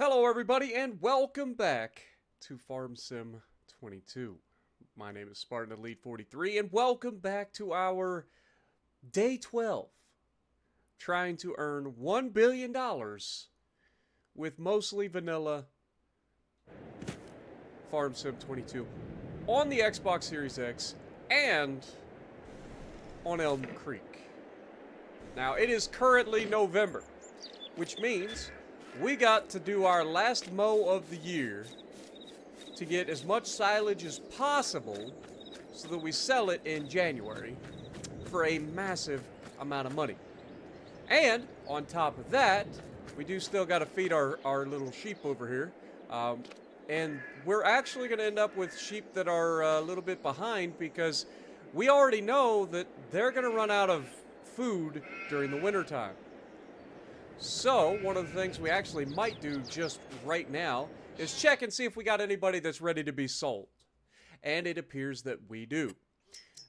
Hello everybody and welcome back to Farm Sim 22. My name is Spartan Elite 43 and welcome back to our day 12. Trying to earn $1 billion with mostly vanilla Farm Sim 22 on the Xbox Series X and on Elm Creek. Now it is currently November, which means we got to do our last mow of the year to get as much silage as possible so that we sell it in January for a massive amount of money. And on top of that, we do still got to feed our little sheep over here. And we're actually going to end up with sheep that are a little bit behind because we already know that they're going to run out of food during the wintertime. So, one of the things we actually might do just right now is check and see if we got anybody that's ready to be sold. And it appears that we do.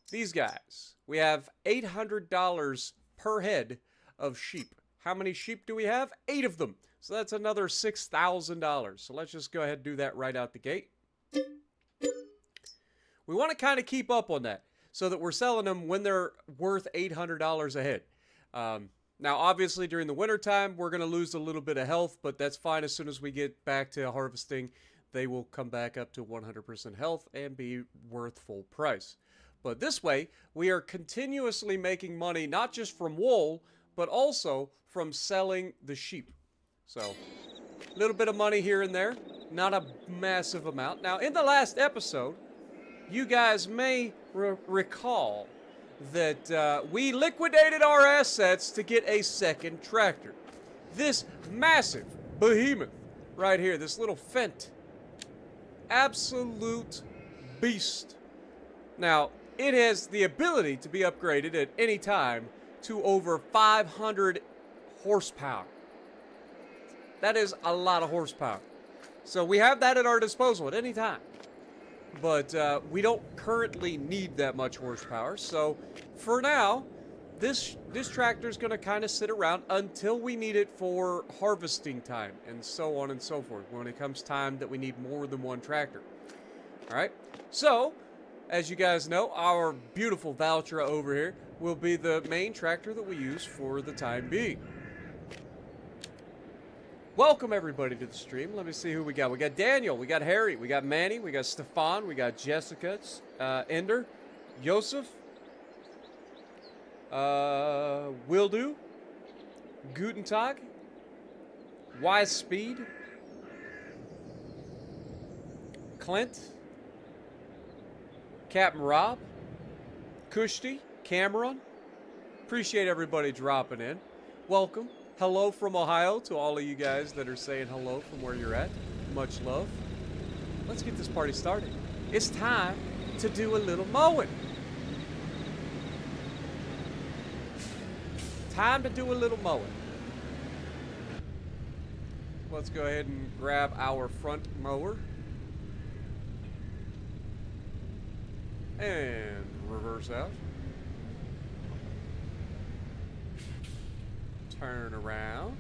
These guys, we have $800 per head of sheep. How many sheep do we have? 8 of them. So that's another $6,000. So let's just go ahead and do that right out the gate. We want to kind of keep up on that so that we're selling them when they're worth $800 a head. Now, obviously, during the wintertime, we're going to lose a little bit of health, but that's fine. As soon as we get back to harvesting, they will come back up to 100% health and be worth full price. But this way, we are continuously making money, not just from wool, but also from selling the sheep. So, a little bit of money here and there, not a massive amount. Now, in the last episode, you guys may recall that we liquidated our assets to get a second tractor. This massive behemoth right here, this little Fent. Absolute beast. Now, it has the ability to be upgraded at any time to over 500 horsepower. That is a lot of horsepower. So we have that at our disposal at any time. But we don't currently need that much horsepower, so for now, this tractor is going to kind of sit around until we need it for harvesting time, and so on and so forth, when it comes time that we need more than one tractor. Alright, so, as you guys know, our beautiful Valtra over here will be the main tractor that we use for the time being. Welcome everybody to the stream. Let me see who we got. We got Daniel, we got Harry, we got Manny, we got Stefan, we got Jessica, Ender, Joseph, Wildu, Guten Tag, Wise Speed, Clint, Captain Rob, Kushti, Cameron. Appreciate everybody dropping in. Welcome. Hello from Ohio to all of you guys that are saying hello from where you're at. Much love. Let's get this party started. It's time to do a little mowing. Time to do a little mowing. Let's go ahead and grab our front mower. And reverse out. Turn around.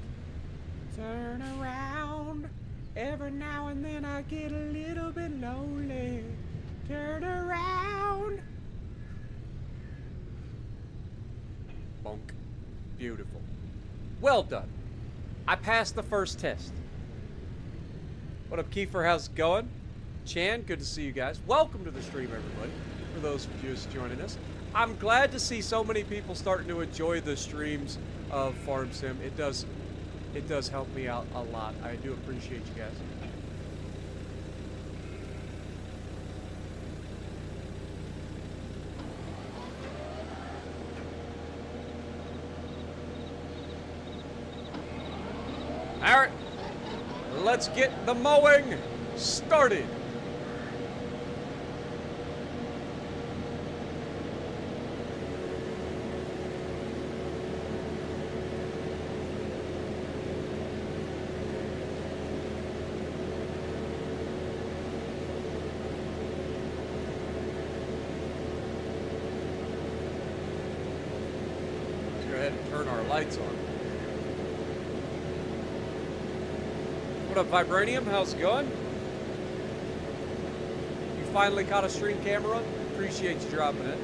Turn around. Every now and then I get a little bit lonely. Turn around. Bonk. Beautiful. Well done. I passed the first test. What up, Kiefer? How's it going? Chan, good to see you guys. Welcome to the stream, everybody. For those of you just joining us. I'm glad to see so many people starting to enjoy the streams of Farm Sim. It does help me out a lot. I do appreciate you guys. All right, let's get the mowing started. Let's go ahead and turn our lights on. What up, Vibranium? How's it going? You finally caught a stream camera? Appreciate you dropping it.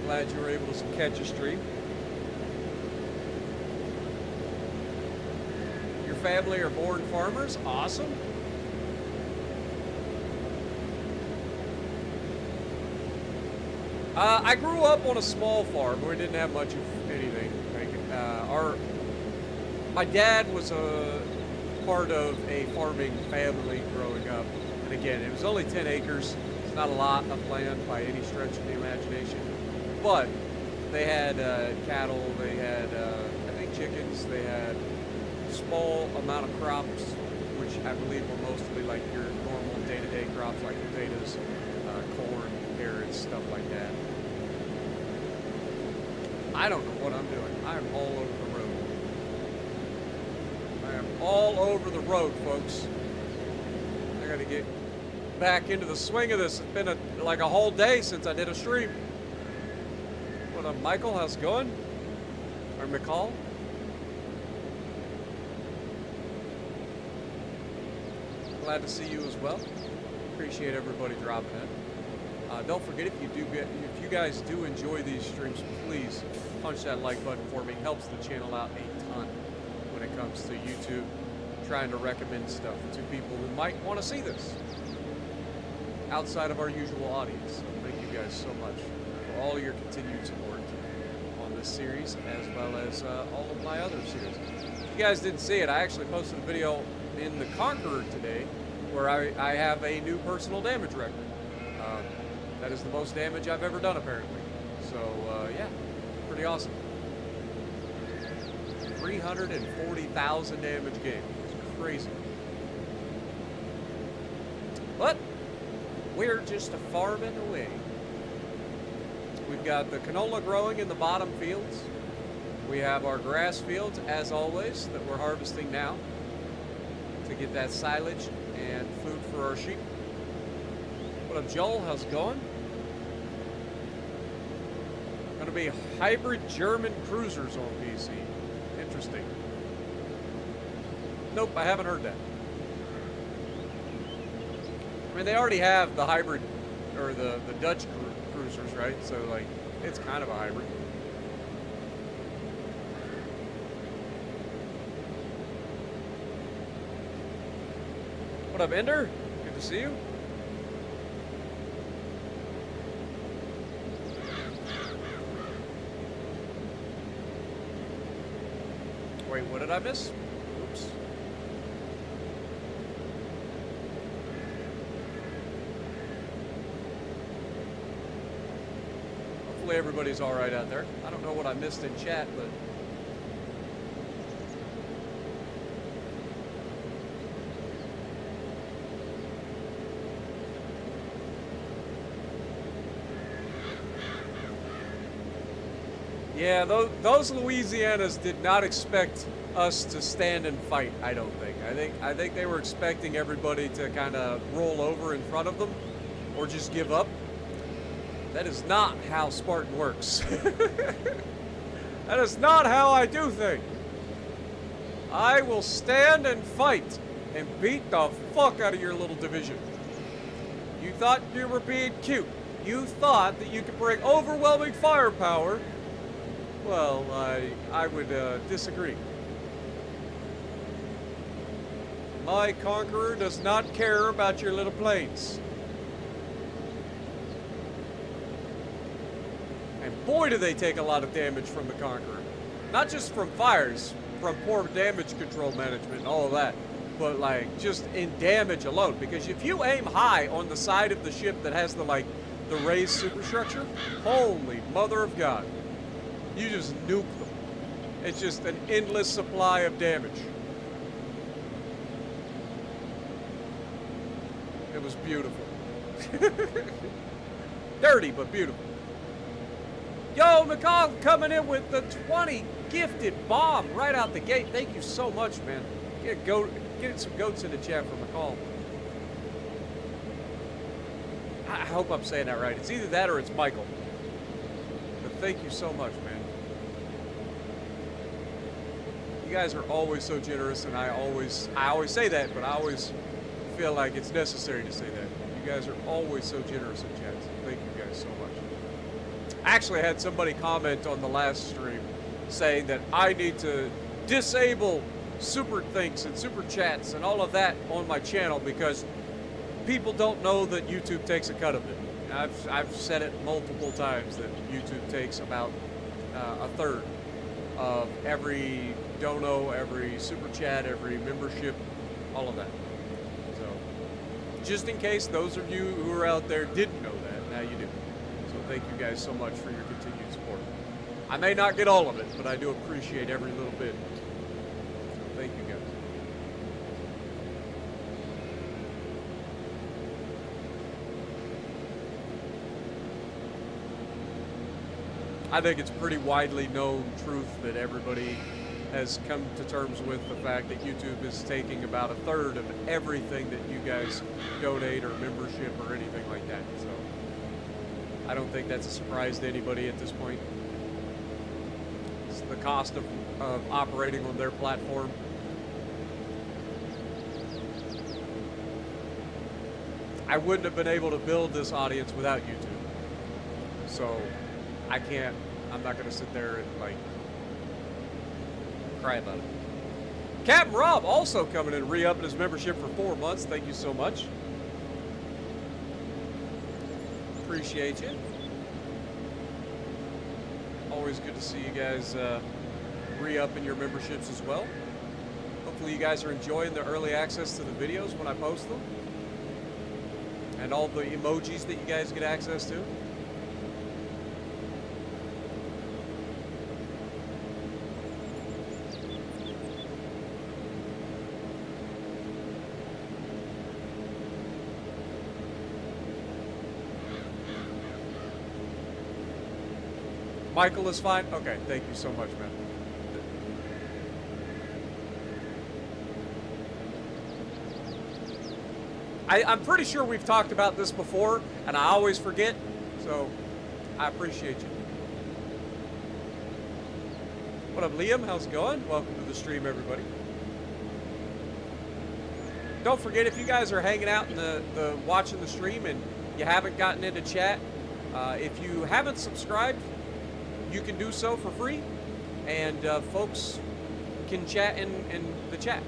Glad you were able to catch a stream. Your family are born farmers? Awesome. I grew up on a small farm where we didn't have much of anything. Like, my dad was a part of a farming family growing up. And again, it was only 10 acres. It's not a lot of land by any stretch of the imagination. But they had cattle, they had, I think, chickens, they had a small amount of crops, which I believe were mostly like your normal day-to-day crops like potatoes, corn, carrots, stuff like that. I don't know what I'm doing. I am all over the road. I am all over the road, folks. I gotta get back into the swing of this. It's been like a whole day since I did a stream. What up, Michael? How's it going? Or McCall? Glad to see you as well. Appreciate everybody dropping in. Don't forget, if you guys do enjoy these streams, please punch that like button for me. Helps the channel out a ton when it comes to YouTube. Trying to recommend stuff to people who might want to see this outside of our usual audience. So thank you guys so much for all your continued support on this series, as well as all of my other series. If you guys didn't see it, I actually posted a video in the Conqueror today where I have a new personal damage record. That is the most damage I've ever done, apparently. So, yeah, pretty awesome. 340,000 damage game. It's crazy. But we're just a farming away. We've got the canola growing in the bottom fields. We have our grass fields, as always, that we're harvesting now to get that silage and food for our sheep. What up, Joel? How's it going? Going to be hybrid German cruisers on PC. Interesting. Nope, I haven't heard that. I mean, they already have the hybrid, or the Dutch cruisers, right? So, like, it's kind of a hybrid. What up, Ender? Good to see you. Wait, what did I miss? Oops. Hopefully everybody's all right out there. I don't know what I missed in chat, but... yeah, those Louisianas did not expect us to stand and fight, I don't think. I think they were expecting everybody to kind of roll over in front of them or just give up. That is not how Spartan works. That is not how I do things. I will stand and fight and beat the fuck out of your little division. You thought you were being cute. You thought that you could bring overwhelming firepower. Well, I would disagree. My Conqueror does not care about your little planes. And boy, do they take a lot of damage from the Conqueror. Not just from fires, from poor damage control management and all of that, but like just in damage alone. Because if you aim high on the side of the ship that has the raised superstructure, holy mother of God. You just nuke them. It's just an endless supply of damage. It was beautiful. Dirty, but beautiful. Yo, McCall coming in with the 20 gifted bomb right out the gate. Thank you so much, man. Get some goats in the chat for McCall. I hope I'm saying that right. It's either that or it's Michael. But thank you so much, man. You guys are always so generous, and I always say that, but I always feel like it's necessary to say that. You guys are always so generous in chat. So thank you guys so much. Actually, I had somebody comment on the last stream saying that I need to disable super thanks and super chats and all of that on my channel because people don't know that YouTube takes a cut of it. I've said it multiple times that YouTube takes about a third of every dono, every super chat, every membership, all of that. So, just in case those of you who are out there didn't know that, now you do. So thank you guys so much for your continued support. I may not get all of it, but I do appreciate every little bit. So thank you guys. I think it's pretty widely known truth that everybody has come to terms with the fact that YouTube is taking about a third of everything that you guys donate or membership or anything like that. So I don't think that's a surprise to anybody at this point. It's the cost of operating on their platform. I wouldn't have been able to build this audience without YouTube. So I'm not going to sit there and, like, cry about it. Captain Rob also coming in, re-upping his membership for 4 months. Thank you so much. Appreciate you. Always good to see you guys re-upping your memberships as well. Hopefully you guys are enjoying the early access to the videos when I post them. And all the emojis that you guys get access to. Michael is fine? Okay, thank you so much, man. I'm pretty sure we've talked about this before, and I always forget, so I appreciate you. What up, Liam? How's it going? Welcome to the stream, everybody. Don't forget, if you guys are hanging out in the watching the stream and you haven't gotten into chat, if you haven't subscribed, you can do so for free, and folks can chat in the chat.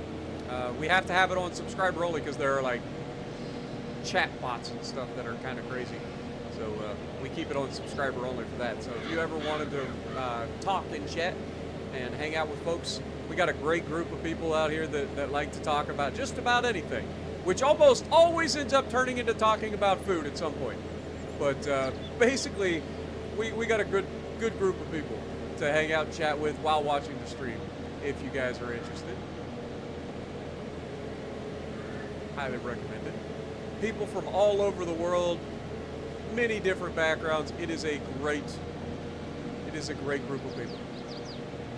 We have to have it on subscriber only because there are like chat bots and stuff that are kind of crazy. So we keep it on subscriber only for that. So if you ever wanted to talk in chat and hang out with folks, we got a great group of people out here that like to talk about just about anything, which almost always ends up turning into talking about food at some point. But basically, we got a good group of people to hang out and chat with while watching the stream, if you guys are interested. Highly recommend it. People from all over the world, many different backgrounds. It is a great group of people.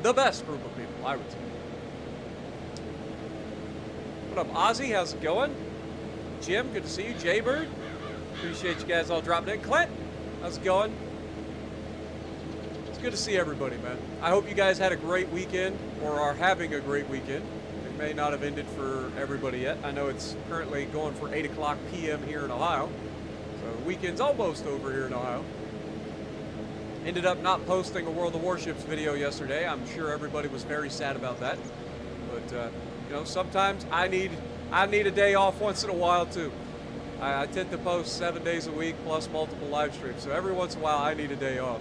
The best group of people, I would say. What up, Ozzy? How's it going? Jim, good to see you. Jaybird, appreciate you guys all dropping in. Clint, how's it going? It's good to see everybody, man. I hope you guys had a great weekend or are having a great weekend. It may not have ended for everybody yet. I know it's currently going for 8 o'clock p.m. here in Ohio. So the weekend's almost over here in Ohio. Ended up not posting a World of Warships video yesterday. I'm sure everybody was very sad about that. But, you know, sometimes I need a day off once in a while, too. I tend to post 7 days a week plus multiple live streams. So every once in a while I need a day off.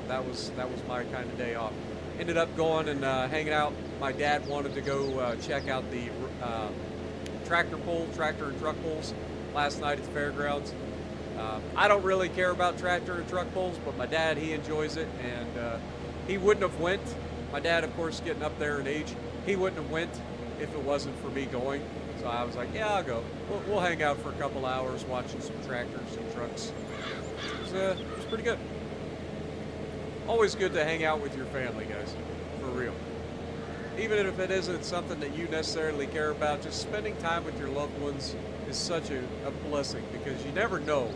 That was my kind of day off. Ended up going and hanging out. My dad wanted to go check out the tractor and truck pulls last night at the fairgrounds. I don't really care about tractor and truck pulls, but my dad, he enjoys it, and he wouldn't have went. My dad, of course, getting up there in age, he wouldn't have went if it wasn't for me going. So I was like, yeah, I'll go. We'll hang out for a couple hours watching some tractors and trucks. It was pretty good. Always good to hang out with your family, guys, for real. Even if it isn't something that you necessarily care about, just spending time with your loved ones is such a blessing, because you never know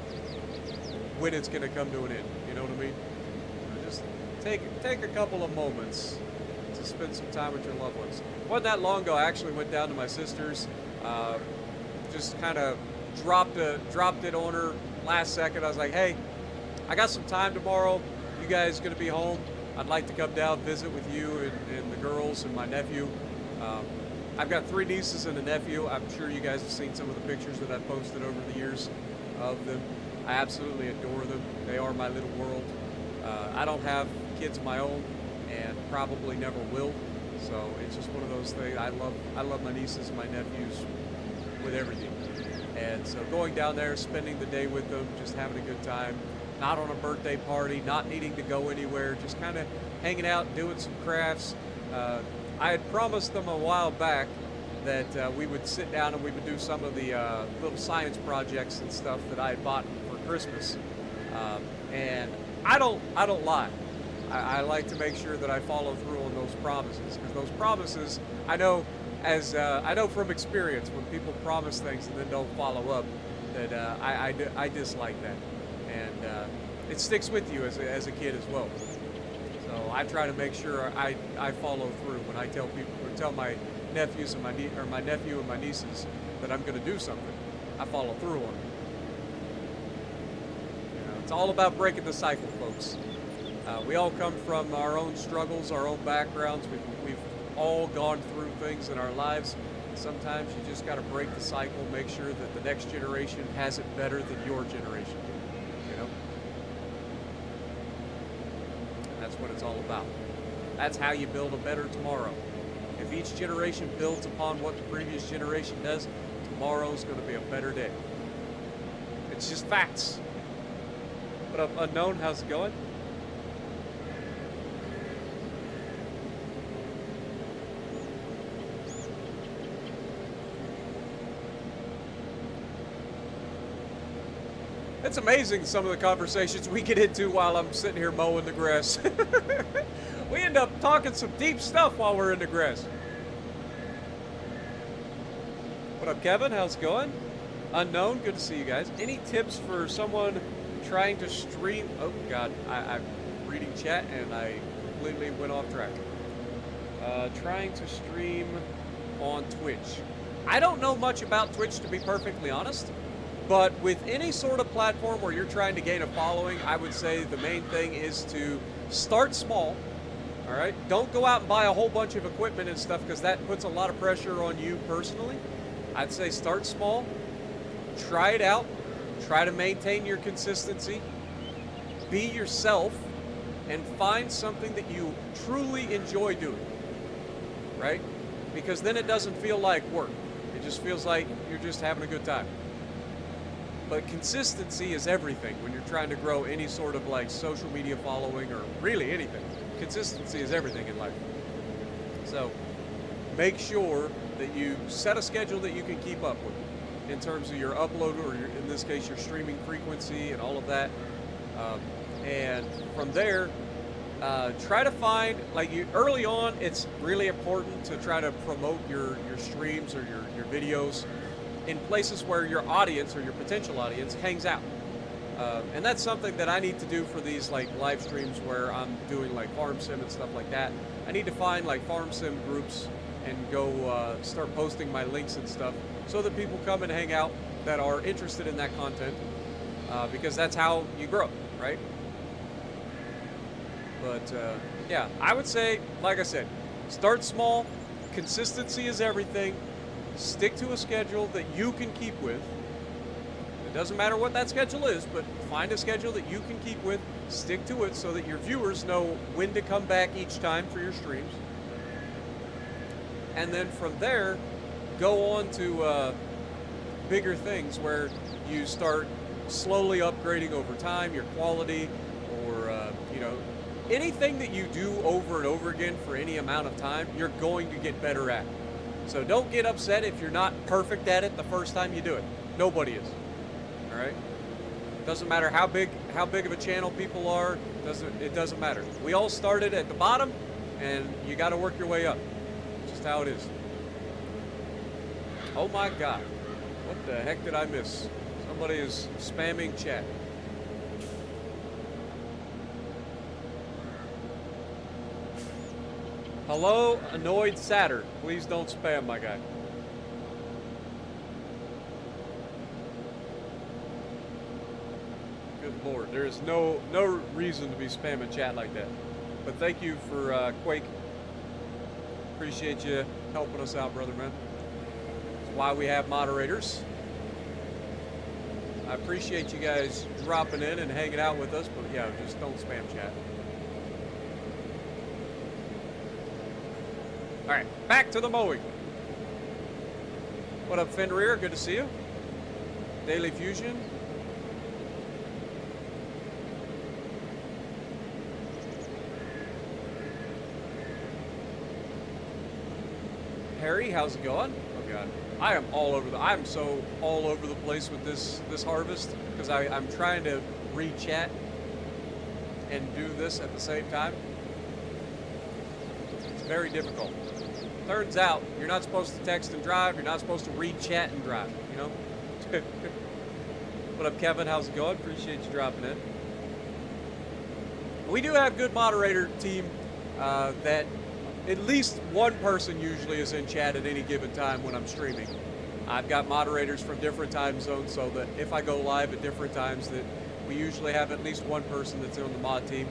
when it's going to come to an end. You know what I mean? Just take a couple of moments to spend some time with your loved ones. Wasn't that long ago, I actually went down to my sister's, just kind of dropped it on her last second. I was like, hey, I got some time tomorrow. You guys gonna be home? I'd like to come down, visit with you and the girls and my nephew. I've got 3 nieces and a nephew. I'm sure you guys have seen some of the pictures that I've posted over the years of them. I absolutely adore them. They are my little world. I don't have kids of my own and probably never will. So it's just one of those things. I love my nieces and my nephews with everything. And so going down there, spending the day with them, just having a good time, not on a birthday party, not needing to go anywhere, just kind of hanging out, doing some crafts. I had promised them a while back that we would sit down and we would do some of the little science projects and stuff that I had bought for Christmas. And I don't lie. I like to make sure that I follow through on those promises, because those promises, I know from experience, when people promise things and then don't follow up, that I dislike that, and it sticks with you as a kid as well. So I try to make sure I follow through when I tell people, or tell my nephews and my nephew and my nieces that I'm going to do something. I follow through on it. It's all about breaking the cycle, folks. We all come from our own struggles, our own backgrounds. We've all gone through things in our lives. Sometimes you just got to break the cycle, make sure that the next generation has it better than your generation did, you know? That's what it's all about. That's how you build a better tomorrow. If each generation builds upon what the previous generation does, tomorrow's going to be a better day. It's just facts. What up, Unknown? How's it going? It's amazing some of the conversations we get into while I'm sitting here mowing the grass. We end up talking some deep stuff while we're in the grass. What up, Kevin? How's it going? Unknown, good to see you guys. Any tips for someone trying to stream? Oh, God, I'm reading chat and I completely went off track. Trying to stream on Twitch. I don't know much about Twitch, to be perfectly honest. But with any sort of platform where you're trying to gain a following, I would say the main thing is to start small, all right? Don't go out and buy a whole bunch of equipment and stuff, because that puts a lot of pressure on you personally. I'd say start small, try it out, try to maintain your consistency, be yourself, and find something that you truly enjoy doing, right? Because then it doesn't feel like work. It just feels like you're just having a good time. But consistency is everything when you're trying to grow any sort of like social media following, or really anything. Consistency is everything in life. So make sure that you set a schedule that you can keep up with in terms of your upload, or in this case, your streaming frequency and all of that. And from there, try to find, like, early on, it's really important to try to promote your streams or your videos in places where your audience or your potential audience hangs out. And that's something that I need to do for these like live streams where I'm doing like farm sim and stuff like that. I need to find like farm sim groups and go start posting my links and stuff so that people come and hang out that are interested in that content, because that's how you grow, right? But yeah, I would say, like I said, start small. Consistency is everything. Stick to a schedule that you can keep with. It doesn't matter what that schedule is, but find a schedule that you can keep with. Stick to it so that your viewers know when to come back each time for your streams. And then from there, go on to bigger things where you start slowly upgrading over time your quality, or you know, anything that you do over and over again for any amount of time, you're going to get better at. So don't get upset if you're not perfect at it the first time you do it. Nobody is. All right? Doesn't matter how big of a channel people are. It doesn't matter. We all started at the bottom, and you got to work your way up. Just how it is. Oh my God! What the heck did I miss? Somebody is spamming chat. Hello, annoyed Saturn. Please don't spam, my guy. Good lord, there is no reason to be spamming chat like that. But thank you for Quake. Appreciate you helping us out, brother, man. That's why we have moderators. I appreciate you guys dropping in and hanging out with us, but yeah, just don't spam chat. All right, back to the mowing. What up, Fenrir? Good to see you. Daily Fusion. Harry, how's it going? Oh god, I am all over the. I'm so all over the place with this harvest because I'm trying to read chat and do this at the same time. It's very difficult. Turns out you're not supposed to text and drive. You're not supposed to read chat and drive. You know. What up, Kevin? How's it going? Appreciate you dropping in. We do have good moderator team that. At least one person usually is in chat at any given time when I'm streaming. I've got moderators from different time zones so that if I go live at different times that we usually have at least one person that's on the mod team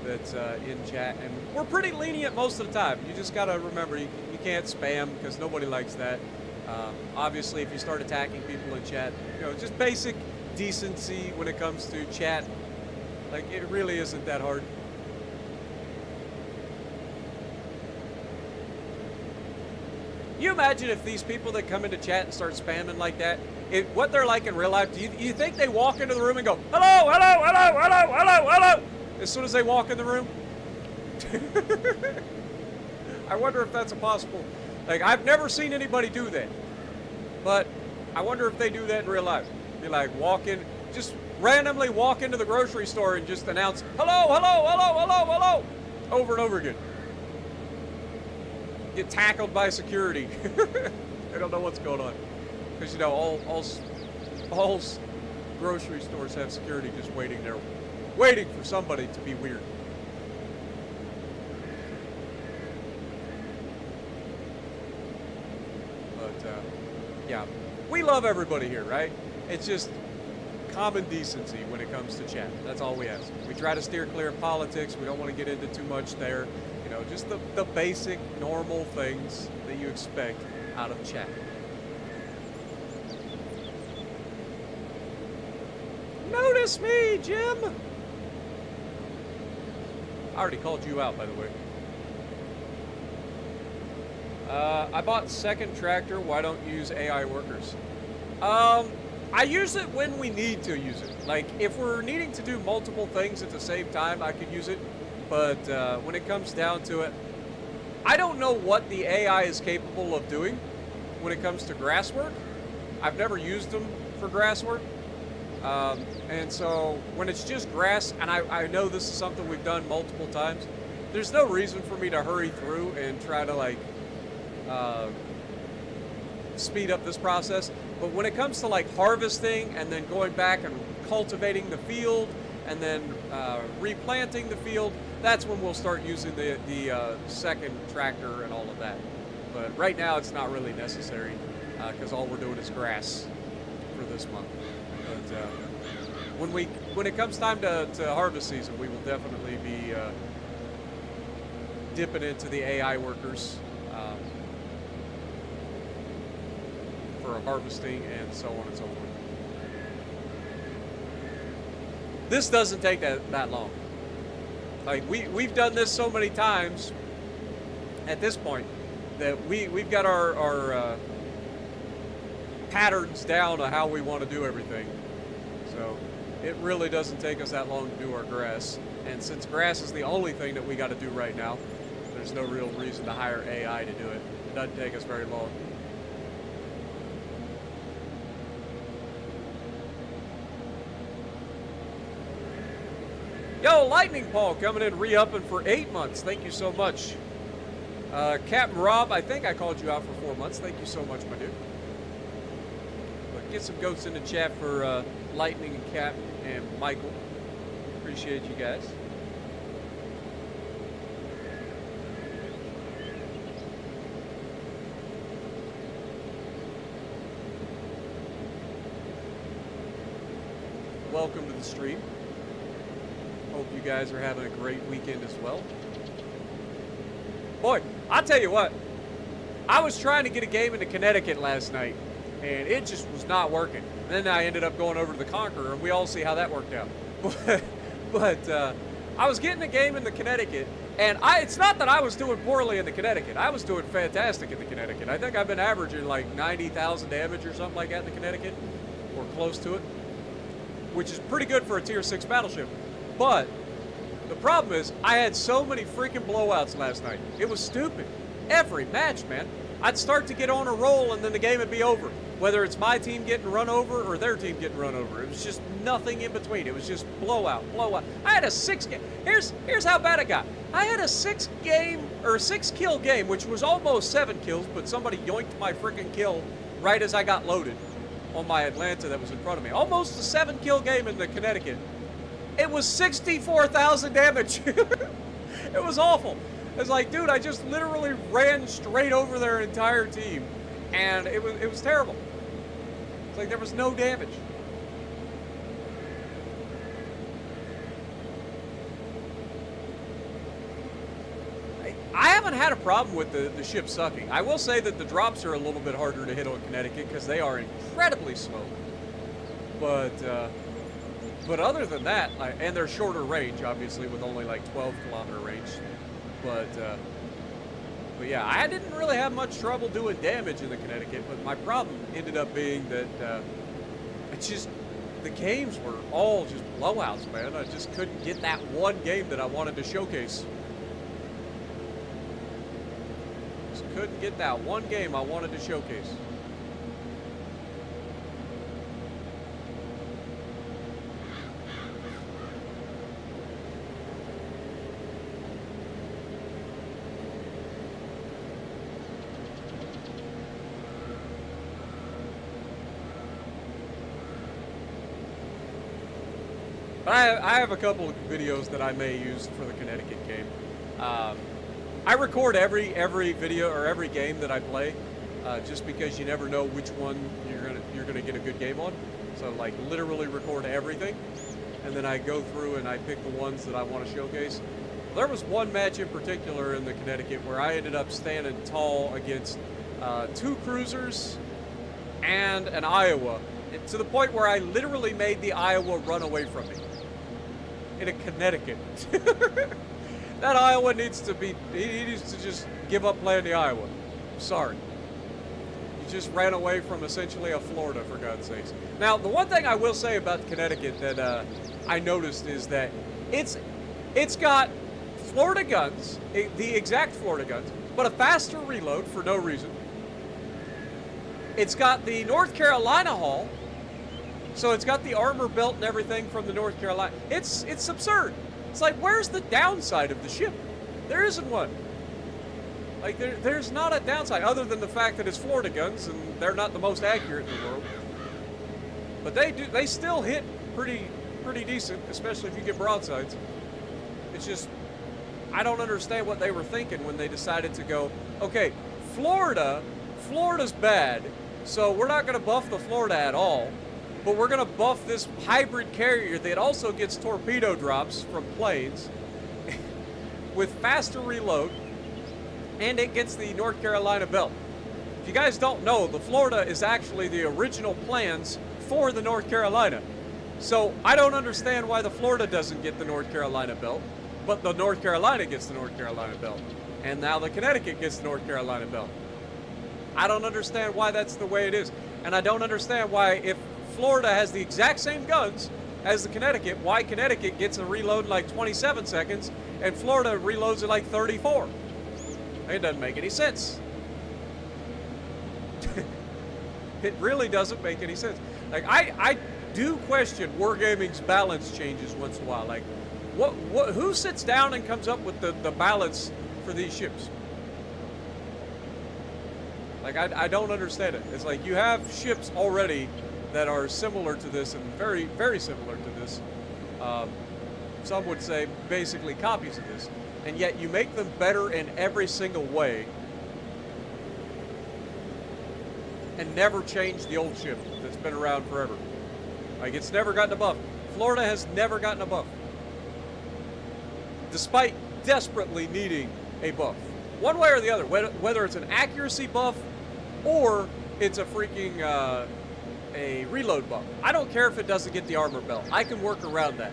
that's in chat. And we're pretty lenient most of the time. You just got to remember you can't spam because nobody likes that. Obviously, if you start attacking people in chat, you know, just basic decency when it comes to chat. Like, it really isn't that hard. You imagine if these people that come into chat and start spamming like that, what they're like in real life, do you think they walk into the room and go, hello, hello, hello, hello, hello, hello, as soon as they walk in the room? I wonder if that's a possible, like, I've never seen anybody do that, but I wonder if they do that in real life. Be like, walk in, just randomly walk into the grocery store and just announce, hello, hello, hello, hello, hello, over and over again. Get tackled by security. I don't know what's going on. Because, you know, all grocery stores have security just waiting there, waiting for somebody to be weird. But, yeah, we love everybody here, right? It's just common decency when it comes to chat. That's all we ask. We try to steer clear of politics. We don't want to get into too much there. You know, just the basic, normal things that you expect out of chat. Notice me, Jim! I already called you out, by the way. I bought second tractor. Why don't you use AI workers? I use it when we need to use it. Like, if we're needing to do multiple things at the same time, I could use it. But when it comes down to it, I don't know what the AI is capable of doing when it comes to grass work. I've never used them for grass work. And so when it's just grass, and I know this is something we've done multiple times, there's no reason for me to hurry through and try to, like, speed up this process. But when it comes to, like, harvesting and then going back and cultivating the field and then replanting the field, that's when we'll start using the second tractor and all of that. But right now it's not really necessary because all we're doing is grass for this month. But when it comes time to harvest season, we will definitely be dipping into the AI workers for harvesting and so on and so forth. This doesn't take that long. Like, we've done this so many times at this point that we've got our patterns down on how we want to do everything. So it really doesn't take us that long to do our grass. And since grass is the only thing that we got to do right now, there's no real reason to hire AI to do it. It doesn't take us very long. Yo, Lightning Paul coming in re-upping for 8 months. Thank you so much. Captain Rob, I think I called you out for 4 months. Thank you so much, my dude. But get some goats in the chat for Lightning and Cap and Michael. Appreciate you guys. welcome to the stream. Hope you guys are having a great weekend as well. Boy, I'll tell you what. I was trying to get a game into Connecticut last night, and it just was not working. And then I ended up going over to the Conqueror, and we all see how that worked out. But I was getting a game in the Connecticut, and it's not that I was doing poorly in the Connecticut. I was doing fantastic in the Connecticut. I think I've been averaging like 90,000 damage or something like that in the Connecticut, or close to it, which is pretty good for a tier 6 battleship. But the problem is I had so many freaking blowouts last night. It was stupid. Every match, man. I'd start to get on a roll and then the game would be over. Whether it's my team getting run over or their team getting run over. It was just nothing in between. It was just blowout, blowout. I had a 6 game. Here's how bad it got. I had a 6 kill game, which was almost 7 kills, but somebody yoinked my freaking kill right as I got loaded on my Atlanta that was in front of me. Almost a 7 kill game in the Connecticut. It was 64,000 damage. It was awful. It's like, dude, I just literally ran straight over their entire team, and it was terrible. It's like there was no damage. I haven't had a problem with the ship sucking. I will say that the drops are a little bit harder to hit on Connecticut because they are incredibly slow. But other than that, and they're shorter range, obviously, with only like 12-kilometer range. But yeah, I didn't really have much trouble doing damage in the Connecticut, but my problem ended up being that the games were all just blowouts, man. I just couldn't get that one game that I wanted to showcase. Just couldn't get that one game I wanted to showcase. I have a couple of videos that I may use for the Connecticut game. I record every video or every game that I play, just because you never know which one you're gonna get a good game on. So like literally record everything, and then I go through and I pick the ones that I want to showcase. There was one match in particular in the Connecticut where I ended up standing tall against 2 cruisers and an Iowa, to the point where I literally made the Iowa run away from me. In a Connecticut. That Iowa needs to be, he needs to just give up playing the Iowa. Sorry. You just ran away from essentially a Florida, for God's sakes. Now, the one thing I will say about Connecticut that I noticed is that it's got Florida guns, the exact Florida guns, but a faster reload for no reason. It's got the North Carolina hull. So it's got the armor belt and everything from the North Carolina. It's absurd. It's like, where's the downside of the ship? There isn't one. Like, there's not a downside other than the fact that it's Florida guns and they're not the most accurate in the world. But they still hit pretty decent, especially if you get broadsides. It's just, I don't understand what they were thinking when they decided to go, okay, Florida's bad, so we're not going to buff the Florida at all. But we're going to buff this hybrid carrier that also gets torpedo drops from planes with faster reload, and it gets the North Carolina belt. If you guys don't know, the Florida is actually the original plans for the North Carolina. So I don't understand why the Florida doesn't get the North Carolina belt, but the North Carolina gets the North Carolina belt. And now the Connecticut gets the North Carolina belt. I don't understand why that's the way it is. And I don't understand why, if Florida has the exact same guns as the Connecticut, why Connecticut gets a reload in like 27 seconds and Florida reloads in like 34. It doesn't make any sense. It really doesn't make any sense. Like, I do question Wargaming's balance changes once in a while. Like, who sits down and comes up with the balance for these ships? Like, I don't understand it. It's like you have ships already that are similar to this and very, very similar to this. Some would say basically copies of this. And yet you make them better in every single way and never change the old ship that's been around forever. Like, it's never gotten a buff. Florida has never gotten a buff, despite desperately needing a buff. One way or the other, whether it's an accuracy buff or it's a freaking a reload buff. I don't care if it doesn't get the armor belt. I can work around that.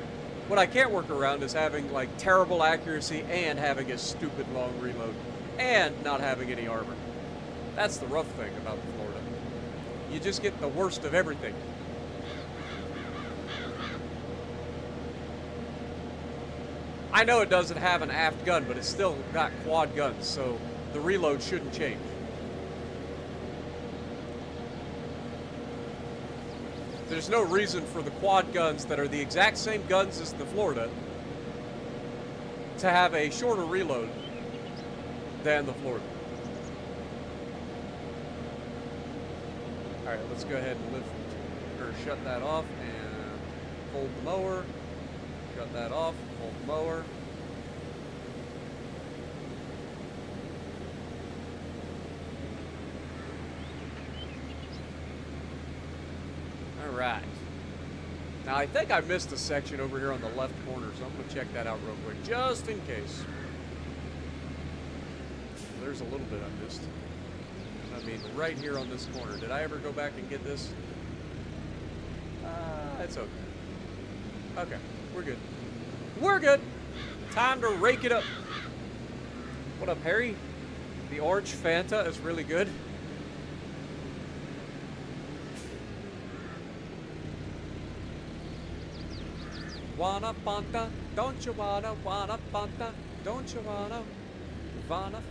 What I can't work around is having like terrible accuracy and having a stupid long reload and not having any armor. That's the rough thing about Florida. You just get the worst of everything. I know it doesn't have an aft gun, but it's still got quad guns, so the reload shouldn't change. There's no reason for the quad guns that are the exact same guns as the Florida to have a shorter reload than the Florida. Alright, let's go ahead and lift or shut that off and fold the mower. Shut that off, fold the mower. Alright. Now I think I missed a section over here on the left corner, so I'm going to check that out real quick, just in case. There's a little bit I missed. I mean, right here on this corner. Did I ever go back and get this? It's okay. Okay, we're good. We're good! Time to rake it up. What up, Harry? The orange Fanta is really good. Wanna Fanta? Don't you wanna Fanta? Don't you wanna Fanta?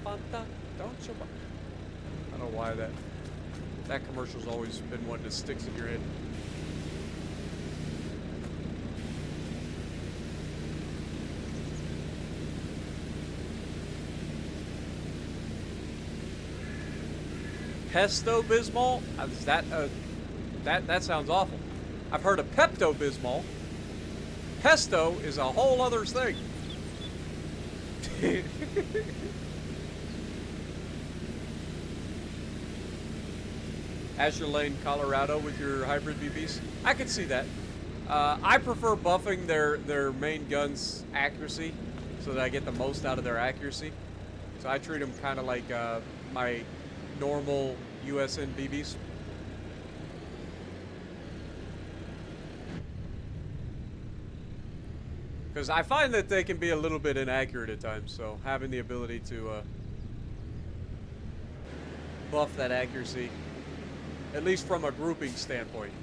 Don't you wanna? I don't know why that commercial's always been one that sticks in your head. Pesto-Bismol? Is that that sounds awful. I've heard of Pepto-Bismol. Pesto is a whole other thing. Azure Lane, Colorado with your hybrid BBs. I could see that. I prefer buffing their main guns' accuracy so that I get the most out of their accuracy. So I treat them kind of like my normal USN BBs. Because I find that they can be a little bit inaccurate at times, so having the ability to buff that accuracy, at least from a grouping standpoint,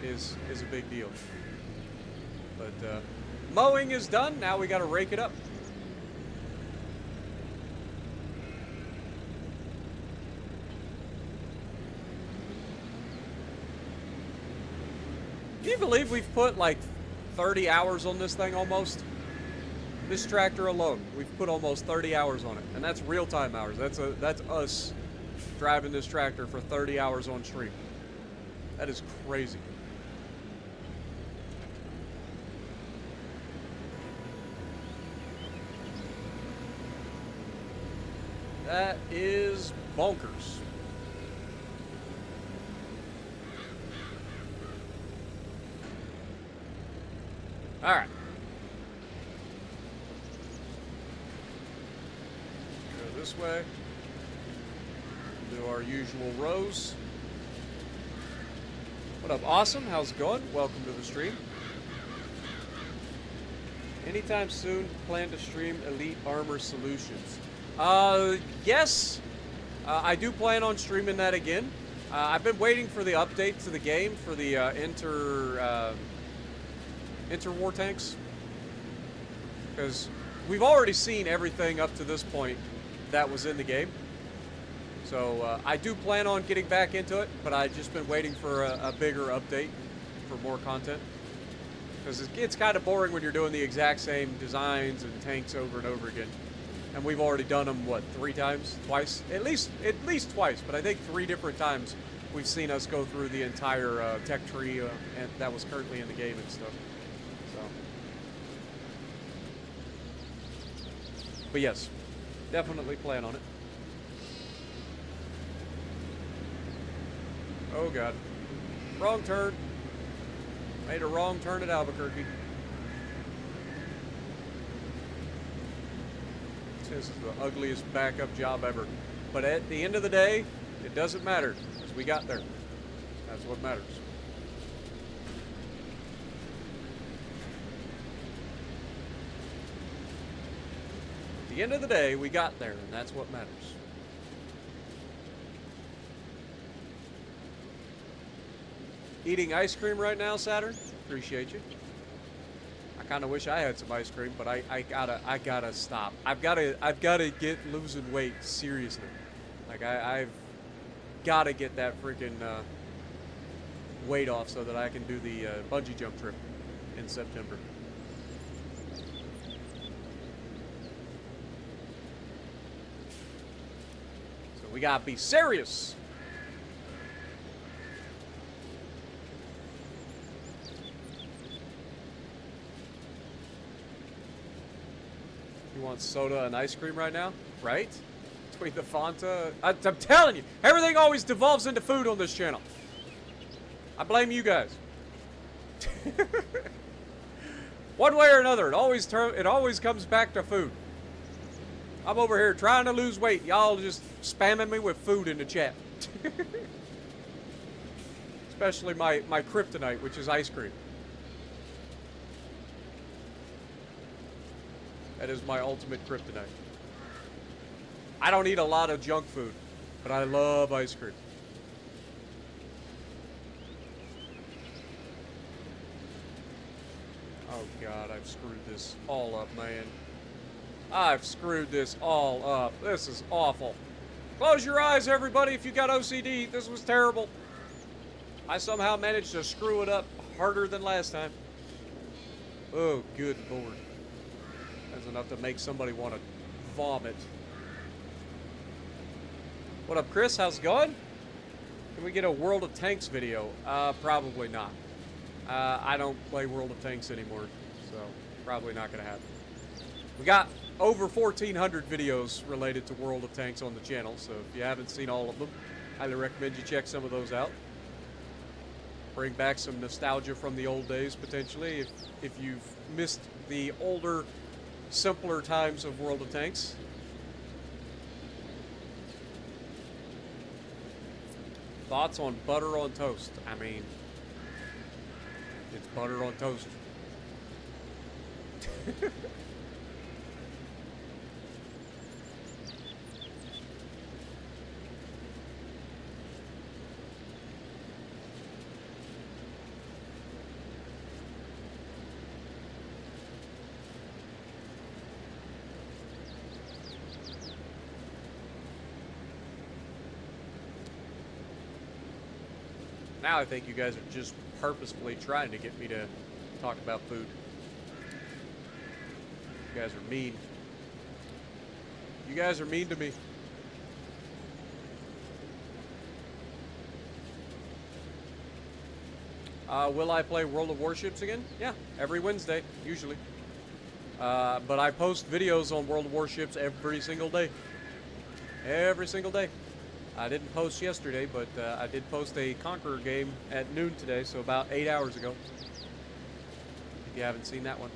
is a big deal. But mowing is done, now we gotta rake it up. Can you believe we've put like 30 hours on this thing almost? This tractor alone, we've put almost 30 hours on it, and that's real-time hours. That's us driving this tractor for 30 hours on stream. That is crazy. That is bonkers. All right. Go this way. Do our usual rows. What up, Awesome? How's it going? Welcome to the stream. Anytime soon, plan to stream Elite Armor Solutions. Yes. I do plan on streaming that again. I've been waiting for the update to the game for the interwar tanks, because we've already seen everything up to this point that was in the game. So I do plan on getting back into it, but I've just been waiting for a bigger update for more content, because it's kind of boring when you're doing the exact same designs and tanks over and over again. And we've already done them, what, 3 times? Twice? At least twice, but I think 3 different times we've seen us go through the entire tech tree and that was currently in the game and stuff. So, but yes, definitely plan on it. Oh god, wrong turn. Made a wrong turn at Albuquerque. This is the ugliest backup job ever. But at the end of the day, it doesn't matter, because we got there. That's what matters. At the end of the day, we got there, and that's what matters. Eating ice cream right now, Saturn? Appreciate you. I kind of wish I had some ice cream, but I gotta stop. I've gotta get losing weight seriously. Like I've gotta get that freaking weight off so that I can do the bungee jump trip in September. So we gotta be serious. You want soda and ice cream right now? Right? Between the Fanta. I'm telling you, everything always devolves into food on this channel. I blame you guys. One way or another, it always comes back to food. I'm over here trying to lose weight. Y'all just spamming me with food in the chat. Especially my kryptonite, which is ice cream. That is my ultimate kryptonite. I don't eat a lot of junk food, but I love ice cream. Oh God, I've screwed this all up, man. I've screwed this all up. This is awful. Close your eyes, everybody, if you got OCD. This was terrible. I somehow managed to screw it up harder than last time. Oh, good Lord. That's enough to make somebody want to vomit. What up, Chris? How's it going? Can we get a World of Tanks video? Probably not. I don't play World of Tanks anymore, so probably not going to happen. We got over 1,400 videos related to World of Tanks on the channel, so if you haven't seen all of them, highly recommend you check some of those out. Bring back some nostalgia from the old days, potentially, if you've missed the older, simpler times of World of Tanks. Thoughts on butter on toast? I mean, it's butter on toast. Now I think you guys are just purposefully trying to get me to talk about food. You guys are mean. You guys are mean to me. Will I play World of Warships again? Yeah, every Wednesday, usually. But I post videos on World of Warships every single day. Every single day. I didn't post yesterday, but I did post a Conqueror game at noon today, so about 8 hours ago. If you haven't seen that one.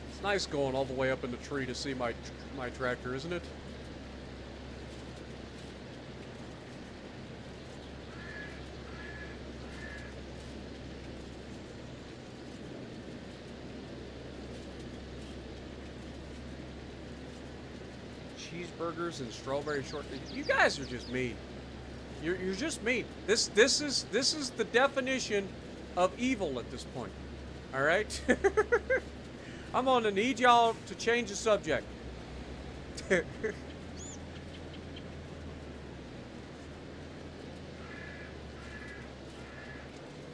It's nice going all the way up in the tree to see my tractor, isn't it? Cheeseburgers and strawberry shortcake. You guys are just mean. You're just mean. This is the definition of evil at this point. All right. I'm gonna need y'all to change the subject.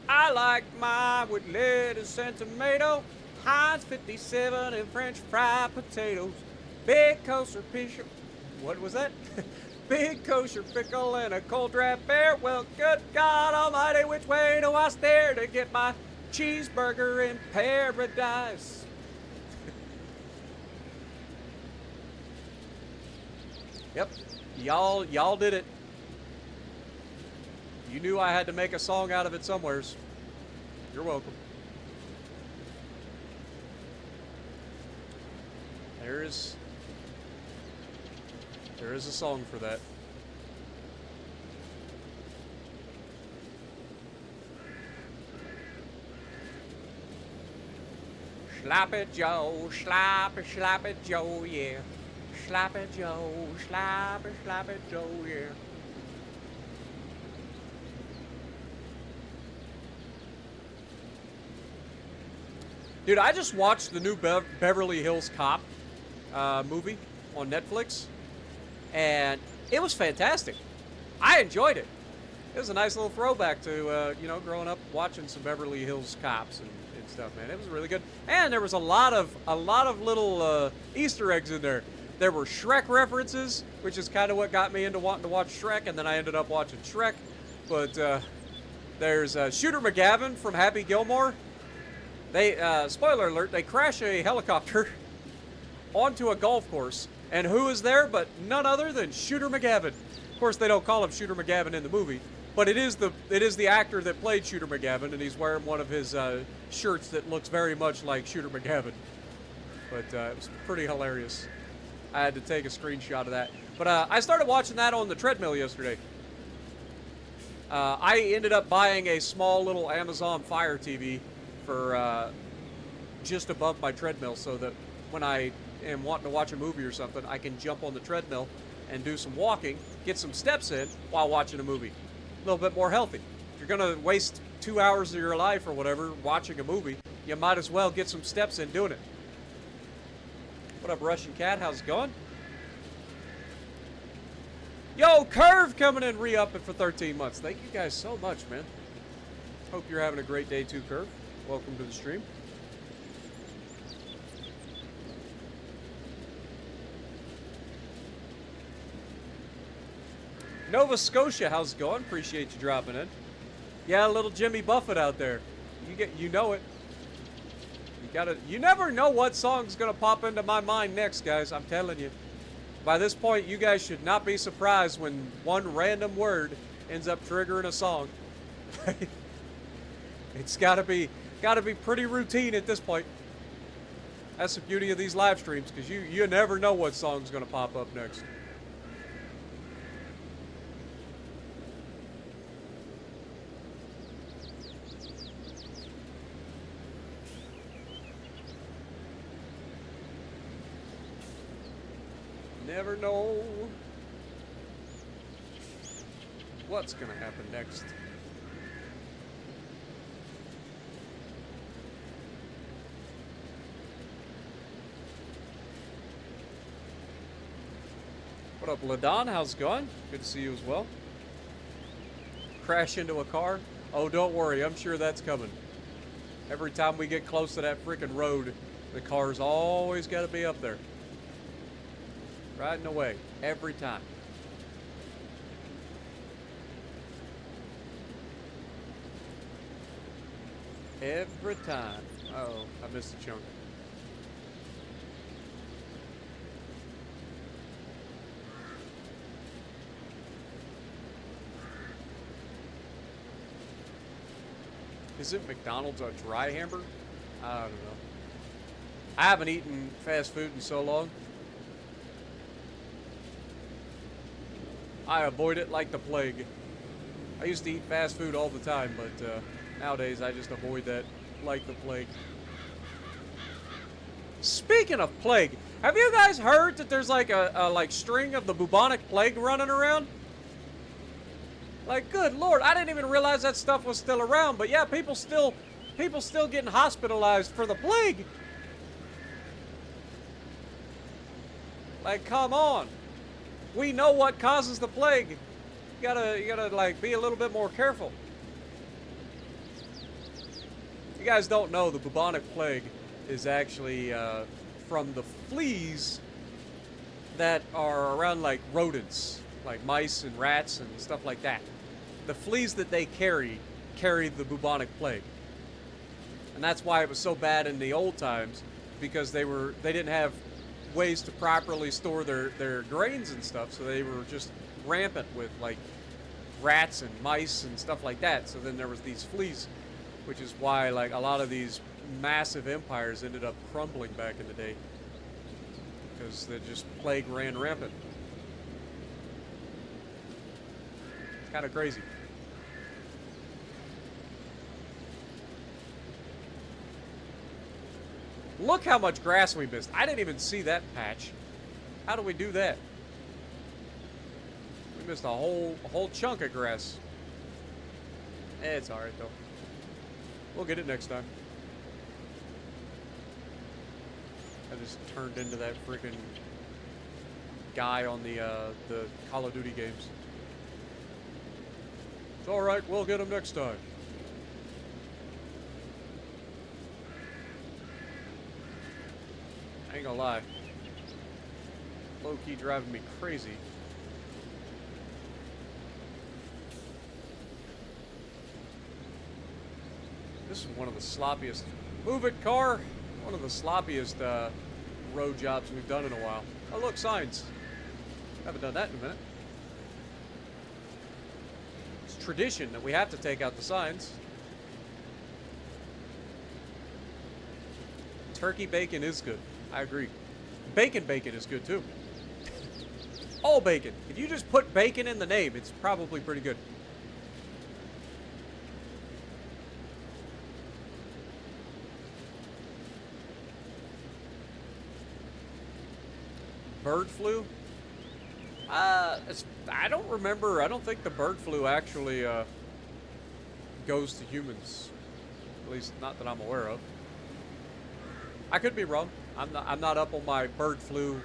I like mine with lettuce and tomato. Heinz 57 and French fried potatoes. Big kosher pickle. What was that? Big kosher pickle and a cold draft beer. Well, good God Almighty, which way do I stare to get my cheeseburger in paradise? Yep, y'all did it. You knew I had to make a song out of it somewheres. You're welcome. There is a song for that. Sloppy Joe, sloppy Joe, yeah. Sloppy Joe, sloppy Joe, yeah. Dude, I just watched the new Beverly Hills Cop movie on Netflix, and it was fantastic. I enjoyed it. It was a nice little throwback to, you know, growing up watching some Beverly Hills Cops and stuff, man. It was really good. And there was a lot of little Easter eggs in there. There were Shrek references, which is kind of what got me into wanting to watch Shrek, and then I ended up watching Shrek. But there's Shooter McGavin from Happy Gilmore. They, spoiler alert, they crash a helicopter onto a golf course. And who is there but none other than Shooter McGavin. Of course, they don't call him Shooter McGavin in the movie, but it is the actor that played Shooter McGavin, and he's wearing one of his shirts that looks very much like Shooter McGavin. But it was pretty hilarious. I had to take a screenshot of that. But I started watching that on the treadmill yesterday. I ended up buying a small little Amazon Fire TV for just above my treadmill, so that when I am wanting to watch a movie or something, I can jump on the treadmill and do some walking, get some steps in while watching a movie. A little bit more healthy. If you're going to waste 2 hours of your life or whatever watching a movie, you might as well get some steps in doing it. What up, Russian Cat? How's it going? Yo, Curve coming in re-upping for 13 months. Thank you guys so much, man. Hope you're having a great day too, Curve. Welcome to the stream. Nova Scotia, how's it going? Appreciate you dropping in. Yeah, little Jimmy Buffett out there. You know it. You never know what song's gonna pop into my mind next, guys. I'm telling you. By this point, you guys should not be surprised when one random word ends up triggering a song. It's gotta be pretty routine at this point. That's the beauty of these live streams, because you never know what song's gonna pop up next. Never know what's gonna happen next. What up, Ladon? How's it going? Good to see you as well. Crash into a car? Oh, don't worry. I'm sure that's coming. Every time we get close to that freaking road, the car's always got to be up there. Riding away. Every time. Every time. Uh-oh. I missed a chunk. Is it McDonald's a dry hamburger? I don't know. I haven't eaten fast food in so long. I avoid it like the plague. I used to eat fast food all the time, but nowadays I just avoid that like the plague. Speaking of plague, have you guys heard that there's like a string of the bubonic plague running around? Like, good Lord, I didn't even realize that stuff was still around. But yeah, people still getting hospitalized for the plague. Like, come on. We know what causes the plague. You gotta like be a little bit more careful. You guys don't know the bubonic plague is actually from the fleas that are around like rodents, like mice and rats and stuff like that. The fleas that they carry the bubonic plague. And that's why it was so bad in the old times, because they didn't have ways to properly store their grains and stuff, so they were just rampant with like rats and mice and stuff like that. So then there was these fleas, which is why like a lot of these massive empires ended up crumbling back in the day, because the just plague ran rampant. It's kind of crazy. Look how much grass we missed. I didn't even see that patch. How do we do that? We missed a whole chunk of grass. It's alright though. We'll get it next time. I just turned into that freaking guy on the Call of Duty games. It's alright, we'll get him next time. I ain't gonna lie. Low-key driving me crazy. This is one of the sloppiest... Move it, car! One of the sloppiest road jobs we've done in a while. Oh, look, signs. Haven't done that in a minute. It's tradition that we have to take out the signs. Turkey bacon is good. I agree. Bacon is good too. All bacon. If you just put bacon in the name, it's probably pretty good. Bird flu? I don't remember. I don't think the bird flu actually goes to humans. At least not that I'm aware of. I could be wrong. I'm not up on my bird flu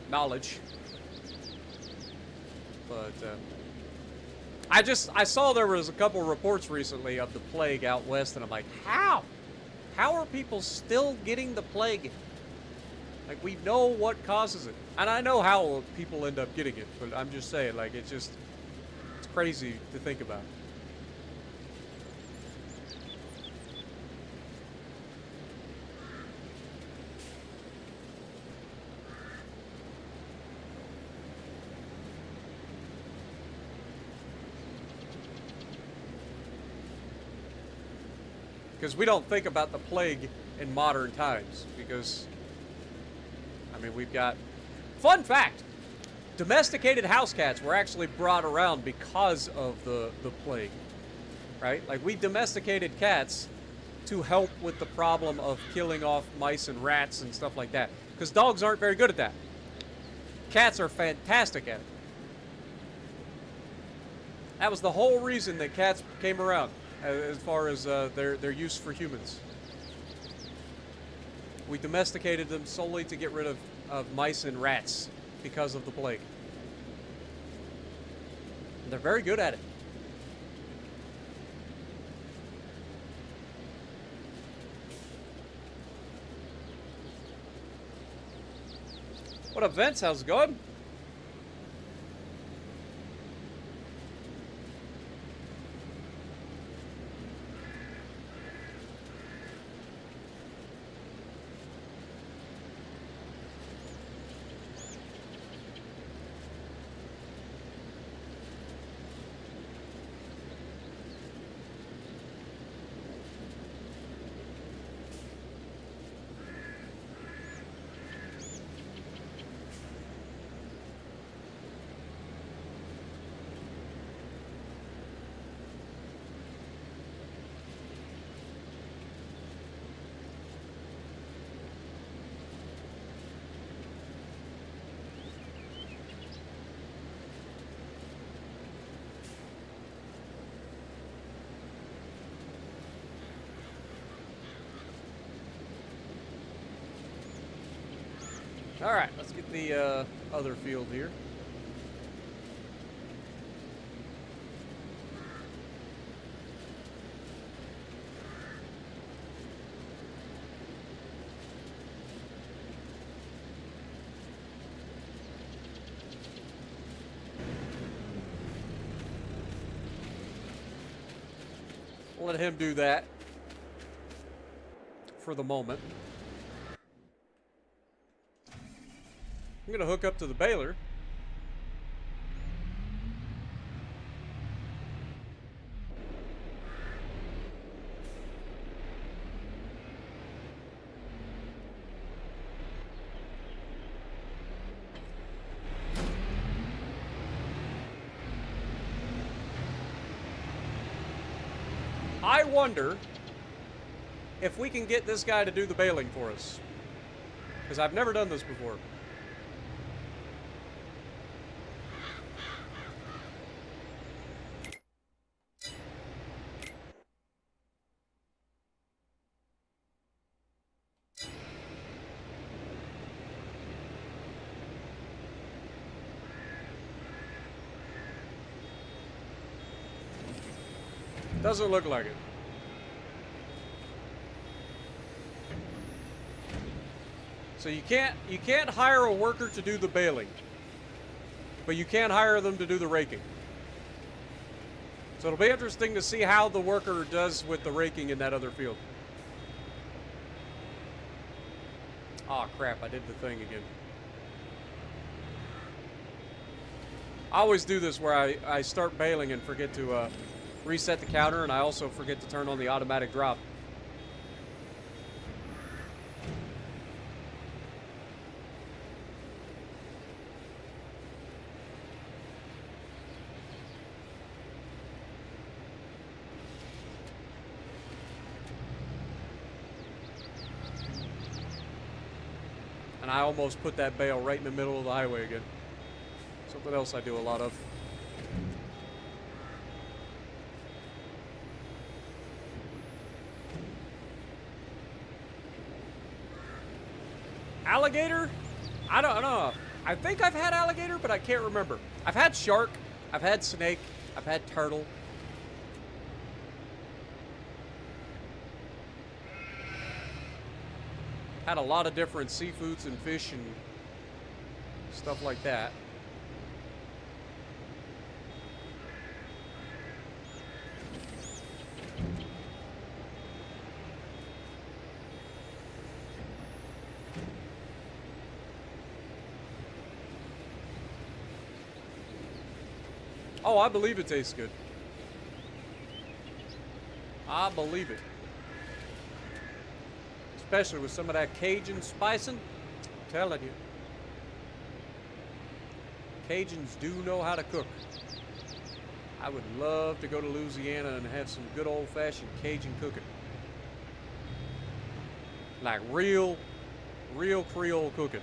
knowledge. But I saw there was a couple reports recently of the plague out west, and I'm like, how? How are people still getting the plague? Like, we know what causes it. And I know how people end up getting it, but I'm just saying, like, it's crazy to think about. Because we don't think about the plague in modern times, because... I mean, we've got... Fun fact! Domesticated house cats were actually brought around because of the plague. Right? Like, we domesticated cats to help with the problem of killing off mice and rats and stuff like that. Because dogs aren't very good at that. Cats are fantastic at it. That was the whole reason that cats came around, as far as their use for humans. We domesticated them solely to get rid of mice and rats because of the plague. And they're very good at it. What up, Vince? How's it going? Alright, let's get the other field here. let him do that for the moment. I'm going to hook up to the baler. I wonder if we can get this guy to do the baling for us. Because I've never done this before. Doesn't look like it. So you can't hire a worker to do the baling, but you can hire them to do the raking. So it'll be interesting to see how the worker does with the raking in that other field. Oh crap, I did the thing again. I always do this where I start baling and forget to reset the counter, and I also forget to turn on the automatic drop. And I almost put that bale right in the middle of the highway again. Something else I do a lot of. Alligator? I don't know. I think I've had alligator, but I can't remember. I've had shark. I've had snake. I've had turtle. Had a lot of different seafoods and fish and stuff like that. Oh, I believe it tastes good. I believe it. Especially with some of that Cajun spicing. I'm telling you. Cajuns do know how to cook. I would love to go to Louisiana and have some good old-fashioned Cajun cooking. Like real Creole cooking.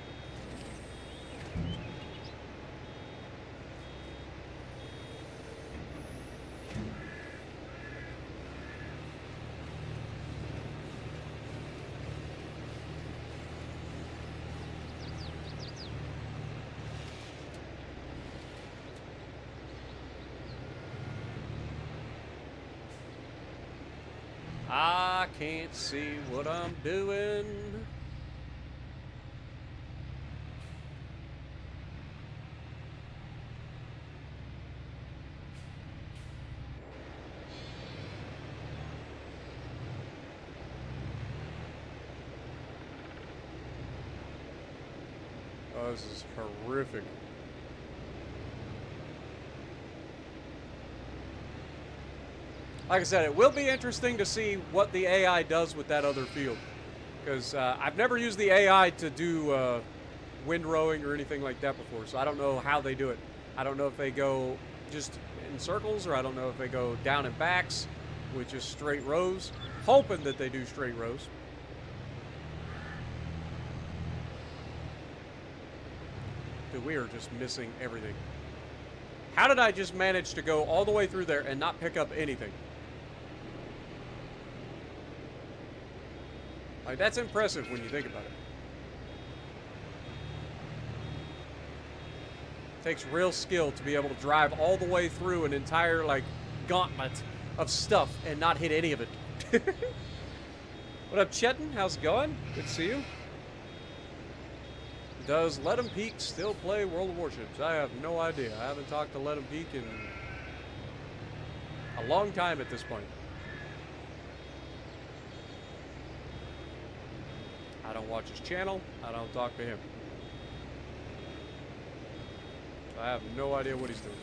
I can't see what I'm doing. Oh, this is horrific. Like I said, it will be interesting to see what the AI does with that other field. Because I've never used the AI to do windrowing or anything like that before, so I don't know how they do it. I don't know if they go just in circles, or I don't know if they go down and backs with just straight rows. Hoping that they do straight rows. Dude, we are just missing everything. How did I just manage to go all the way through there and not pick up anything? Like, that's impressive when you think about it. It takes real skill to be able to drive all the way through an entire, like, gauntlet of stuff and not hit any of it. What up, Chetan? How's it going? Good to see you. Does Let 'em Peak still play World of Warships? I have no idea. I haven't talked to Let 'em Peak in a long time at this point. I don't watch his channel. I don't talk to him. I have no idea what he's doing.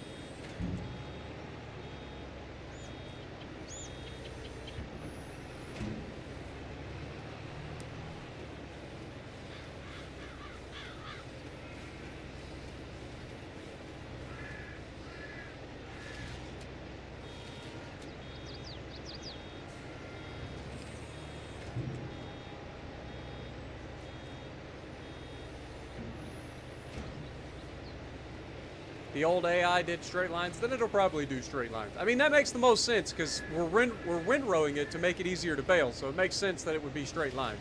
The old AI did straight lines, then it'll probably do straight lines. I mean, that makes the most sense because we're windrowing it to make it easier to bail, so it makes sense that it would be straight lines.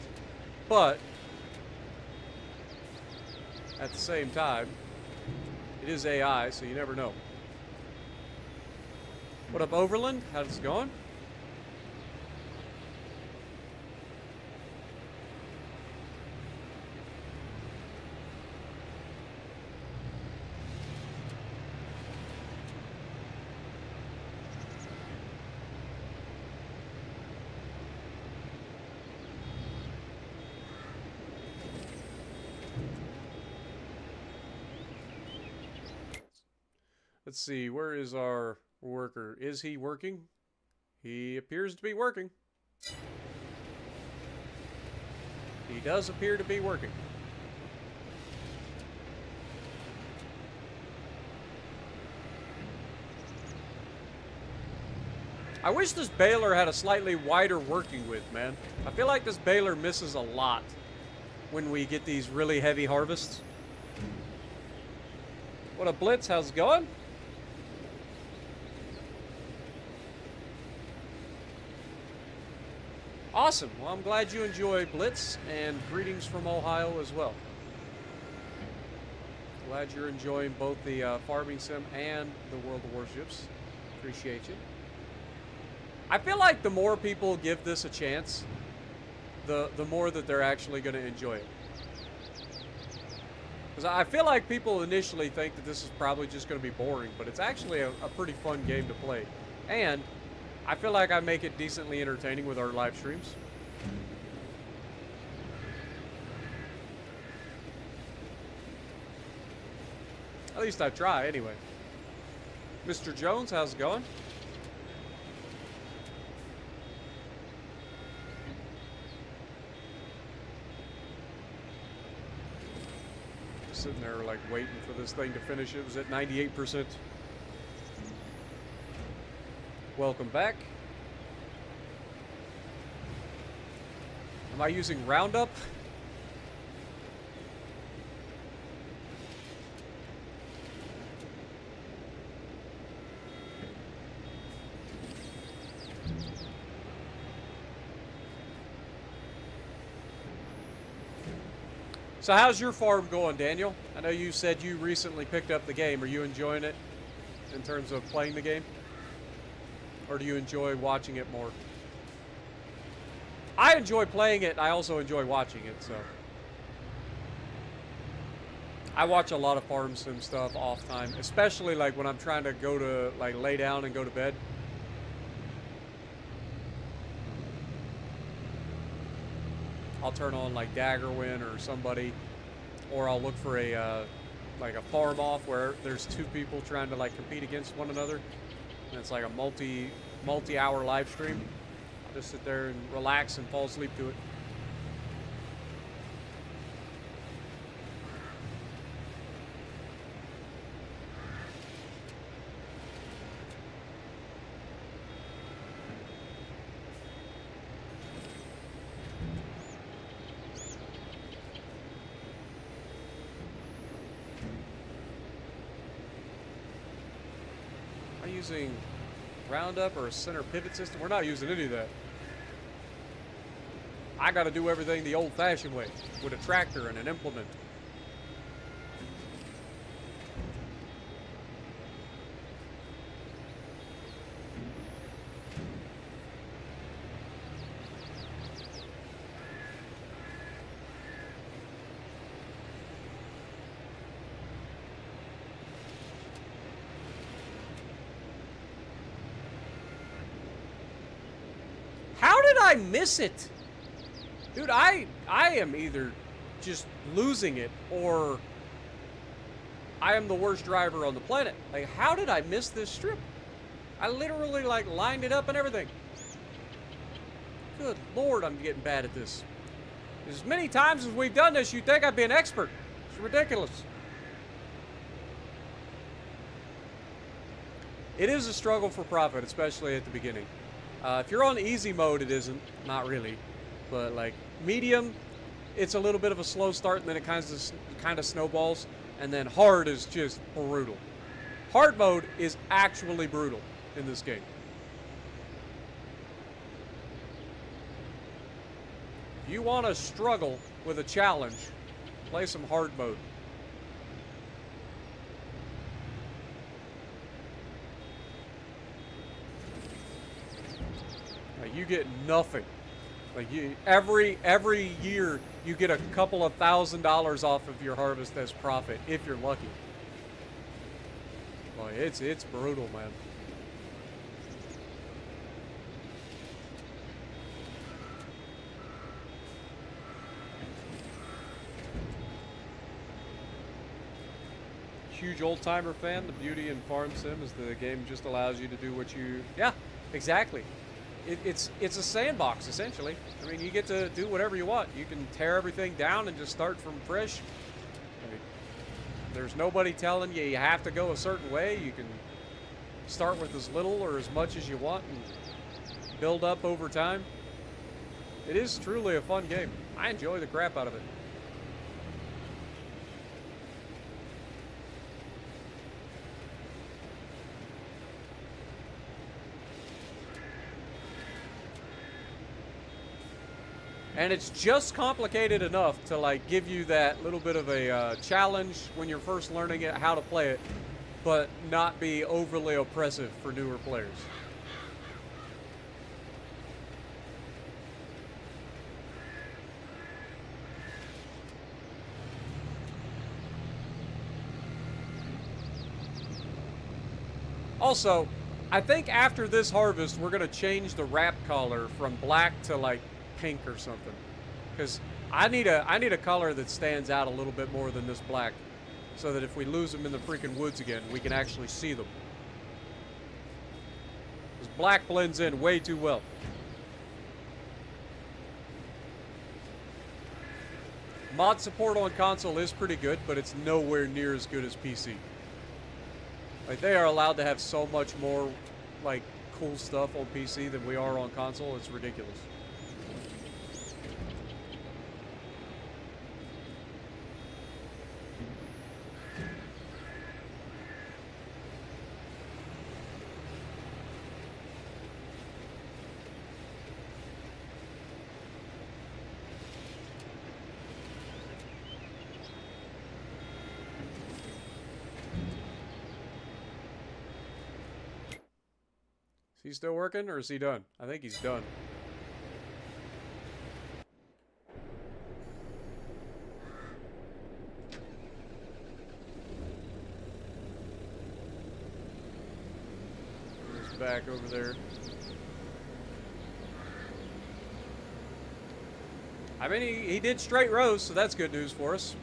But at the same time, it is AI, so you never know. What up, Overland? How's it going? Let's see, where is our worker? Is he working? He appears to be working. He does appear to be working. I wish this baler had a slightly wider working width, man. I feel like this baler misses a lot when we get these really heavy harvests. What up, Blitz? How's it going? Awesome. Well, I'm glad you enjoy Blitz, and greetings from Ohio as well. Glad you're enjoying both the farming sim and the World of Warships. Appreciate you. I feel like the more people give this a chance, the more that they're actually going to enjoy it. Because I feel like people initially think that this is probably just going to be boring, but it's actually a pretty fun game to play. And I feel like I make it decently entertaining with our live streams. At least I try, anyway. Mr. Jones, how's it going? Sitting there, like, waiting for this thing to finish. It was at 98%. Welcome back. Am I using Roundup? So how's your farm going, Daniel? I know you said you recently picked up the game. Are you enjoying it in terms of playing the game? Or do you enjoy watching it more? I enjoy playing it. I also enjoy watching it, so. I watch a lot of farm sim stuff off time, especially like when I'm trying to go to, like, lay down and go to bed. I'll turn on like Daggerwin or somebody, or I'll look for a like a farm off where there's two people trying to like compete against one another, and it's like a multi-hour live stream. I'll just sit there and relax and fall asleep to it. Using Roundup or a center pivot system. We're not using any of that. I got to do everything the old-fashioned way with a tractor and an implement. How did I miss it? Dude, I am either just losing it or I am the worst driver on the planet. Like, how did I miss this strip? I literally, like, lined it up and everything. Good Lord, I'm getting bad at this. As many times as we've done this, you'd think I'd be an expert. It's ridiculous. It is a struggle for profit, especially at the beginning. If you're on easy mode, it isn't. Not really. But, like, medium, it's a little bit of a slow start, and then it kind of snowballs. And then hard is just brutal. Hard mode is actually brutal in this game. If you want to struggle with a challenge, play some hard mode. Like, you get nothing. Like, every year you get a couple of $1,000s off of your harvest as profit if you're lucky. Boy, it's brutal, man. Huge old-timer fan. The beauty in Farm Sim is the game just allows you to do what you... Yeah, exactly. It's a sandbox, essentially. I mean, you get to do whatever you want. You can tear everything down and just start from fresh. I mean, there's nobody telling you have to go a certain way. You can start with as little or as much as you want and build up over time. It is truly a fun game. I enjoy the crap out of it. And it's just complicated enough to, like, give you that little bit of a challenge when you're first learning it, how to play it, but not be overly oppressive for newer players. Also, I think after this harvest, we're going to change the wrap color from black to, like, pink or something, because I need a color that stands out a little bit more than this black, so that if we lose them in the freaking woods again, we can actually see them. This black blends in way too well. Mod support on console is pretty good, but it's nowhere near as good as PC. Like, they are allowed to have so much more, like, cool stuff on PC than we are on console. It's ridiculous. Is he still working, or is he done? I think he's done. He's back over there. I mean, he did straight rows, so that's good news for us.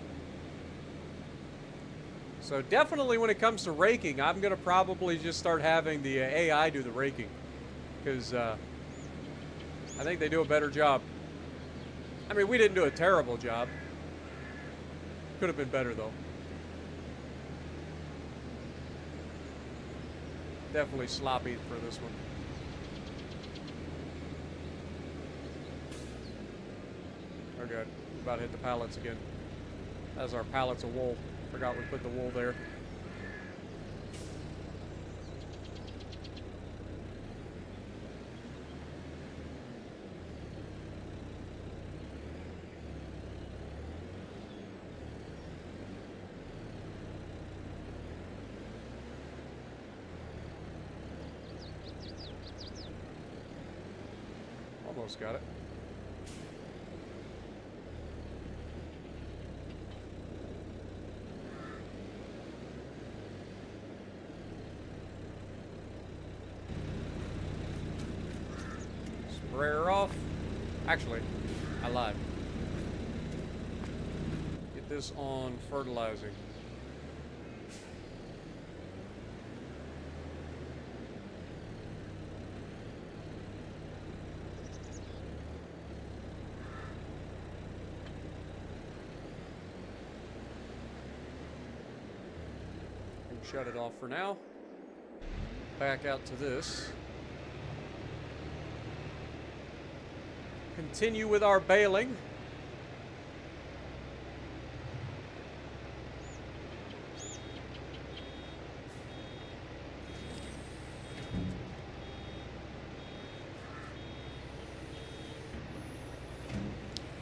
So definitely when it comes to raking, I'm going to probably just start having the AI do the raking. Because I think they do a better job. I mean, we didn't do a terrible job. Could have been better, though. Definitely sloppy for this one. Oh, God. About to hit the pallets again. That's our pallets of wool. Forgot we put the wool there. Almost got it. Sprayer off. Actually, I lied. Get this on fertilizing. Shut it off for now. Back out to this. Continue with our baling.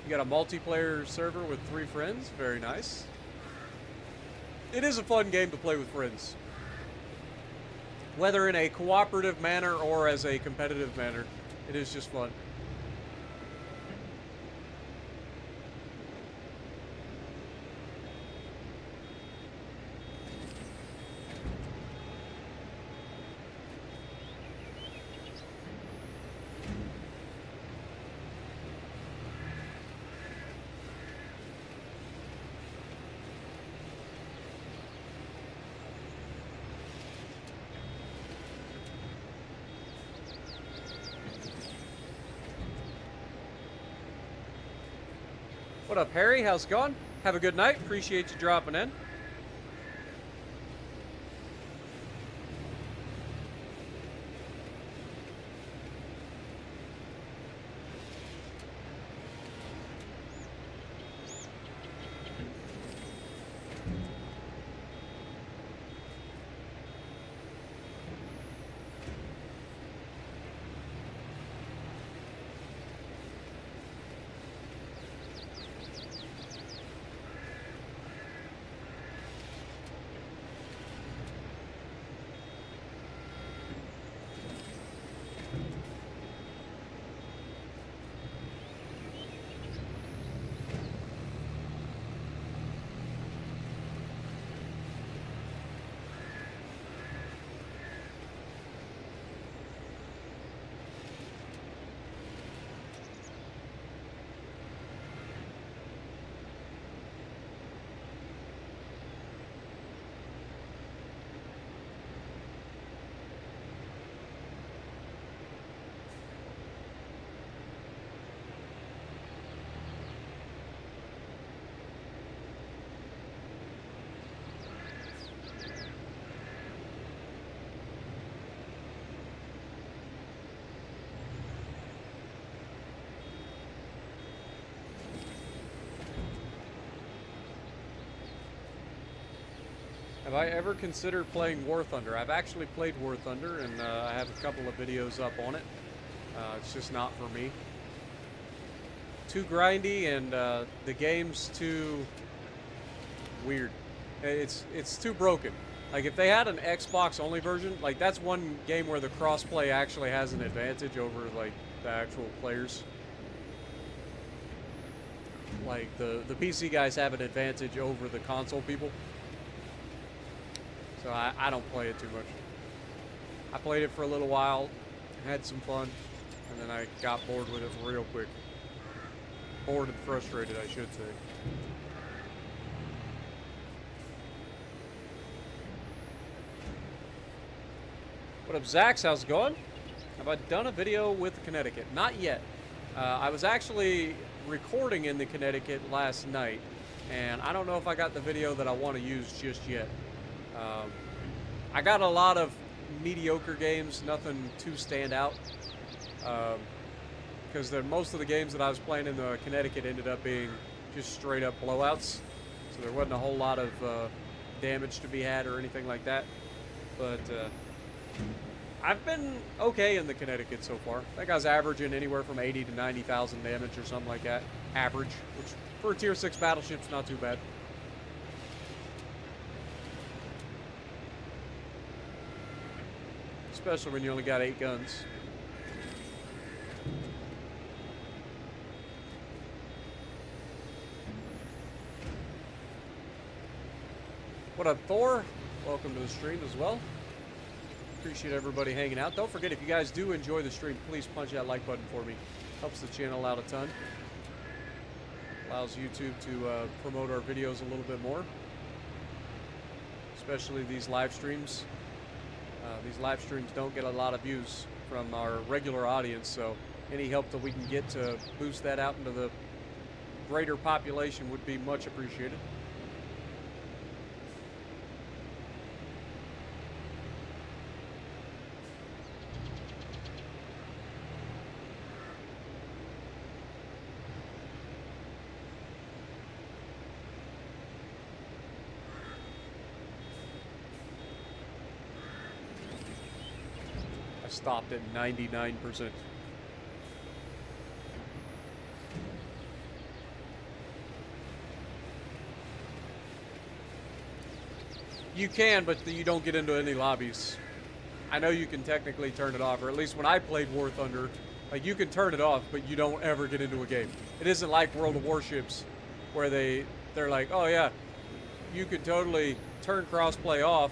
You got a multiplayer server with 3 friends. Very nice. It is a fun game to play with friends. Whether in a cooperative manner or as a competitive manner, it is just fun. What up, Harry? How's it going? Have a good night. Appreciate you dropping in. Have I ever considered playing War Thunder? I've actually played War Thunder, and I have a couple of videos up on it. It's just not for me. Too grindy, and the game's too weird. It's too broken. Like, if they had an Xbox-only version, like, that's one game where the crossplay actually has an advantage over, like, the actual players. Like, the PC guys have an advantage over the console people. So I don't play it too much. I played it for a little while, had some fun, and then I got bored with it real quick. Bored and frustrated, I should say. What up, Zax? How's it going? Have I done a video with Connecticut? Not yet. I was actually recording in the Connecticut last night, and I don't know if I got the video that I want to use just yet. I got a lot of mediocre games, nothing too stand out, because most of the games that I was playing in the Connecticut ended up being just straight up blowouts, so there wasn't a whole lot of damage to be had or anything like that. But I've been okay in the Connecticut so far. I think I was averaging anywhere from 80 to 90,000 damage or something like that, average, which for a tier 6 battleship's not too bad. Especially when you only got 8 guns. What up, Thor? Welcome to the stream as well. Appreciate everybody hanging out. Don't forget, if you guys do enjoy the stream, please punch that like button for me. Helps the channel out a ton. Allows YouTube to promote our videos a little bit more, especially these live streams. These live streams don't get a lot of views from our regular audience, so any help that we can get to boost that out into the greater population would be much appreciated. Stopped at 99%. You can, but you don't get into any lobbies. I know you can technically turn it off, or at least when I played War Thunder, like you can turn it off, but you don't ever get into a game. It isn't like World of Warships, where they're like, oh yeah, you could totally turn crossplay off,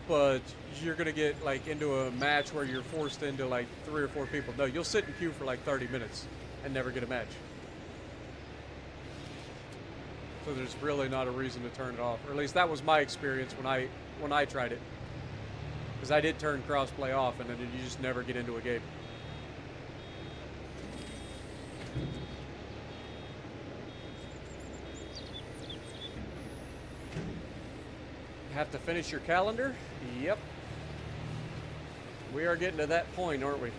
but you're gonna get like into a match where you're forced into like 3 or 4 people. No, you'll sit in queue for like 30 minutes and never get a match. So there's really not a reason to turn it off, or at least that was my experience when I tried it, because I did turn crossplay off, and then you just never get into a game. Have to finish your calendar? Yep. We are getting to that point, aren't we?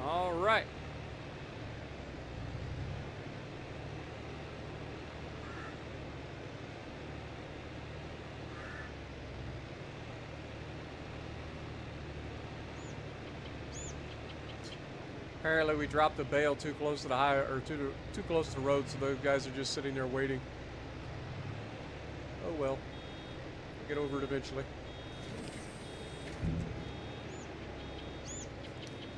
All right. Apparently we dropped the bale too close to the too close to the road, so those guys are just sitting there waiting. Oh well. We'll get over it eventually.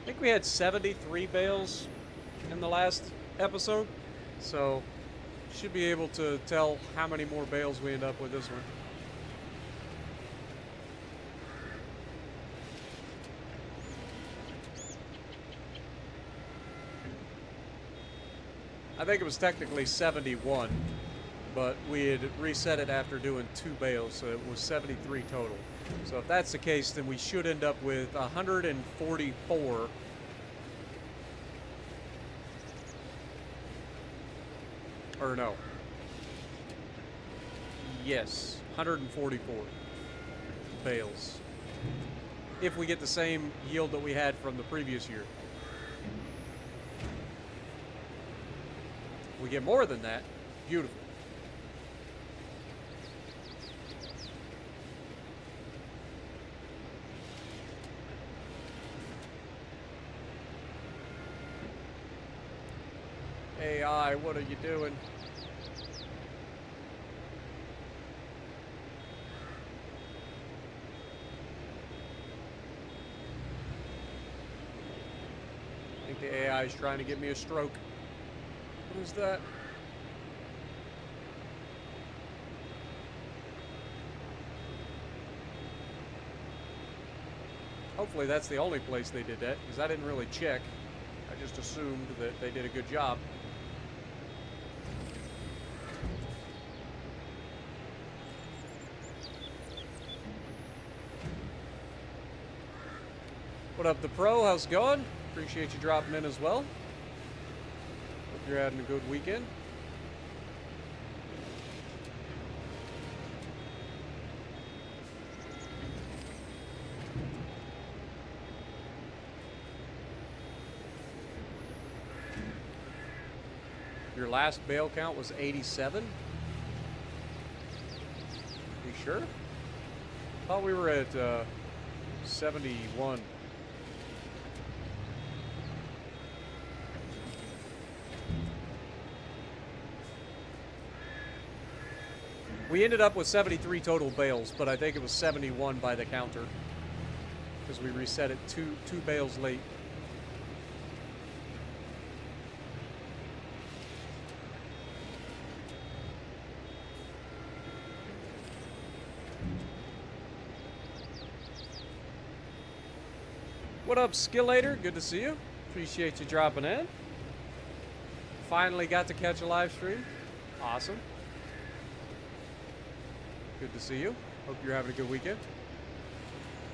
I think we had 73 bales in the last episode, so should be able to tell how many more bales we end up with this one. I think it was technically 71, but we had reset it after doing 2 bales, so it was 73 total. So if that's the case, then we should end up with 144. Or no. Yes, 144 bales. If we get the same yield that we had from the previous year. If we get more than that, beautiful. AI, what are you doing? I think the AI is trying to give me a stroke. What is that? Hopefully that's the only place they did that, because I didn't really check. I just assumed that they did a good job. What up, the pro? How's it going? Appreciate you dropping in as well. Hope you're having a good weekend. Your last bale count was 87? You sure? Thought we were at 71. We ended up with 73 total bales, but I think it was 71 by the counter because we reset it two bales late. What up, Skillator? Good to see you. Appreciate you dropping in. Finally got to catch a live stream. Awesome. Good to see you. Hope you're having a good weekend.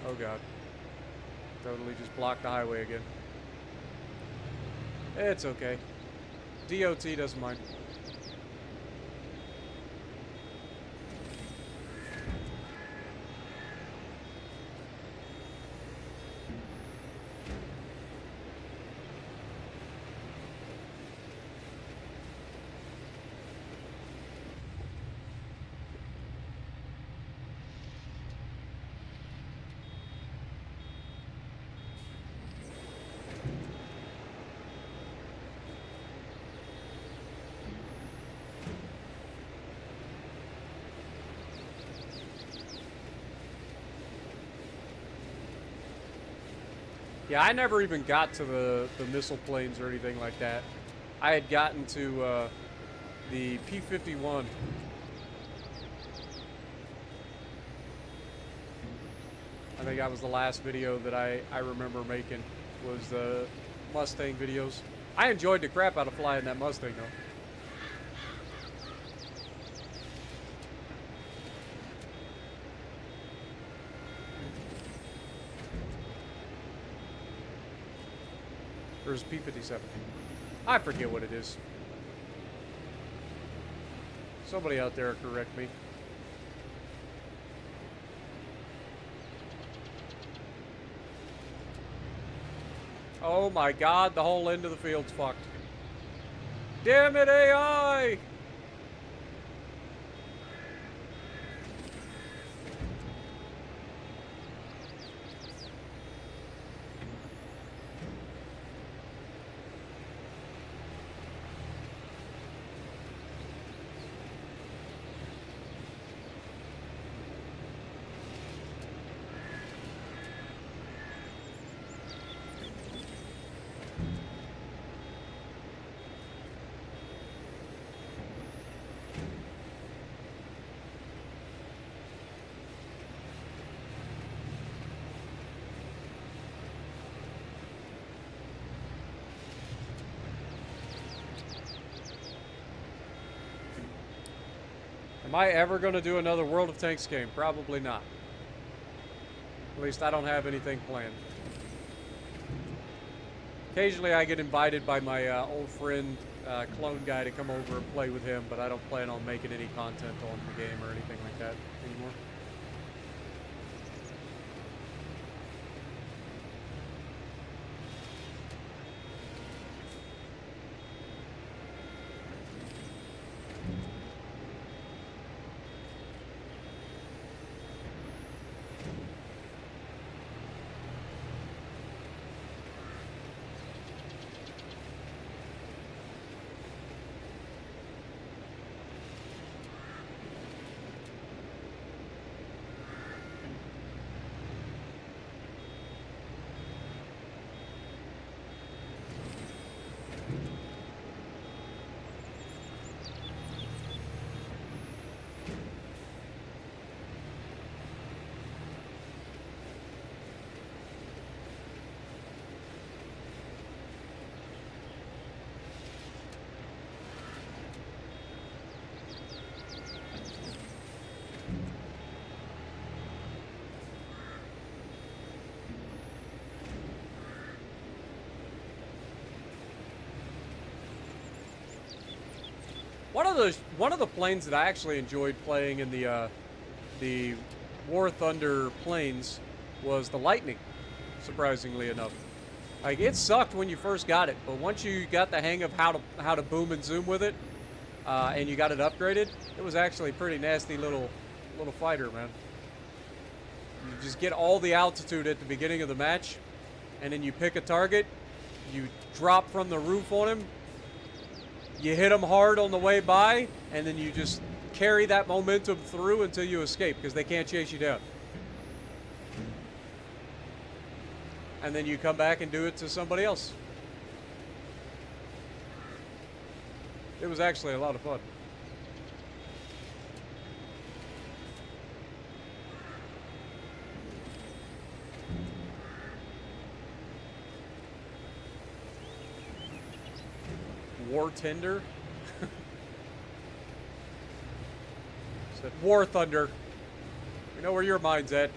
Oh God. Totally just blocked the highway again. It's okay. DOT doesn't mind. Yeah, I never even got to the missile planes or anything like that. I had gotten to the P-51. I think that was the last video that I remember making, was the Mustang videos. I enjoyed the crap out of flying that Mustang, though. Or is it P-57? I forget what it is. Somebody out there correct me. Oh my God, the whole end of the field's fucked. Damn it, AI! Am I ever going to do another World of Tanks game? Probably not. At least I don't have anything planned. Occasionally I get invited by my old friend, Clone Guy, to come over and play with him, but I don't plan on making any content on the game or anything like that anymore. One of the planes that I actually enjoyed playing in the War Thunder planes was the Lightning, surprisingly enough. Like, it sucked when you first got it, but once you got the hang of how to boom and zoom with it, and you got it upgraded, it was actually a pretty nasty little fighter, man. You just get all the altitude at the beginning of the match, and then you pick a target, you drop from the roof on him, you hit them hard on the way by, and then you just carry that momentum through until you escape, because they can't chase you down. And then you come back and do it to somebody else. It was actually a lot of fun. War Tender? Said War Thunder. We know where your mind's at.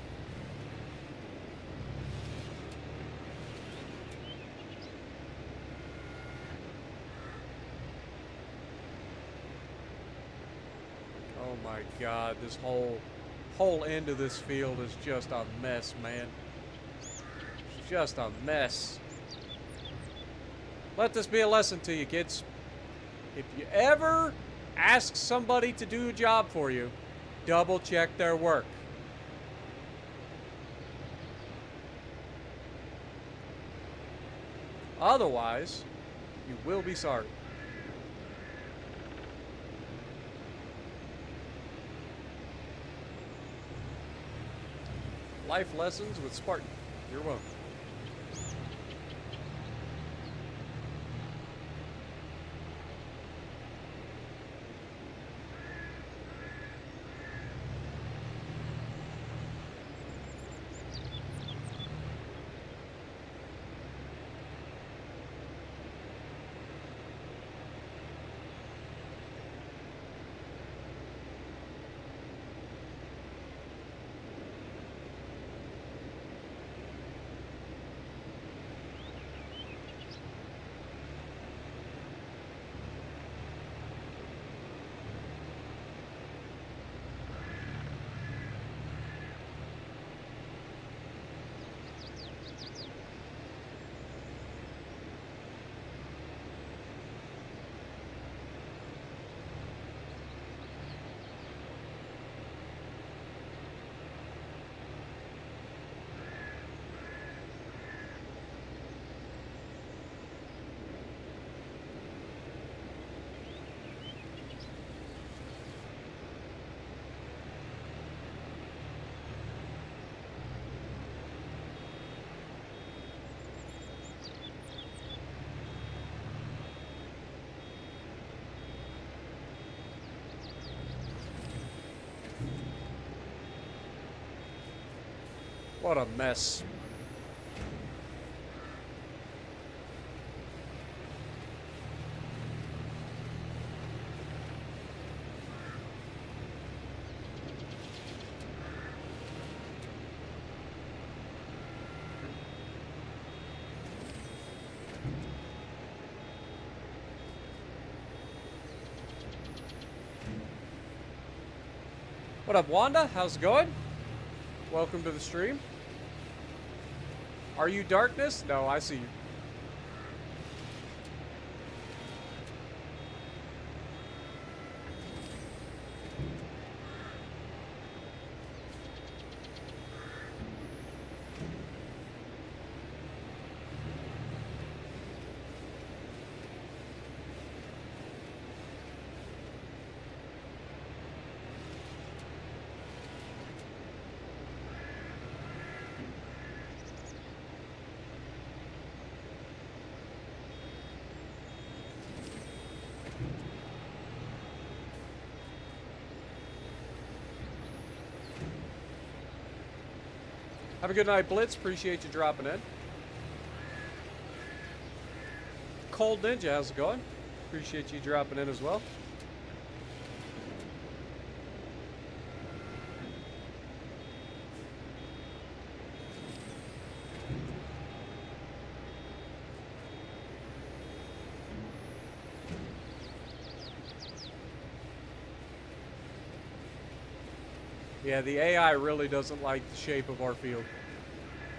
Oh my God, this whole end of this field is just a mess, man. It's just a mess. Let this be a lesson to you, kids. If you ever ask somebody to do a job for you, double check their work. Otherwise, you will be sorry. Life lessons with Spartan. You're welcome. What a mess. What up, Wanda? How's it going? Welcome to the stream. Are you darkness? No, I see you. Have a good night, Blitz. Appreciate you dropping in. Cold Ninja, how's it going? Appreciate you dropping in as well. Yeah, the AI really doesn't like the shape of our field.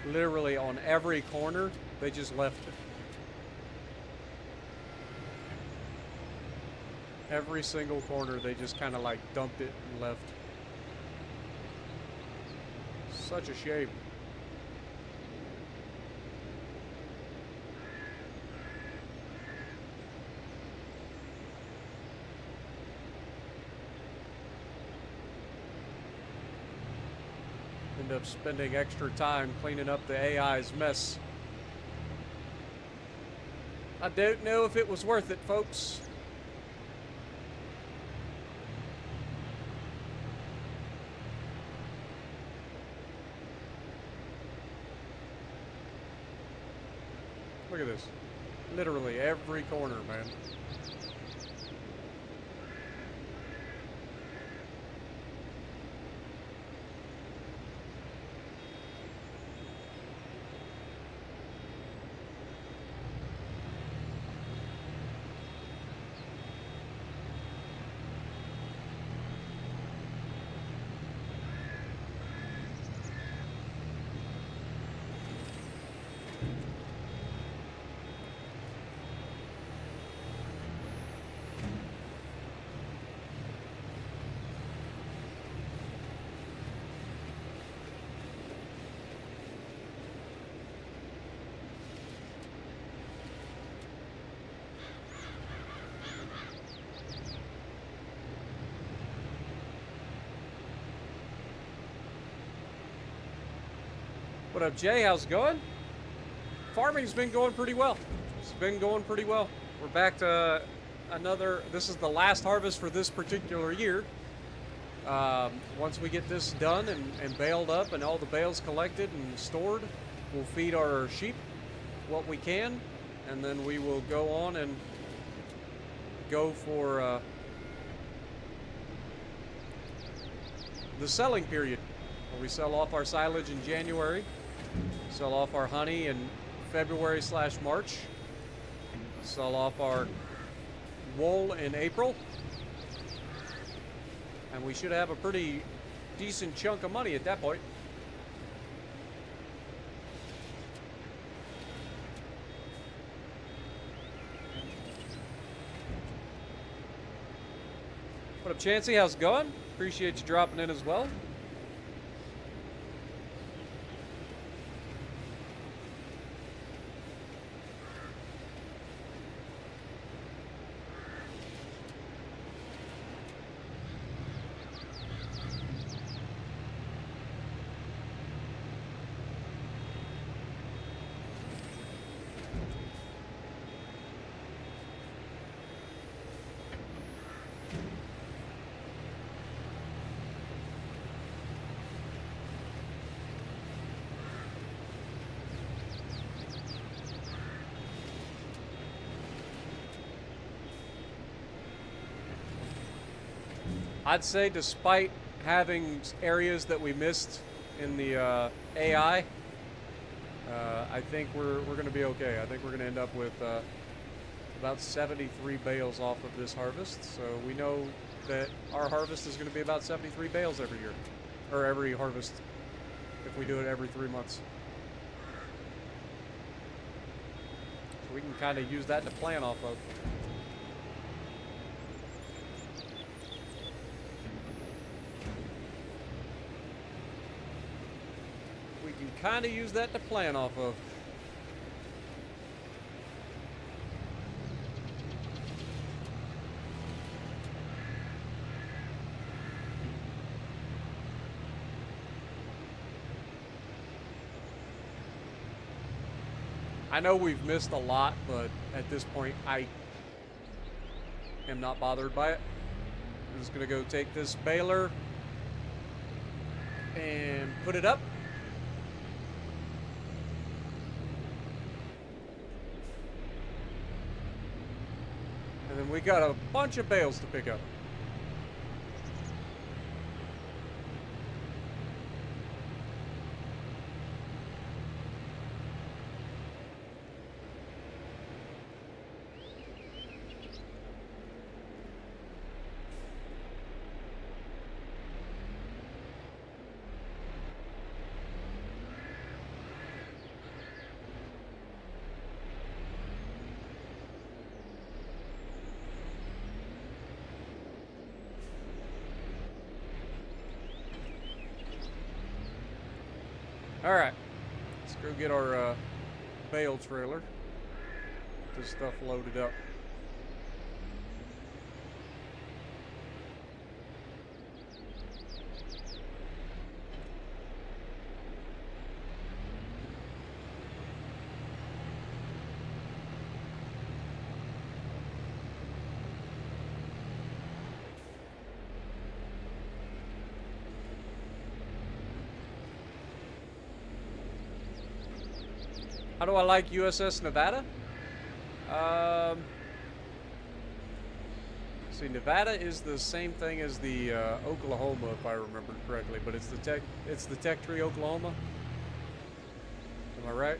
Literally on every corner, they just left it. Every single corner, they just kind of like dumped it and left. Such a shame. End up spending extra time cleaning up the AI's mess. I don't know if it was worth it, folks. Look at this. Literally every corner, man. What up, Jay? How's it going? Farming's been going pretty well. It's been going pretty well. We're back to another. This is the last harvest for this particular year. Once we get this done and baled up and all the bales collected and stored, we'll feed our sheep what we can, and then we will go on and go for the selling period, where we sell off our silage in January, sell off our honey in February/March, sell off our wool in April, and we should have a pretty decent chunk of money at that point. What up, Chancey? How's it going? Appreciate you dropping in as well. I'd say despite having areas that we missed in the AI, I think we're going to be okay. I think we're going to end up with about 73 bales off of this harvest, so we know that our harvest is going to be about 73 bales every year, or every harvest, if we do it every 3 months. So we can kind of use that to plan off of. We can kind of use that to plan off of. I know we've missed a lot, but at this point, I am not bothered by it. I'm just going to go take this baler and put it up. And then we got a bunch of bales to pick up. Alright, let's go get our bale trailer. Get this stuff loaded up. How do I like USS Nevada? See, Nevada is the same thing as the Oklahoma, if I remember correctly, but it's the Tech Tree Oklahoma. Am I right?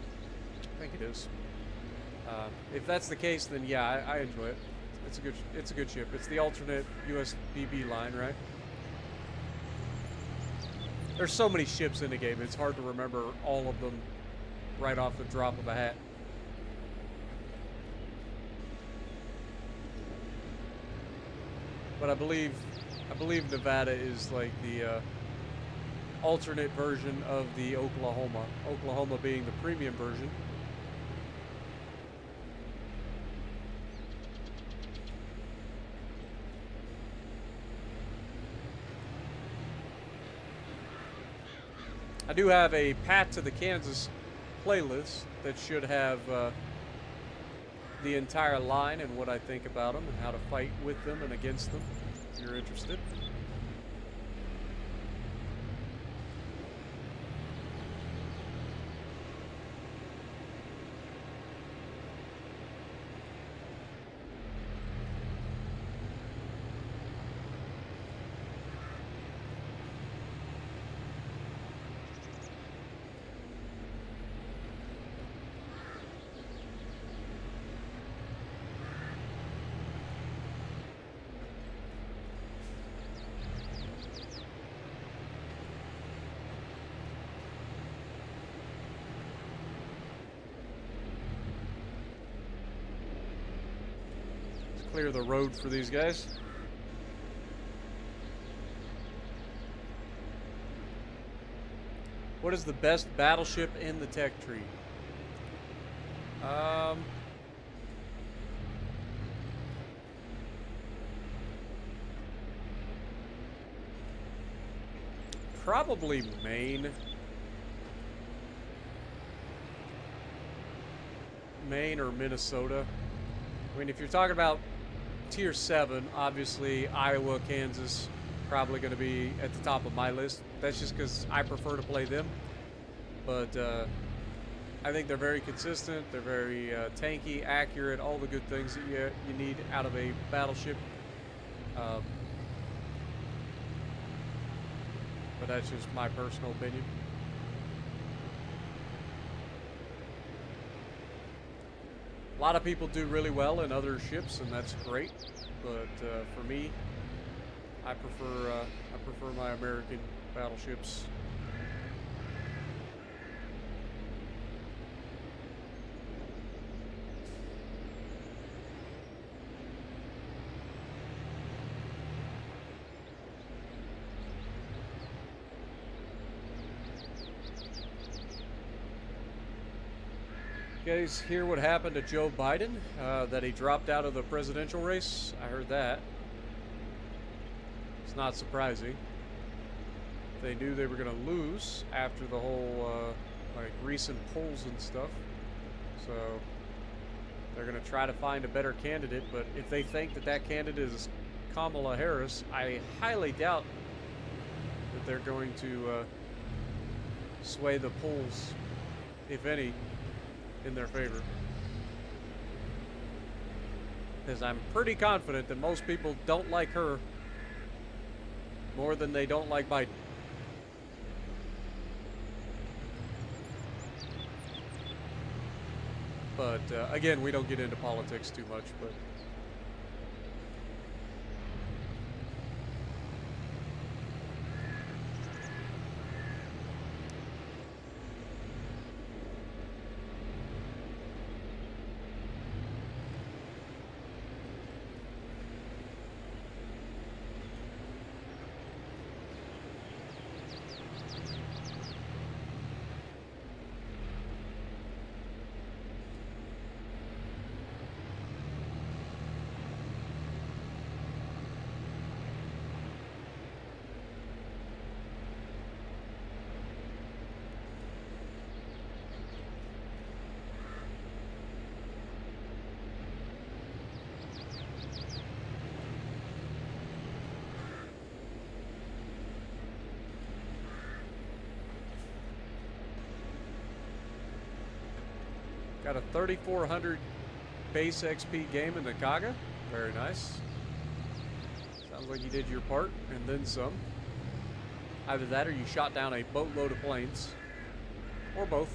I think it is. If that's the case, then yeah, I enjoy it. It's a good ship. It's the alternate USBB line, right? There's so many ships in the game, it's hard to remember all of them right off the drop of a hat. But I believe Nevada is like the alternate version of the Oklahoma. Oklahoma being the premium version. I do have a Pat to the Kansas playlist that should have the entire line and what I think about them and how to fight with them and against them, if you're interested. Clear the road for these guys. What is the best battleship in the Tech Tree? Probably Maine. Maine or Minnesota. I mean, if you're talking about Tier 7, obviously Iowa, Kansas, probably going to be at the top of my list. That's just because I prefer to play them. But I think they're very consistent. They're very tanky, accurate, all the good things that you need out of a battleship. But that's just my personal opinion. A lot of people do really well in other ships, and that's great. But for me, I prefer my American battleships. You guys hear what happened to Joe Biden? That he dropped out of the presidential race? I heard that. It's not surprising. They knew they were going to lose after the whole like recent polls and stuff. So they're going to try to find a better candidate. But if they think that that candidate is Kamala Harris, I highly doubt that they're going to sway the polls, if any, in their favor. Because I'm pretty confident that most people don't like her more than they don't like Biden. But again, we don't get into politics too much, but got a 3,400 base XP game in the Kaga. Very nice. Sounds like you did your part, and then some. Either that or you shot down a boatload of planes. Or both.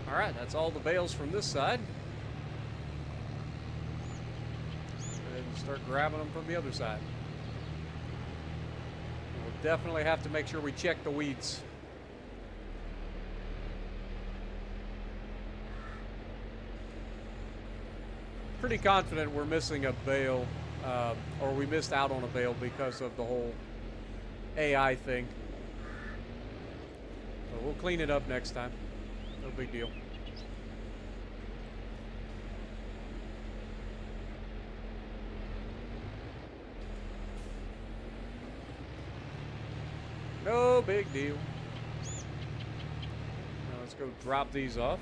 Alright, that's all the bales from this side. And start grabbing them from the other side. We'll definitely have to make sure we check the weeds. Pretty confident we're missing a bale, or we missed out on a bale because of the whole AI thing. But we'll clean it up next time. No big deal. No big deal. Now let's go drop these off.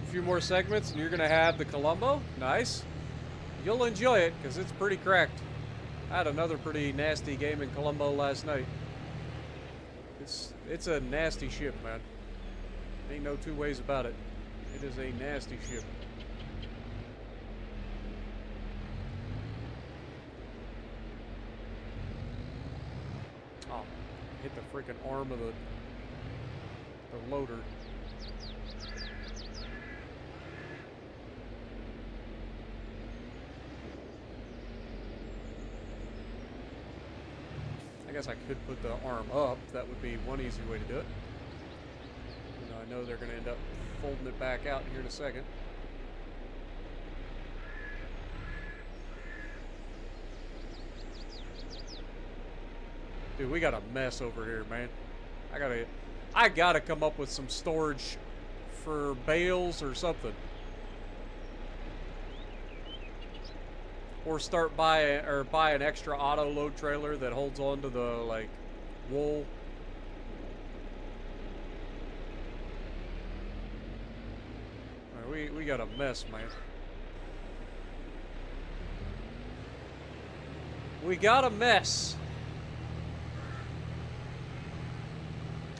A few more segments and you're gonna have the Colombo. Nice. You'll enjoy it because it's pretty cracked. I had another pretty nasty game in Colombo last night. It's a nasty ship, man. Ain't no two ways about it. It is a nasty ship. Oh, hit the freaking arm of the loader. I guess I could put the arm up. That would be one easy way to do it. I know they're going to end up folding it back out here in a second. Dude, we got a mess over here, man. I gotta come up with some storage for bales or something. Or buy an extra auto load trailer that holds on to the like wool. We got a mess, man. We got a mess.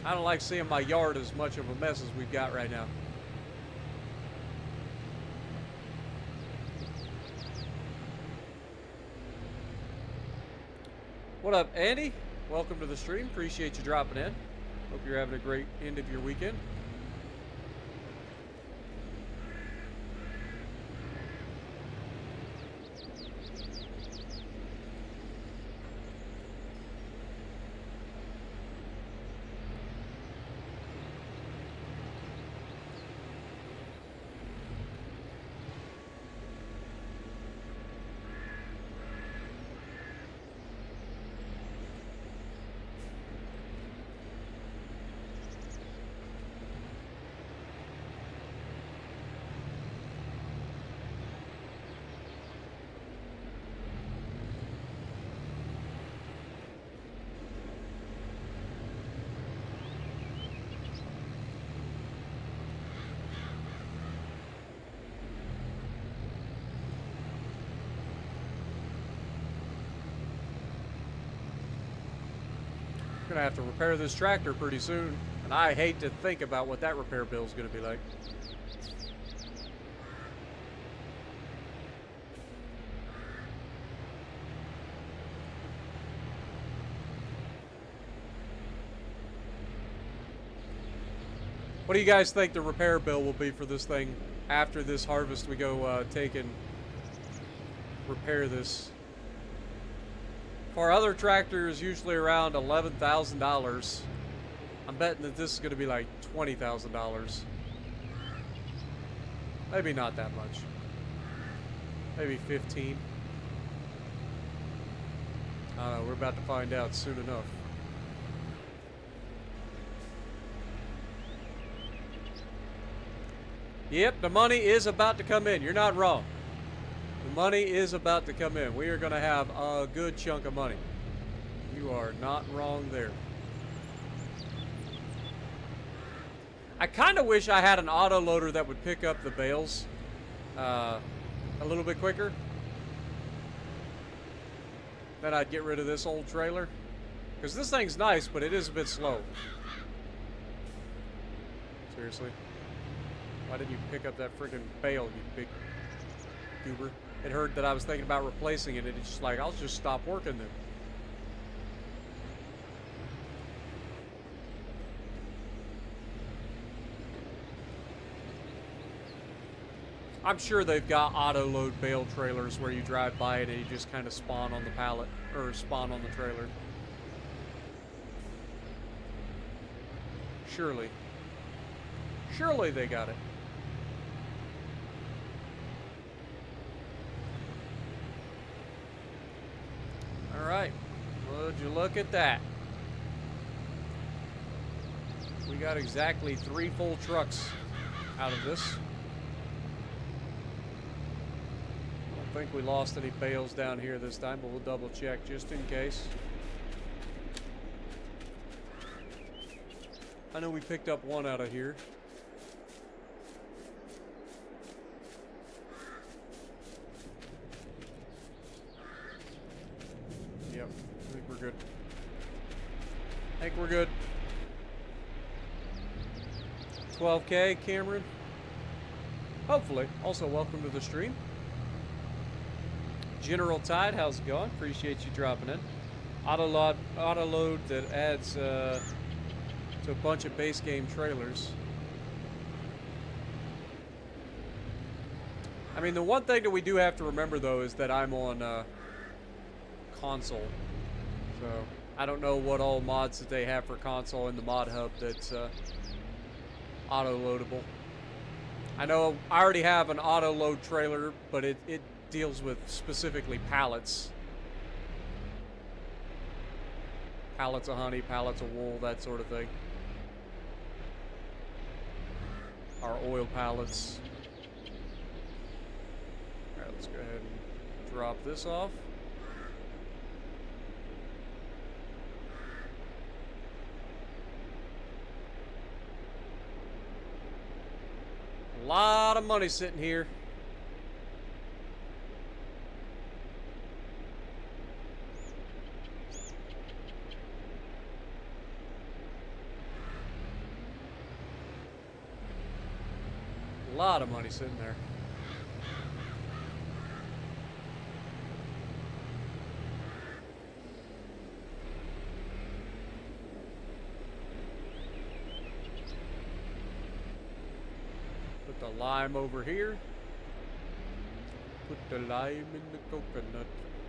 I don't like seeing my yard as much of a mess as we've got right now. What up, Andy? Welcome to the stream. Appreciate you dropping in. Hope you're having a great end of your weekend. Gonna have to repair this tractor pretty soon, and I hate to think about what that repair bill is gonna be like. What do you guys think the repair bill will be for this thing after this harvest? We go take and repair this. For other tractors, usually around $11,000. I'm betting that this is going to be like $20,000. Maybe not that much. Maybe 15. I don't know. We're about to find out soon enough. Yep, the money is about to come in. You're not wrong. The money is about to come in. We are going to have a good chunk of money. You are not wrong there. I kind of wish I had an auto loader that would pick up the bales a little bit quicker. Then I'd get rid of this old trailer. Because this thing's nice, but it is a bit slow. Seriously. Why didn't you pick up that freaking bale, you big goober? It heard that I was thinking about replacing it, and it's just like, I'll just stop working then. I'm sure they've got auto load bale trailers where you drive by it and you just kind of spawn on the pallet, or spawn on the trailer. Surely. Surely they got it. Alright, would you look at that? We got exactly 3 full trucks out of this. I don't think we lost any bales down here this time, but we'll double check just in case. I know we picked up one out of here. Yep, I think we're good. I think we're good. 12K, Cameron. Hopefully. Also, welcome to the stream. General Tide, how's it going? Appreciate you dropping in. Auto load that adds to a bunch of base game trailers. I mean, the one thing that we do have to remember, though, is that I'm on console. So, I don't know what all mods that they have for console in the mod hub that's auto-loadable. I know I already have an auto-load trailer, but it deals with specifically pallets. Pallets of honey, pallets of wool, that sort of thing. Our oil pallets. Alright, let's go ahead and drop this off. A lot of money sitting here. A lot of money sitting there. Put the lime over here. Put the lime in the coconut.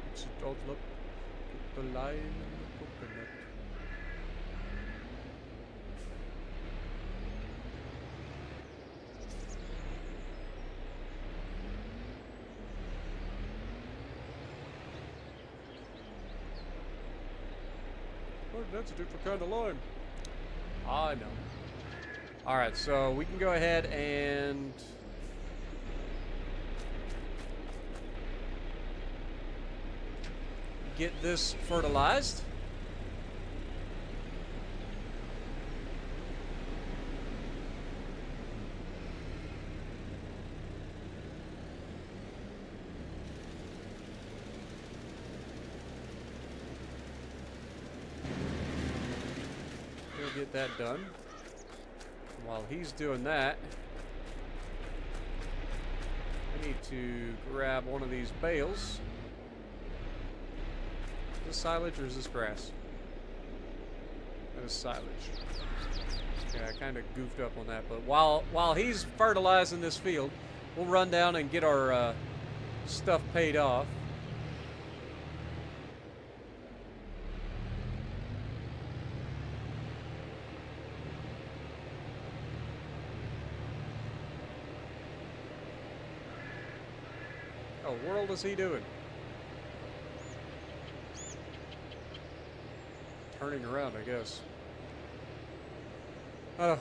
Mix it all up. Put the lime in the coconut. Oh, that's a different kind of lime. I know. Alright, so we can go ahead and get this fertilized. We'll get that done. While he's doing that, I need to grab one of these bales. Is this silage or is this grass? That is silage. Yeah, I kind of goofed up on that. But while he's fertilizing this field, we'll run down and get our stuff paid off. What the world is he doing? Turning around, I guess.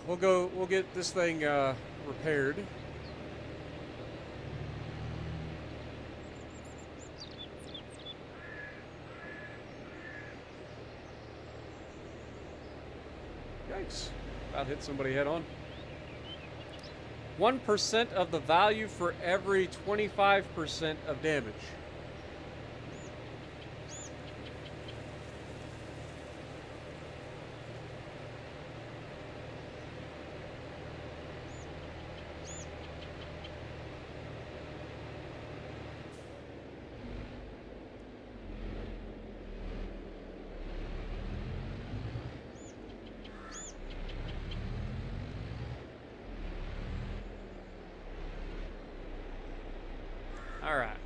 We'll get this thing repaired. Yikes. About hit somebody head on. 1% of the value for every 25% of damage. Alright.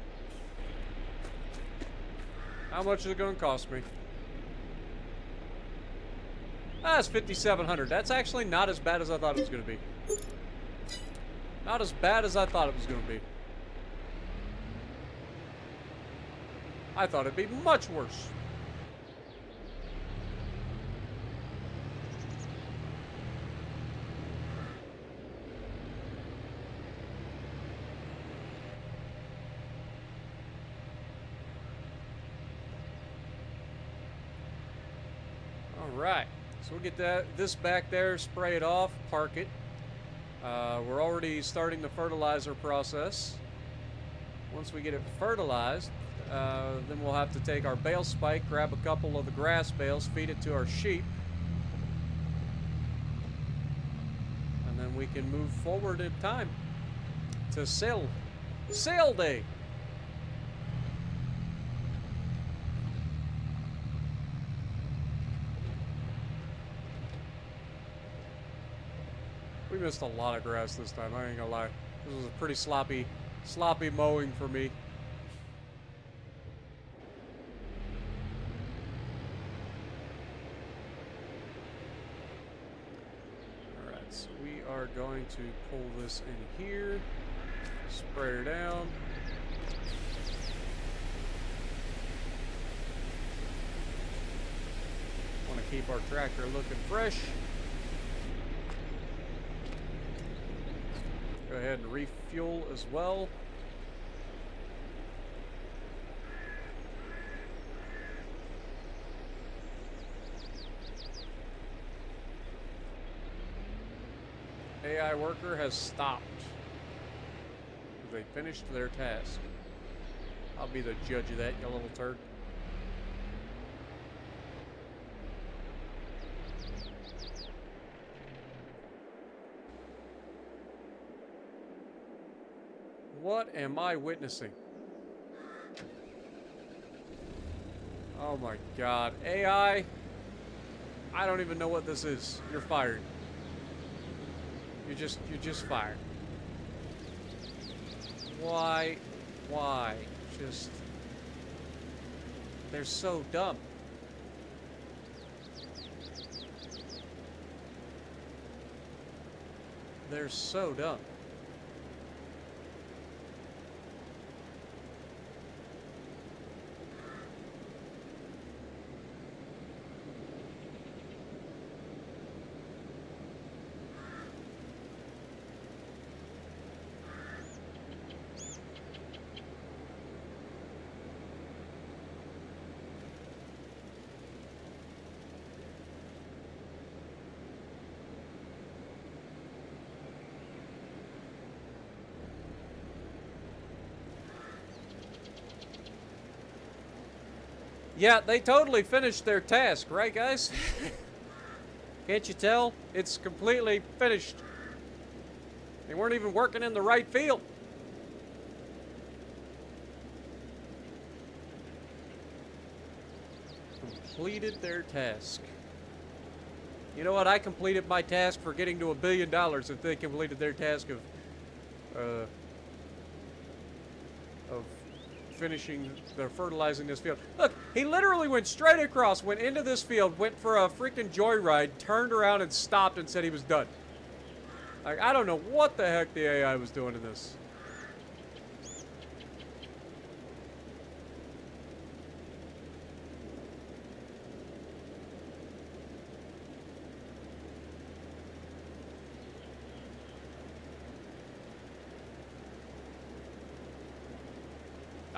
How much is it going to cost me? That's $5,700. That's actually not as bad as I thought it was going to be. Not as bad as I thought it was going to be. I thought it'd be much worse. Alright, so we'll get this back there, spray it off, park it. We're already starting the fertilizer process. Once we get it fertilized, then we'll have to take our bale spike, grab a couple of the grass bales, feed it to our sheep. And then we can move forward in time to sale day. We missed a lot of grass this time, I ain't gonna lie. This was a pretty sloppy sloppy mowing for me. Alright, so we are going to pull this in here, spray her down. Want to keep our tractor looking fresh. Go ahead and refuel as well. AI worker has stopped. They finished their task. I'll be the judge of that, you little turd. What am I witnessing? Oh my god. AI, I don't even know what this is. You're fired. You're just fired. Why? Just... They're so dumb. They're so dumb. Yeah, they totally finished their task, right, guys? Can't you tell? It's completely finished. They weren't even working in the right field. Completed their task. You know what? I completed my task for getting to $1 billion if they completed their task of finishing their fertilizing this field. Look, he literally went straight across, went into this field, went for a freaking joyride, turned around and stopped and said he was done. Like, I don't know what the heck the AI was doing in this.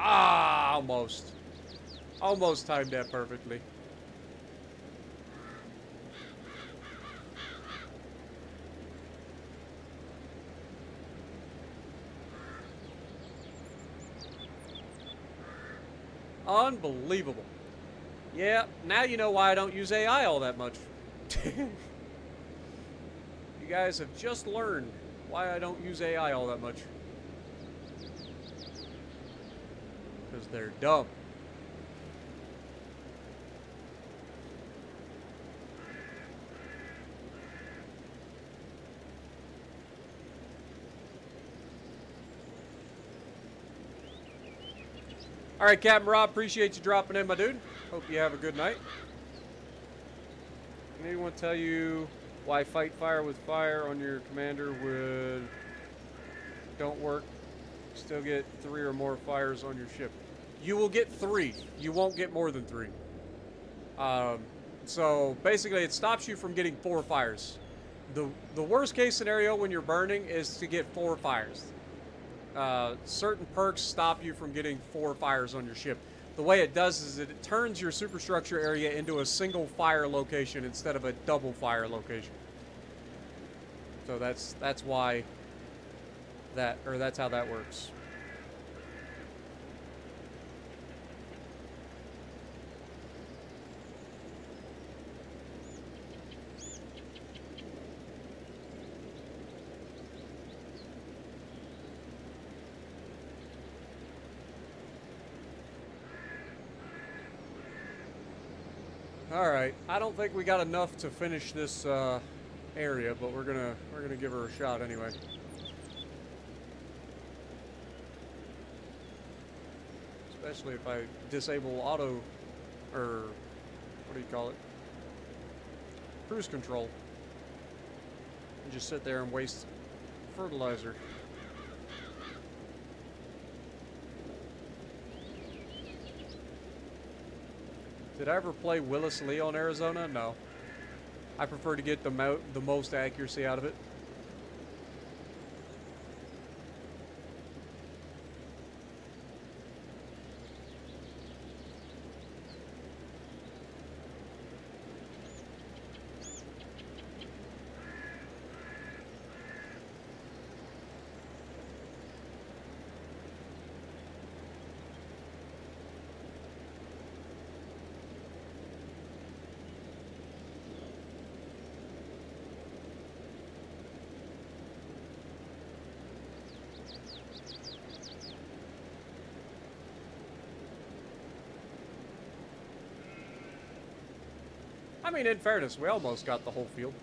Ah, almost. Almost timed that perfectly. Unbelievable. Yeah, now you know why I don't use AI all that much. You guys have just learned why I don't use AI all that much. Because they're dumb. All right, Captain Rob, appreciate you dropping in, my dude. Hope you have a good night. Can anyone tell you why fight fire with fire on your commander would don't work? Still get 3 or more fires on your ship. You will get 3. You won't get more than 3. So basically, it stops you from getting 4 fires. The worst case scenario when you're burning is to get 4 fires. Certain perks stop you from getting 4 fires on your ship. The way it does is it turns your superstructure area into a single fire location instead of a double fire location. So that's why that, or that's how that works. All right, I don't think we got enough to finish this area, but we're gonna give her a shot anyway. especially if I disable auto, or what do you call it? Cruise control. And just sit there and waste fertilizer. Did I ever play Willis Lee on Arizona? No. I prefer to get the most accuracy out of it. I mean, in fairness, we almost got the whole field.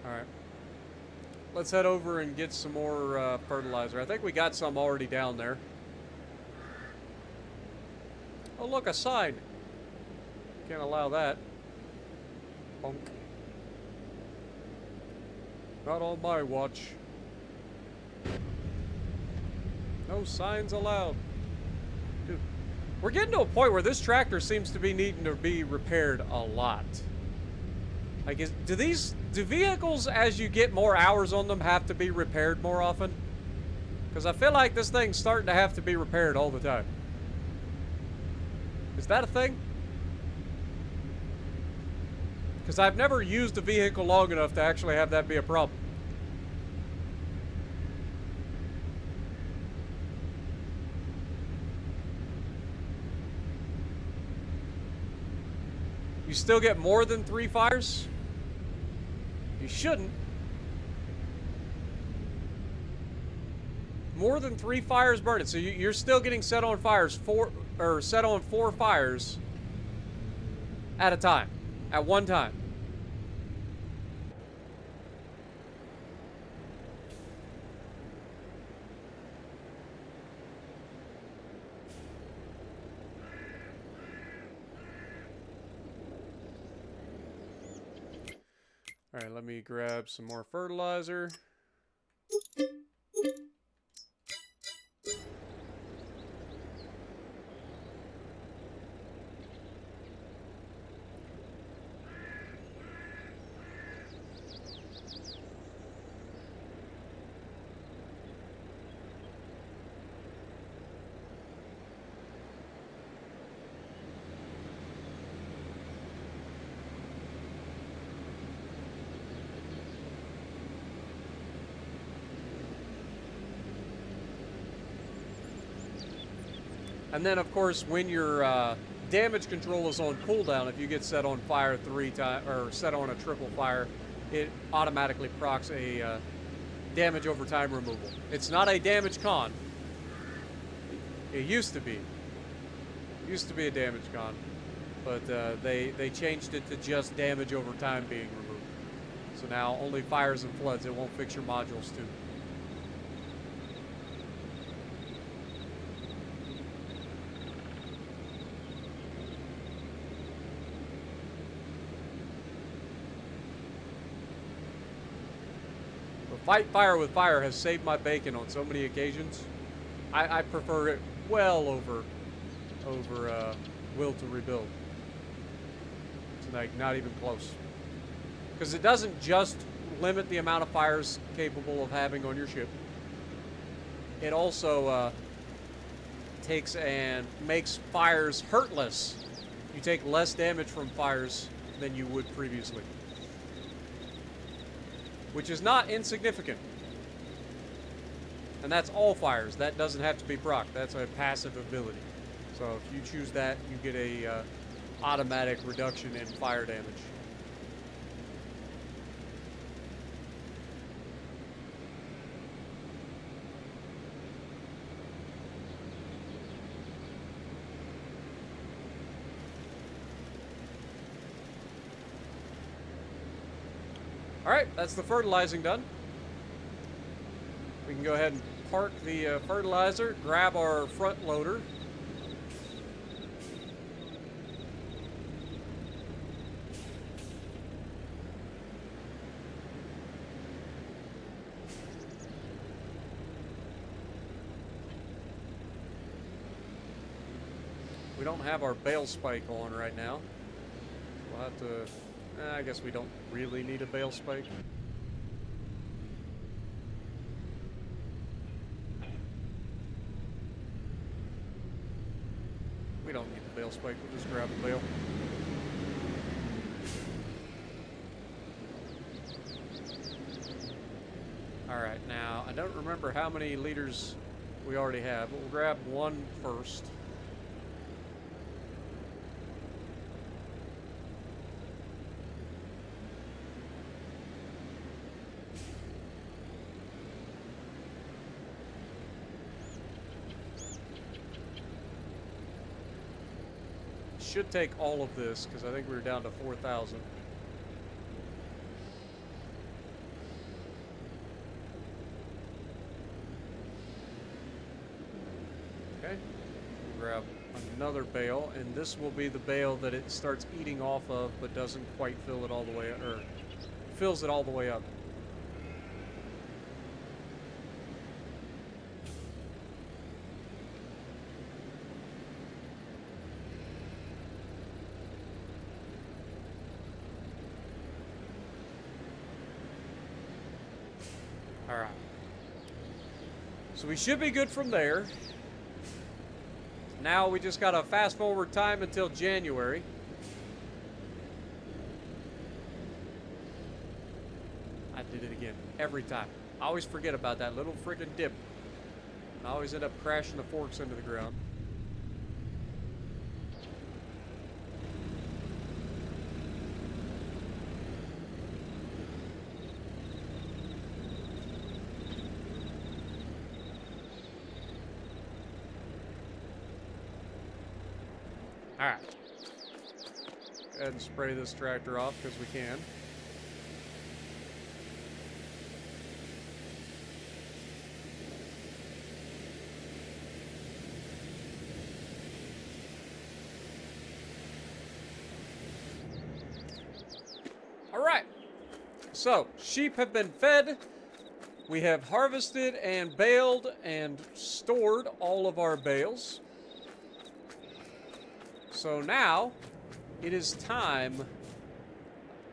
Alright. Let's head over and get some more fertilizer. I think we got some already down there. Oh, look, a sign. Can't allow that. Bonk. Not on my watch. No signs allowed. Dude, we're getting to a point where this tractor seems to be needing to be repaired a lot. Like, do vehicles, as you get more hours on them, have to be repaired more often? Because I feel like this thing's starting to have to be repaired all the time. Is that a thing? Because I've never used a vehicle long enough to actually have that be a problem. You still get more than 3 fires? You shouldn't. More than 3 fires burning. So you're still getting set on fires, set on 4 fires at a time. At one time. Alright, let me grab some more fertilizer. And then, of course, when your damage control is on cooldown, if you get set on fire 3 times, or set on a triple fire, it automatically procs a damage over time removal. It's not a damage con. It used to be. It used to be a damage con. But they changed it to just damage over time being removed. So now only fires and floods. It won't fix your modules too. Fight fire with fire has saved my bacon on so many occasions. I prefer it well over will to rebuild. It's like not even close. Because it doesn't just limit the amount of fires capable of having on your ship. It also takes and makes fires hurtless. You take less damage from fires than you would previously. Which is not insignificant. And that's all fires. That doesn't have to be proc. That's a passive ability. So if you choose that, you get a automatic reduction in fire damage. Alright, that's the fertilizing done. We can go ahead and park the fertilizer, grab our front loader. We don't have our bale spike on right now. We'll have to... I guess we don't really need a bale spike. We don't need the bale spike. We'll just grab a bale. Alright, now, I don't remember how many liters we already have, but we'll grab one first. Should take all of this, because I think we were down to 4,000. Okay, grab another bale, and this will be the bale that it starts eating off of, but doesn't quite fill it all the way, or fills it all the way up. Alright. So we should be good from there. Now we just gotta fast forward time until January. I did it again. Every time. I always forget about that little freaking dip. I always end up crashing the forks into the ground. Alright. Go ahead and spray this tractor off because we can. Alright. So, sheep have been fed. We have harvested and baled and stored all of our bales. So now, it is time...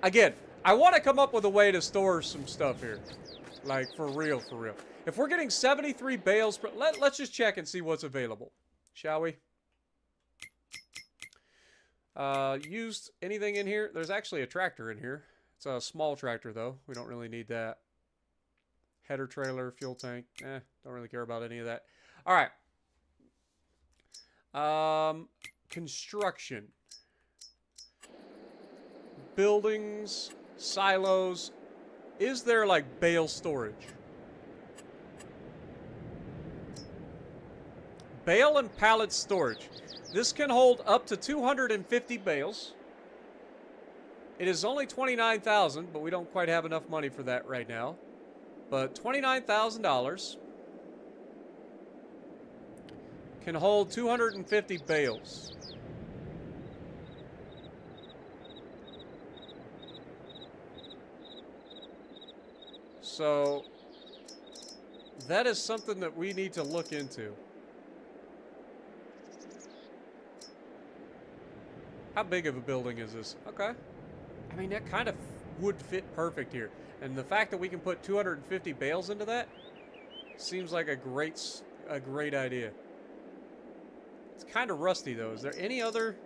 Again, I want to come up with a way to store some stuff here. Like, for real, for real. If we're getting 73 bales per... Let's just check and see what's available. Shall we? Used anything in here? There's actually a tractor in here. It's a small tractor, though. We don't really need that. Header trailer, fuel tank. Don't really care about any of that. All right. Construction. Buildings, silos. Is there like bale storage? Bale and pallet storage. This can hold up to 250 bales. It is only $29,000, but we don't quite have enough money for that right now. But $29,000 can hold 250 bales. So that is something that we need to look into. How big of a building is this? Okay. I mean, that kind of would fit perfect here. And the fact that we can put 250 bales into that seems like a great idea. It's kind of rusty, though. Is there any other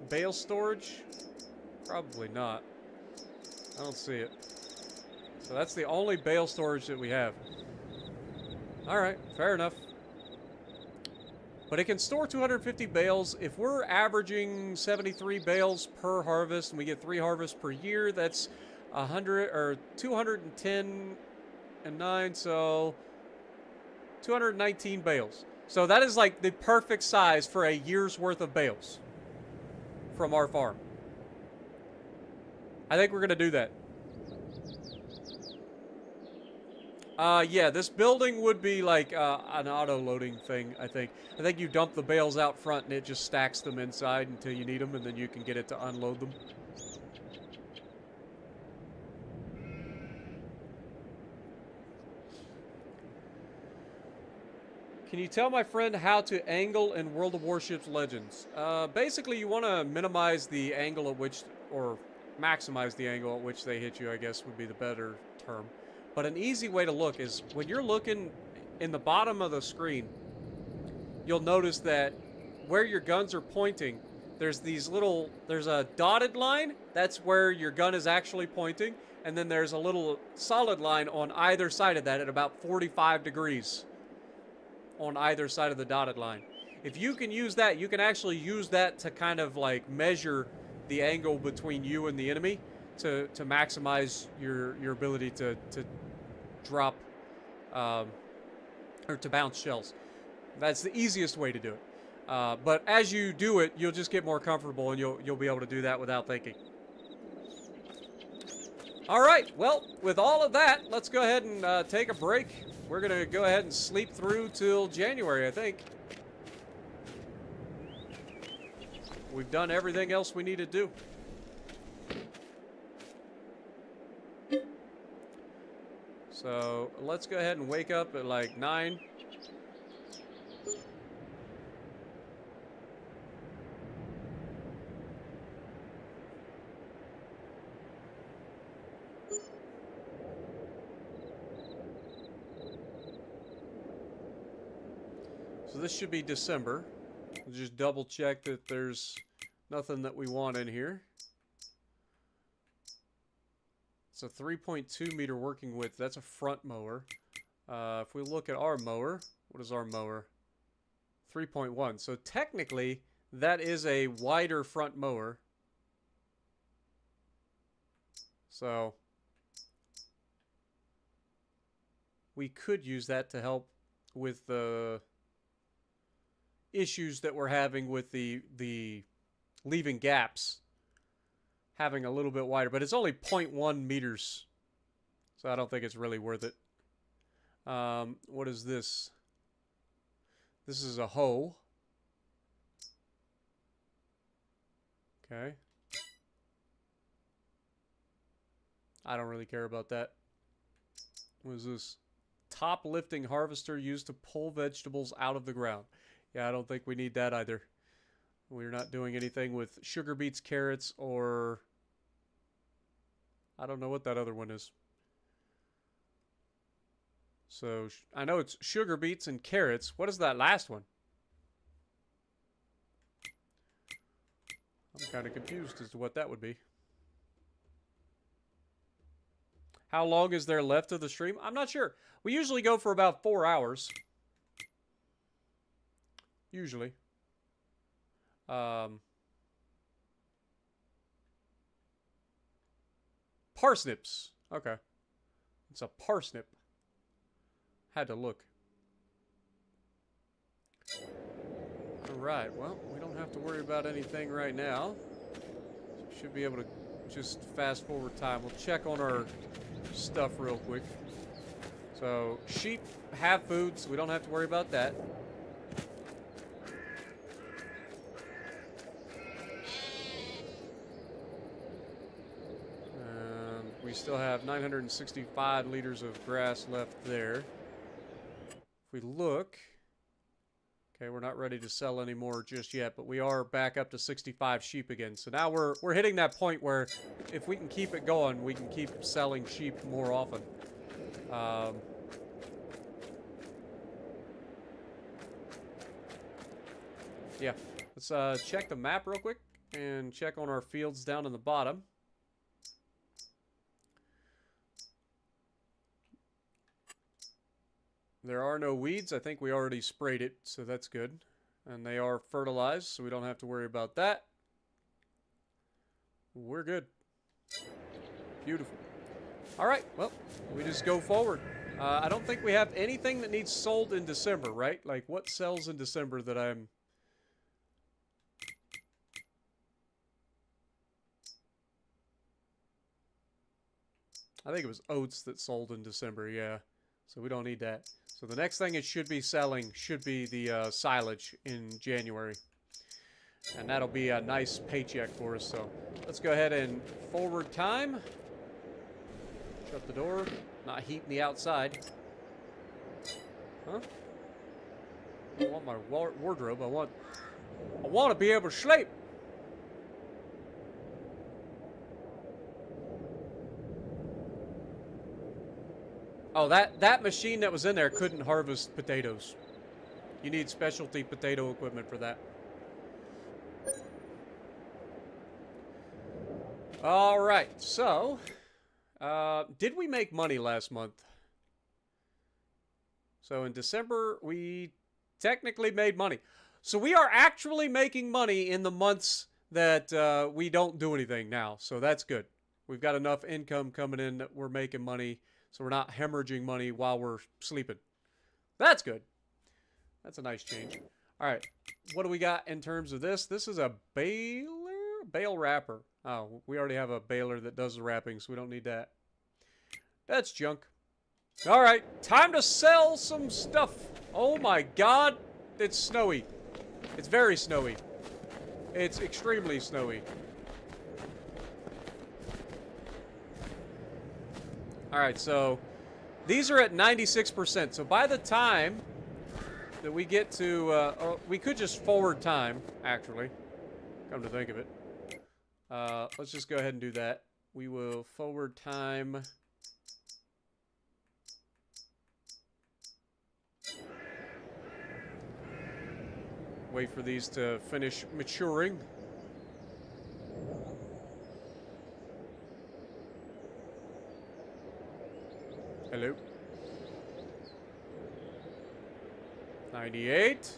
bale storage? Probably not. I don't see it. So that's the only bale storage that we have. Alright, fair enough. But it can store 250 bales. If we're averaging 73 bales per harvest and we get 3 harvests per year, that's 100 or 210 and 9, so 219 bales. So that is like the perfect size for a year's worth of bales from our farm. I think we're going to do that. Yeah, this building would be like an auto-loading thing, I think. I think you dump the bales out front and it just stacks them inside until you need them, and then you can get it to unload them. Can you tell my friend how to angle in World of Warships Legends? Basically, you want to minimize the angle at which, or maximize the angle at which they hit you, I guess would be the better term. But an easy way to look is when you're looking in the bottom of the screen, you'll notice that where your guns are pointing, there's a dotted line, that's where your gun is actually pointing, and then there's a little solid line on either side of that at about 45 degrees on either side of the dotted line. If you can use that, you can actually use that to kind of like measure the angle between you and the enemy to maximize your ability to drop or to bounce shells. That's the easiest way to do it. But as you do it, you'll just get more comfortable and you'll be able to do that without thinking. All right, well, with all of that, let's go ahead and take a break. We're going to go ahead and sleep through till January, I think. We've done everything else we need to do. So let's go ahead and wake up at like 9. So this should be December. We'll just double check that there's nothing that we want in here. It's a 3.2 meter working width. That's a front mower. If we look at our mower, what is our mower? 3.1. So technically, that is a wider front mower. So we could use that to help with the issues that we're having with the leaving gaps. Having a little bit wider, but it's only 0.1 meters. So I don't think it's really worth it. What is this? This is a hoe. Okay. I don't really care about that. What is this? Top lifting harvester used to pull vegetables out of the ground. Yeah, I don't think we need that either. We're not doing anything with sugar beets, carrots, or I don't know what that other one is. So I know it's sugar beets and carrots. What is that last one? I'm kind of confused as to what that would be. How long is there left of the stream? I'm not sure. We usually go for about 4 hours. Usually. Parsnips. Okay. It's a parsnip. Had to look. Alright, well, we don't have to worry about anything right now. Should be able to just fast forward time. We'll check on our stuff real quick. So, sheep have food, so we don't have to worry about that. We still have 965 liters of grass left there. If we look, okay, we're not ready to sell anymore just yet, but we are back up to 65 sheep again. So now we're hitting that point where if we can keep it going, we can keep selling sheep more often. Yeah, let's check the map real quick and check on our fields down in the bottom. There are no weeds. I think we already sprayed it, so that's good. And they are fertilized, so we don't have to worry about that. We're good. Beautiful. All right, well, we just go forward. I don't think we have anything that needs sold in December, right? Like, what sells in December that I'm... I think it was oats that sold in December, yeah. So we don't need that. So the next thing it should be selling should be the silage in January. And that'll be a nice paycheck for us. So let's go ahead and forward time. Shut the door. Not heating the outside. Huh? I don't want my wardrobe. I want to be able to sleep. Oh, that machine that was in there couldn't harvest potatoes. You need specialty potato equipment for that. All right, so did we make money last month? So in December, we technically made money. So we are actually making money in the months that we don't do anything now. So that's good. We've got enough income coming in that we're making money. So we're not hemorrhaging money while we're sleeping. That's good. That's a nice change. All right. What do we got in terms of this? This is a bale wrapper. Oh, we already have a baler that does the wrapping, so we don't need that. That's junk. All right. Time to sell some stuff. Oh, my God. It's snowy. It's very snowy. It's extremely snowy. All right, so these are at 96%. So by the time that we get to, we could just forward time, actually, come to think of it. Let's just go ahead and do that. We will forward time. Wait for these to finish maturing. Hello. 98.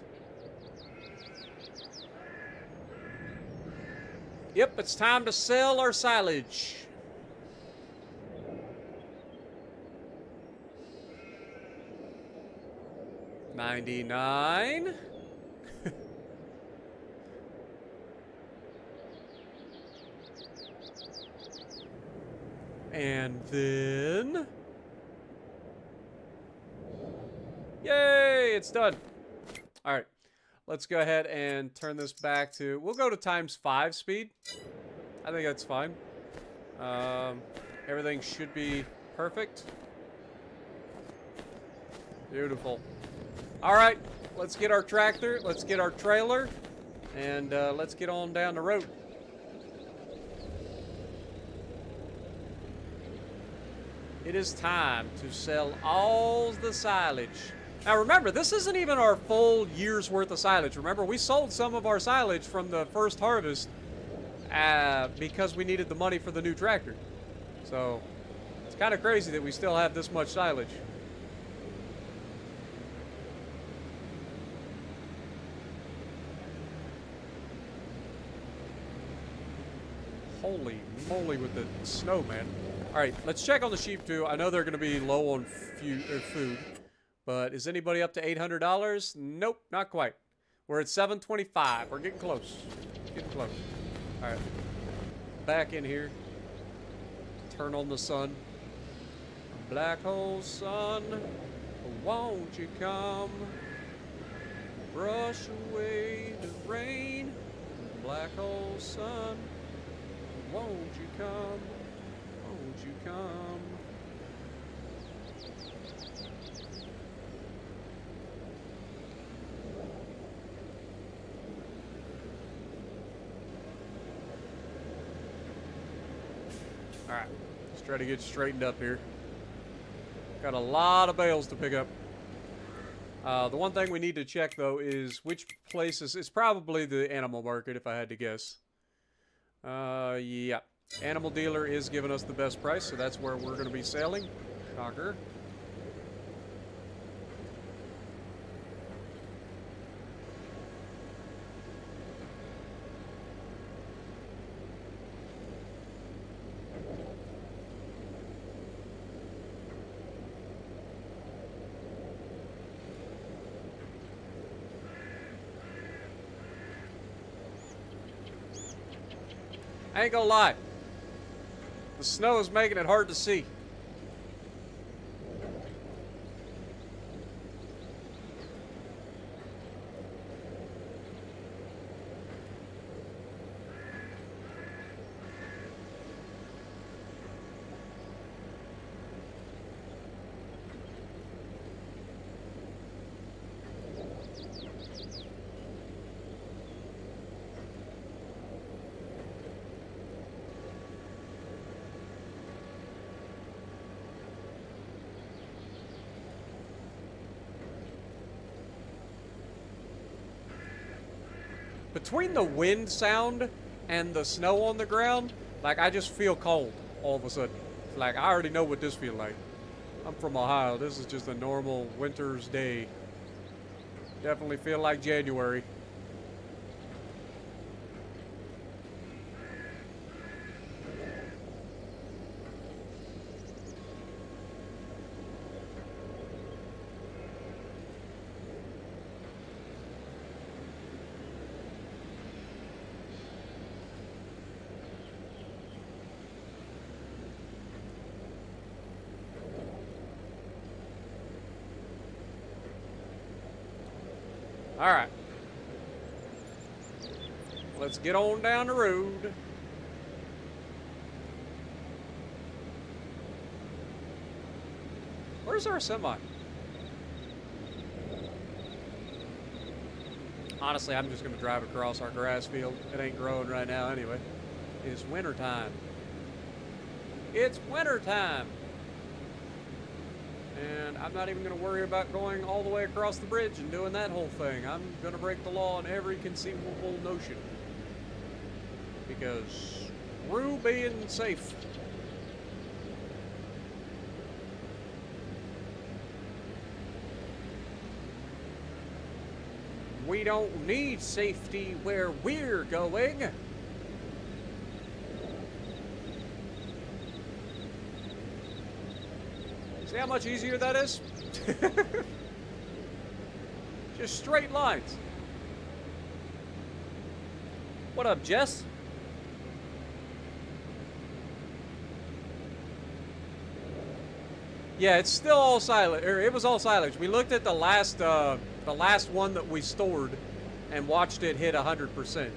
Yep, it's time to sell our silage. $99. And then... Yay, it's done. All right, let's go ahead and turn this back to, we'll go to ×5 speed. I think that's fine. Everything should be perfect. Beautiful. All right, let's get our tractor, let's get our trailer, and let's get on down the road. It is time to sell all the silage. Now remember, this isn't even our full year's worth of silage. Remember, we sold some of our silage from the first harvest because we needed the money for the new tractor. So it's kind of crazy that we still have this much silage. Holy moly with the snow, man. All right, let's check on the sheep too. I know they're going to be low on food, but is anybody up to $800? Nope, not quite. We're at $725. We're getting close. Getting close. All right, back in here. Turn on the sun. Black hole sun, won't you come? Brush away the rain. Black hole sun, won't you come? Won't you come? Alright, let's try to get straightened up here. Got a lot of bales to pick up. The one thing we need to check, though, is which places. It's probably the animal market, if I had to guess. Yeah. Animal dealer is giving us the best price, so that's where we're going to be selling. Shocker. I ain't gonna lie. The snow is making it hard to see. between the wind sound and the snow on the ground, like, I just feel cold all of a sudden. Like, I already know what this feels like. I'm from Ohio. This is just a normal winter's day. Definitely feel like January. All right. Let's get on down the road. Where's our semi? Honestly, I'm just going to drive across our grass field. It ain't growing right now anyway. It's winter time. It's winter time. And I'm not even going to worry about going all the way across the bridge and doing that whole thing. I'm going to break the law in every conceivable notion. Because screw being safe. We don't need safety where we're going. See how much easier that is? Just straight lines. What up, Jess? Yeah, it's still all silent. It was all silage. We looked at the last one that we stored and watched it hit 100%.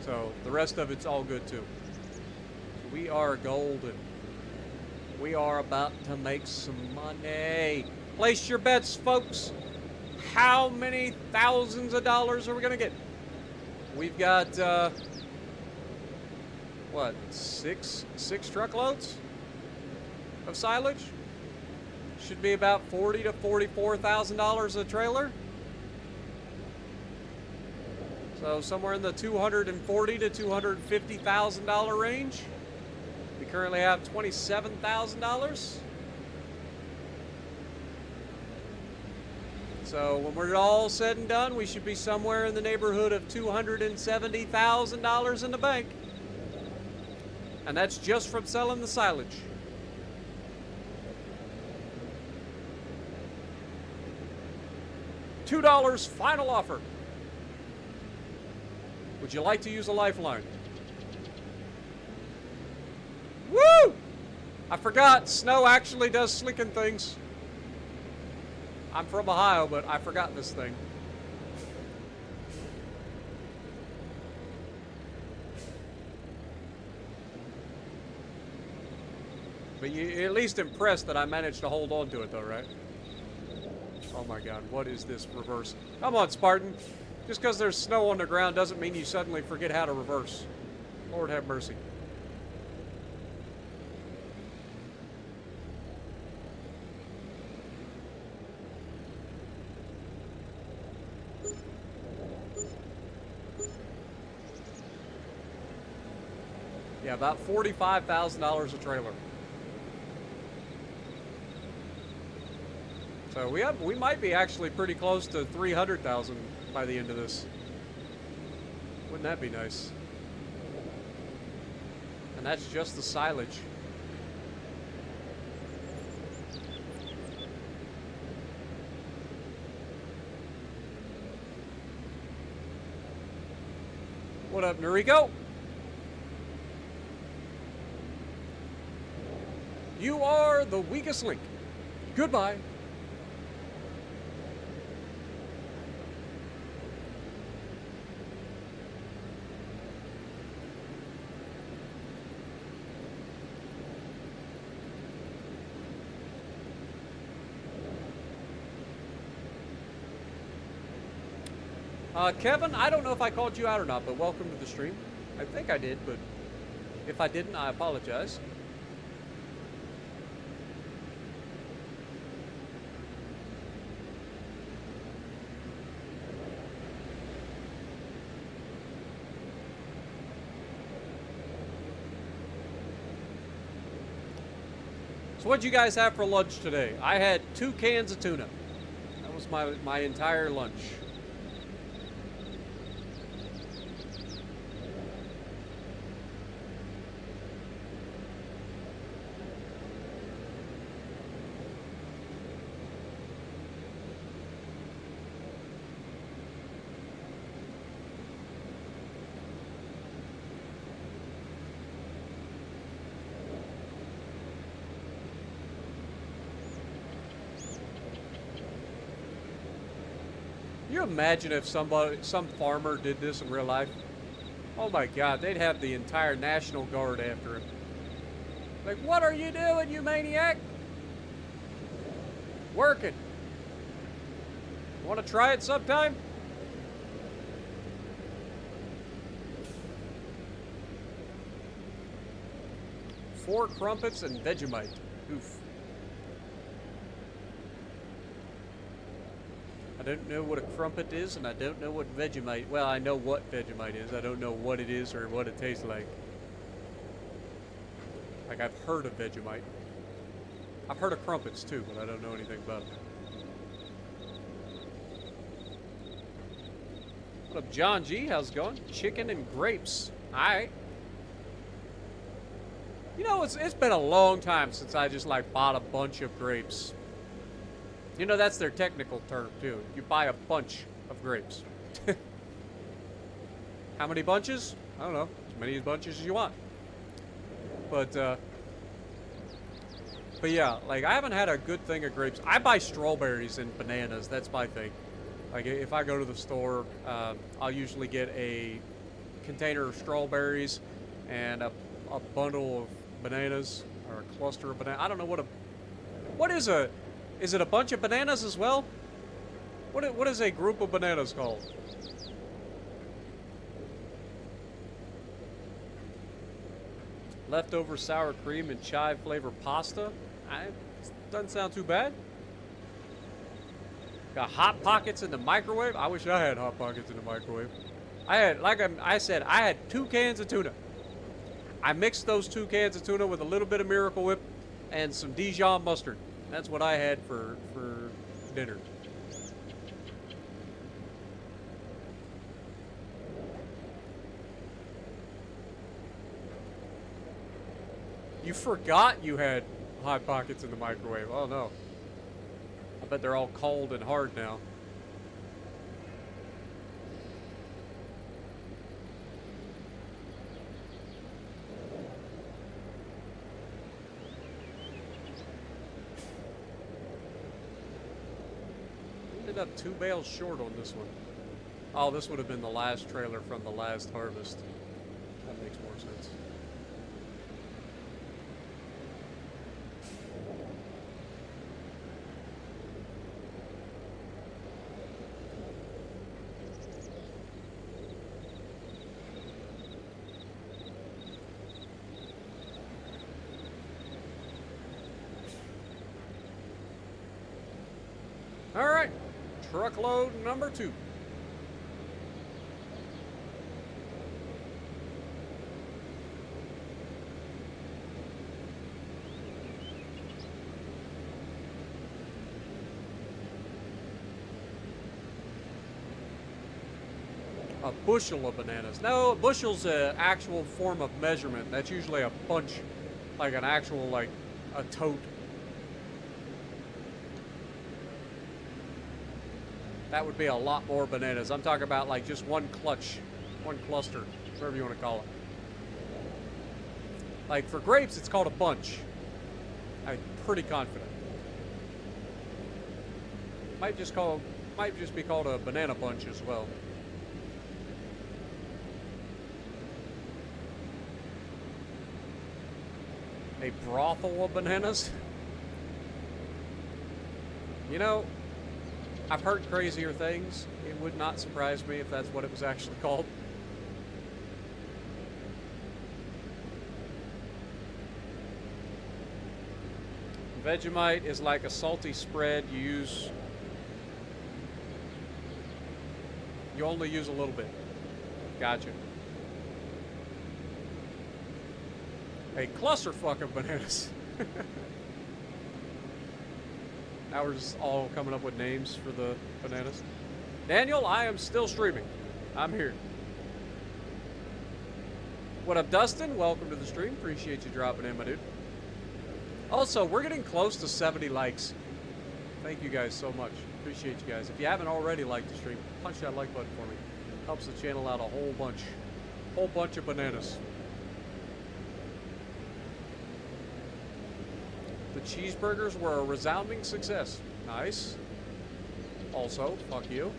So the rest of it's all good too. We are golden. We are about to make some money. Place your bets, folks. How many thousands of dollars are we gonna get? We've got what, six truckloads of silage? Should be about $40,000 to $44,000 a trailer. So somewhere in the $240,000 to $250,000 range. We currently have $27,000. So when we're all said and done, we should be somewhere in the neighborhood of $270,000 in the bank. And that's just from selling the silage. $2 final offer. Would you like to use a lifeline? Woo! I forgot, snow actually does slicken things. I'm from Ohio, but I forgot this thing. But you're at least impressed that I managed to hold on to it though, right? Oh my god, what is this reverse? Come on, Spartan. Just because there's snow on the ground doesn't mean you suddenly forget how to reverse. Lord have mercy. Yeah, about $45,000 a trailer. So we might be actually pretty close to $300,000 by the end of this. Wouldn't that be nice? And that's just the silage. What up, Noriko? You are the weakest link. Goodbye. Kevin, I don't know if I called you out or not, but welcome to the stream. I think I did, but if I didn't, I apologize. So what'd you guys have for lunch today? I had 2 cans of tuna. That was my entire lunch. Can you imagine if some farmer did this in real life? Oh my God, they'd have the entire National Guard after him. Like, what are you doing, you maniac? Working. Want to try it sometime? Four crumpets and Vegemite. Oof. I don't know what a crumpet is, and I don't know what Vegemite... Well, I know what Vegemite is. I don't know what it is or what it tastes like. Like, I've heard of Vegemite. I've heard of crumpets, too, but I don't know anything about them. What up, John G? How's it going? Chicken and grapes. Alright. You know, it's been a long time since I just, like, bought a bunch of grapes. You know, that's their technical term, too. You buy a bunch of grapes. How many bunches? I don't know. As many bunches as you want. But yeah, like, I haven't had a good thing of grapes. I buy strawberries and bananas. That's my thing. Like, if I go to the store, I'll usually get a container of strawberries and a bundle of bananas, or a cluster of bananas. I don't know what is it a bunch of bananas as well? What is a group of bananas called? Leftover sour cream and chive flavor pasta. Doesn't sound too bad. Got Hot Pockets in the microwave. I wish I had Hot Pockets in the microwave. I had, like I said, I had 2 cans of tuna. I mixed those 2 cans of tuna with a little bit of Miracle Whip and some Dijon mustard. That's what I had for dinner. You forgot you had Hot Pockets in the microwave. Oh no. I bet they're all cold and hard now. Ended up 2 bales short on this one. Oh, this would have been the last trailer from the last harvest. That makes more sense. All right, truckload number 2. A bushel of bananas. No, a bushel's an actual form of measurement. That's usually a bunch, like an actual, like a tote. That would be a lot more bananas. I'm talking about like just one clutch, one cluster, whatever you want to call it. Like for grapes, it's called a bunch. I'm pretty confident. Might just be called a banana bunch as well. A brothel of bananas? You know, I've heard crazier things. It would not surprise me if that's what it was actually called. Vegemite is like a salty spread. You only use a little bit. Gotcha. A clusterfuck of bananas. Now we're just all coming up with names for the bananas. Daniel, I am still streaming. I'm here. What up, Dustin? Welcome to the stream. Appreciate you dropping in, my dude. Also, we're getting close to 70 likes. Thank you guys so much. Appreciate you guys. If you haven't already liked the stream, punch that like button for me. Helps the channel out a whole bunch. Whole bunch of bananas. The cheeseburgers were a resounding success. Nice. Also, fuck you.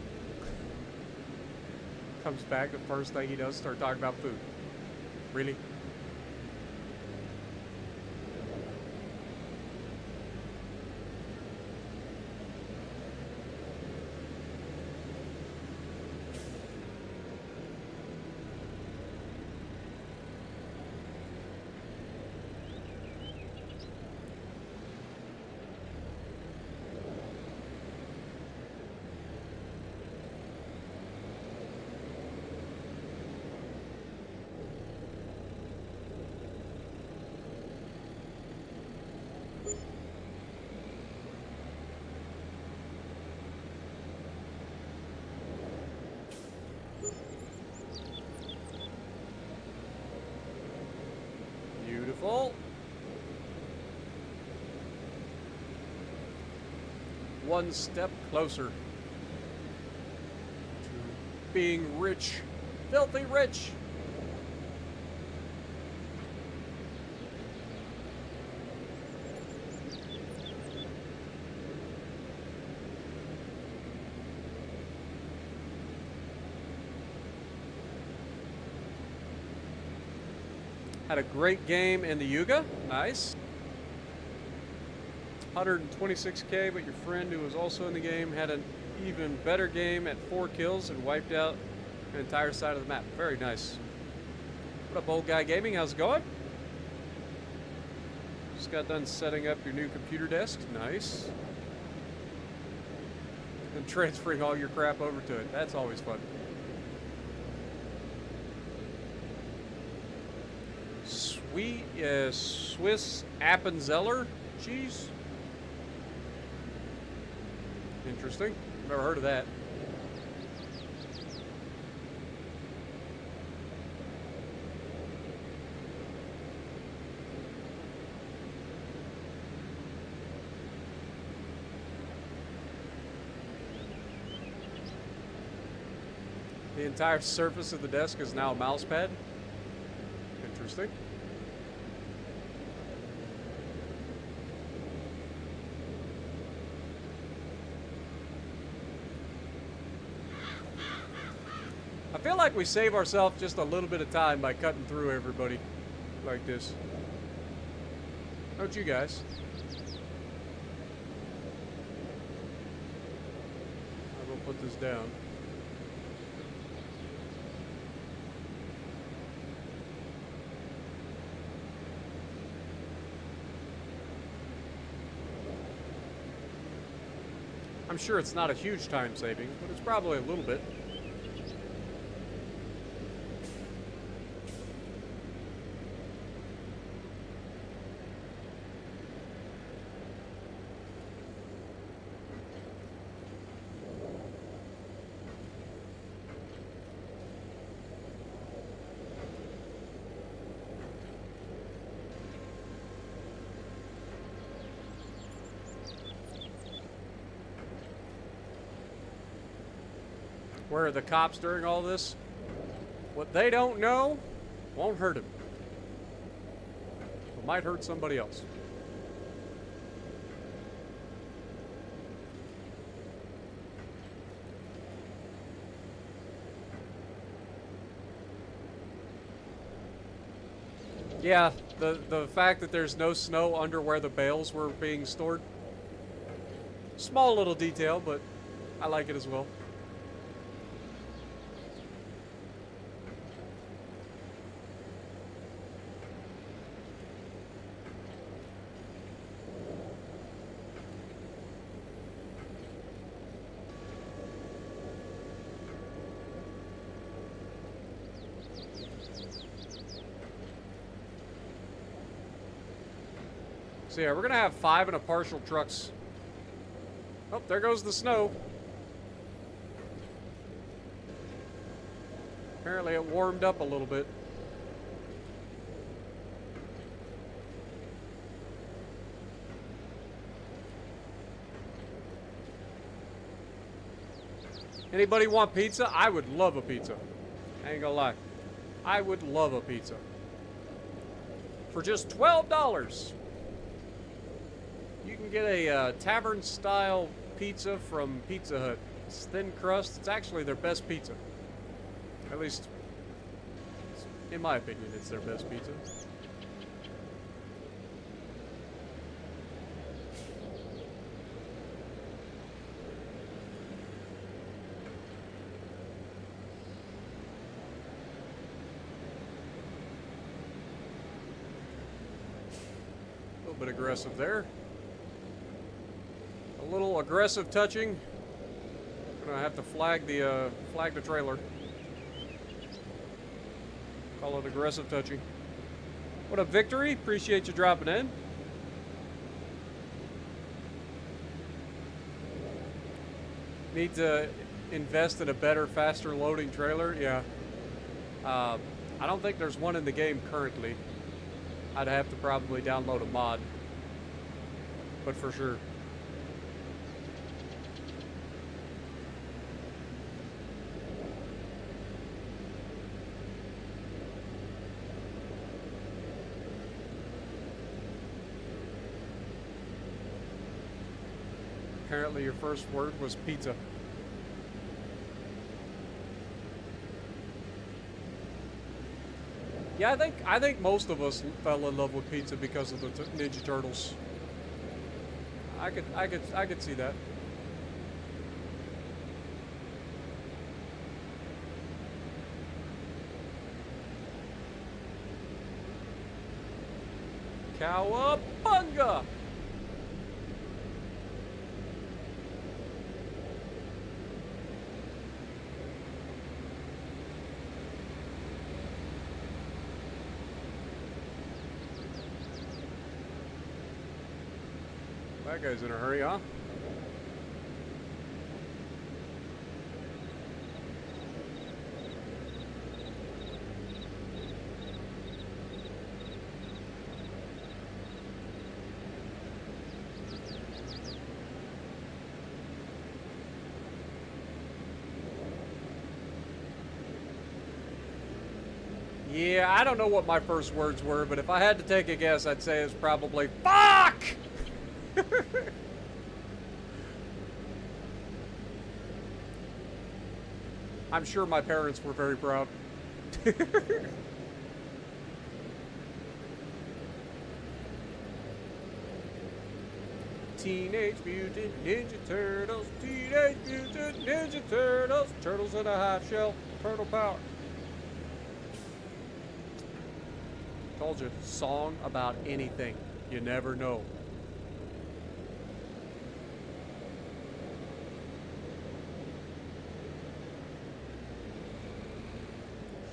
Comes back, the first thing he does, start talking about food. Really? Beautiful. One step closer to being rich. Filthy rich. Had a great game in the Yuga. Nice. 126k, but your friend who was also in the game had an even better game at 4 kills and wiped out an entire side of the map. Very nice. What up, old guy gaming? How's it going? Just got done setting up your new computer desk. Nice. And transferring all your crap over to it. That's always fun. Sweet Swiss Appenzeller cheese. Interesting. Never heard of that. The entire surface of the desk is now a mouse pad. Interesting. I feel like we save ourselves just a little bit of time by cutting through everybody like this. Don't you guys? I will put this down. I'm sure it's not a huge time saving, but it's probably a little bit. Where are the cops during all this? What they don't know won't hurt them. It might hurt somebody else. Yeah, the fact that there's no snow under where the bales were being stored. Small little detail, but I like it as well. So yeah, we're gonna have 5 and a partial trucks Oh, there goes the snow. Apparently it warmed up a little bit. Anybody want pizza? I would love a pizza. I ain't gonna lie. I would love a pizza. For just $12, you can get a tavern-style pizza from Pizza Hut. It's thin crust. It's actually their best pizza. At least, in my opinion, it's their best pizza. A little bit aggressive there. A little aggressive touching. Gonna have to flag the trailer. Call it aggressive touching. What a victory. Appreciate you dropping in. Need to invest in a better, faster loading trailer. Yeah. I don't think there's one in the game currently. I'd have to probably download a mod. But for sure. Apparently your first word was pizza. Yeah, I think most of us fell in love with pizza because of the Ninja Turtles. I could see that. Cowabunga! That guy's in a hurry, huh? Yeah, I don't know what my first words were, but if I had to take a guess, I'd say it's probably FUCK! I'm sure my parents were very proud. Teenage Mutant Ninja Turtles, Teenage Mutant Ninja Turtles, turtles in a half shell, turtle power. Told you, song about anything. You never know.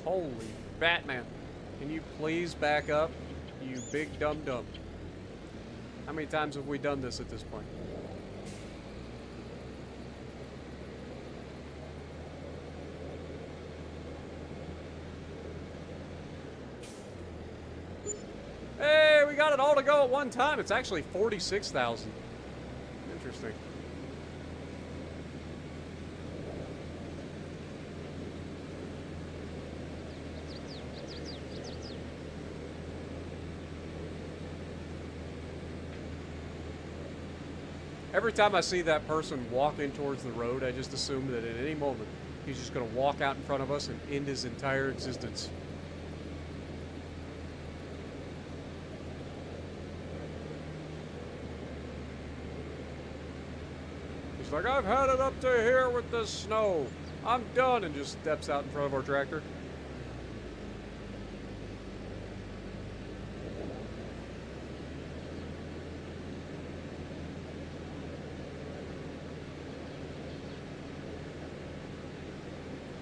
Holy Batman. Can you please back up, you big dum-dum? How many times have we done this at this point? Hey, we got it all to go at one time. It's actually 46,000. Interesting. Every time I see that person walking towards the road, I just assume that at any moment, he's just going to walk out in front of us and end his entire existence. He's like, I've had it up to here with the snow. I'm done, and just steps out in front of our tractor.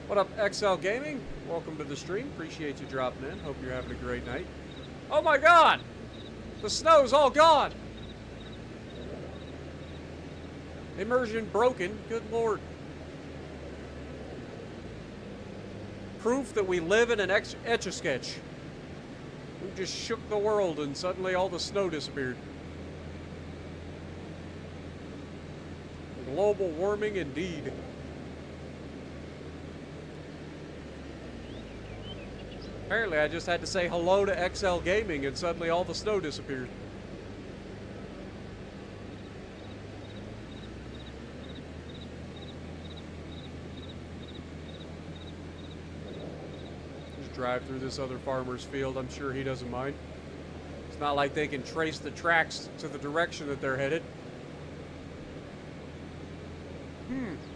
What up, XL Gaming? Welcome to the stream. Appreciate you dropping in. Hope you're having a great night. Oh my God! The snow's all gone! Immersion broken. Good lord. Proof that we live in an Etch-a-Sketch. We just shook the world and suddenly all the snow disappeared. Global warming indeed. Apparently I just had to say hello to XL Gaming and suddenly all the snow disappeared. Just drive through this other farmer's field. I'm sure he doesn't mind. It's not like they can trace the tracks to the direction that they're headed.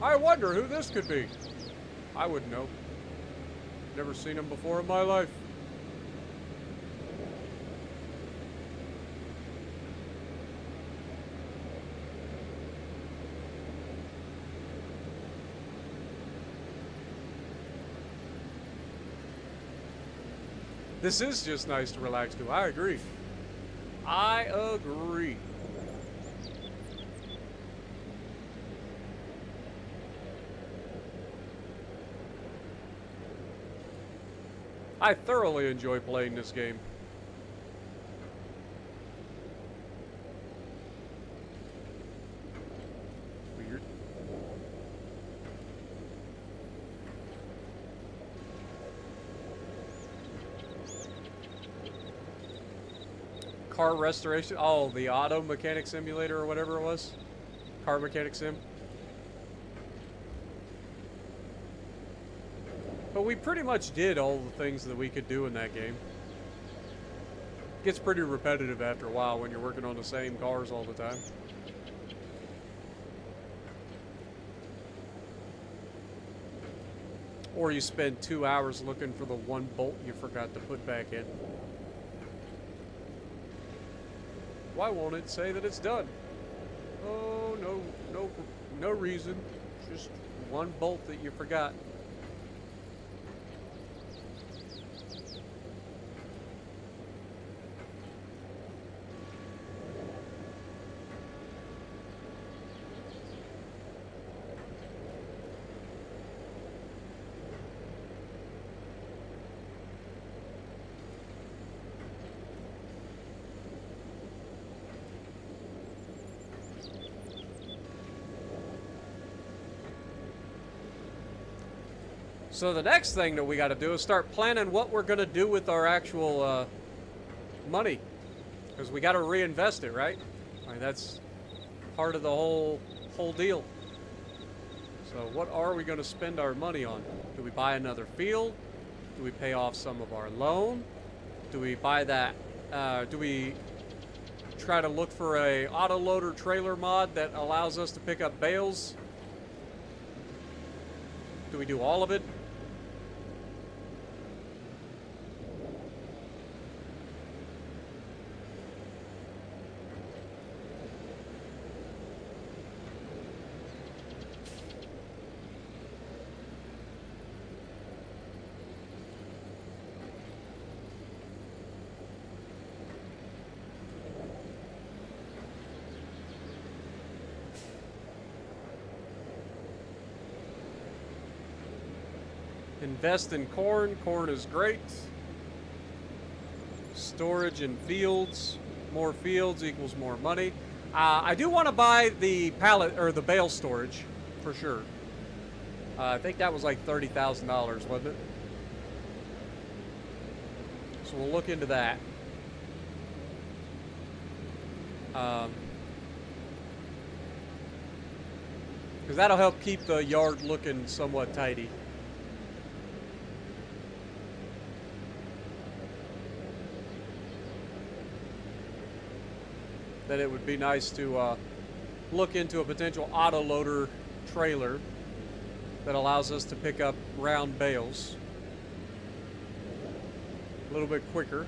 I wonder who this could be. I wouldn't know. Never seen him before in my life. This is just nice to relax to. I agree. I agree. I thoroughly enjoy playing this game. Weird. Car restoration. Oh, the auto mechanic simulator or whatever it was. Car mechanic sim. But we pretty much did all the things that we could do in that game. It gets pretty repetitive after a while when you're working on the same cars all the time. Or you spend 2 hours looking for the one bolt you forgot to put back in. Why won't it say that it's done? Oh, no reason. Just one bolt that you forgot. So the next thing that we got to do is start planning what we're going to do with our actual money. Because we got to reinvest it, right? I mean, that's part of the whole deal. So what are we going to spend our money on? Do we buy another field? Do we pay off some of our loan? Do we buy that? Do we try to look for a autoloader trailer mod that allows us to pick up bales? Do we do all of it? Invest in corn. Corn is great. Storage in fields. More fields equals more money. I do want to buy the pallet or the bale storage for sure. I think that was like $30,000, wasn't it? So we'll look into that. Because that'll help keep the yard looking somewhat tidy. That it would be nice to look into a potential autoloader trailer that allows us to pick up round bales a little bit quicker.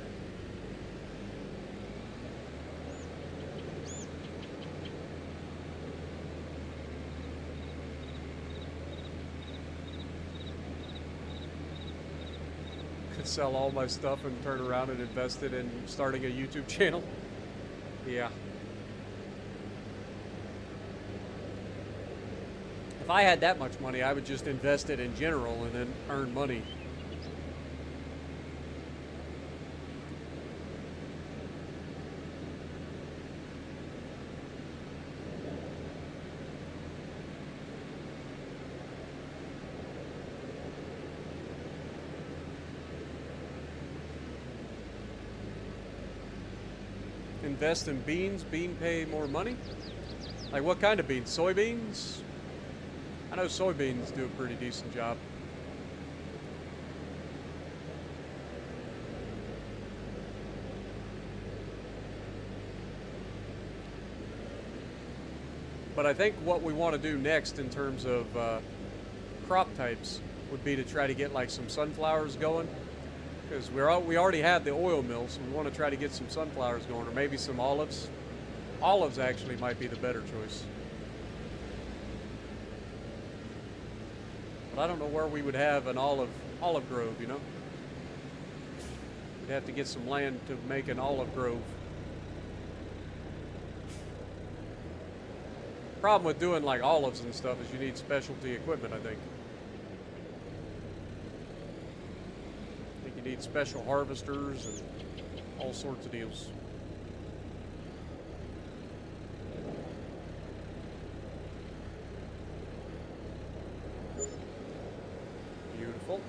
Could sell all my stuff and turn around and invest it in starting a YouTube channel. Yeah. if I had that much money, I would just invest it in general and then earn money. Invest in beans, bean pay more money? Like what kind of beans? Soybeans? I know soybeans do a pretty decent job. But I think what we want to do next in terms of crop types would be to try to get like some sunflowers going. Because we already have the oil mill, so we want to try to get some sunflowers going, or maybe some olives. Olives actually might be the better choice. But I don't know where we would have an olive grove, you know? We'd have to get some land to make an olive grove. Problem with doing like olives and stuff is you need specialty equipment, I think. You need special harvesters and all sorts of deals. Beautiful.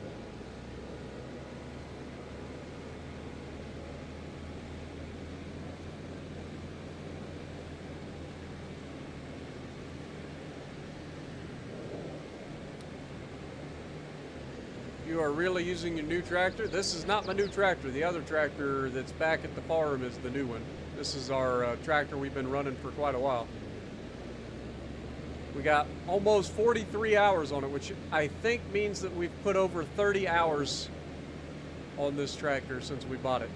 You are really using your new tractor? This is not my new tractor. The other tractor that's back at the farm is the new one. This is our tractor we've been running for quite a while. We got almost 43 hours on it, which I think means that we've put over 30 hours on this tractor since we bought it.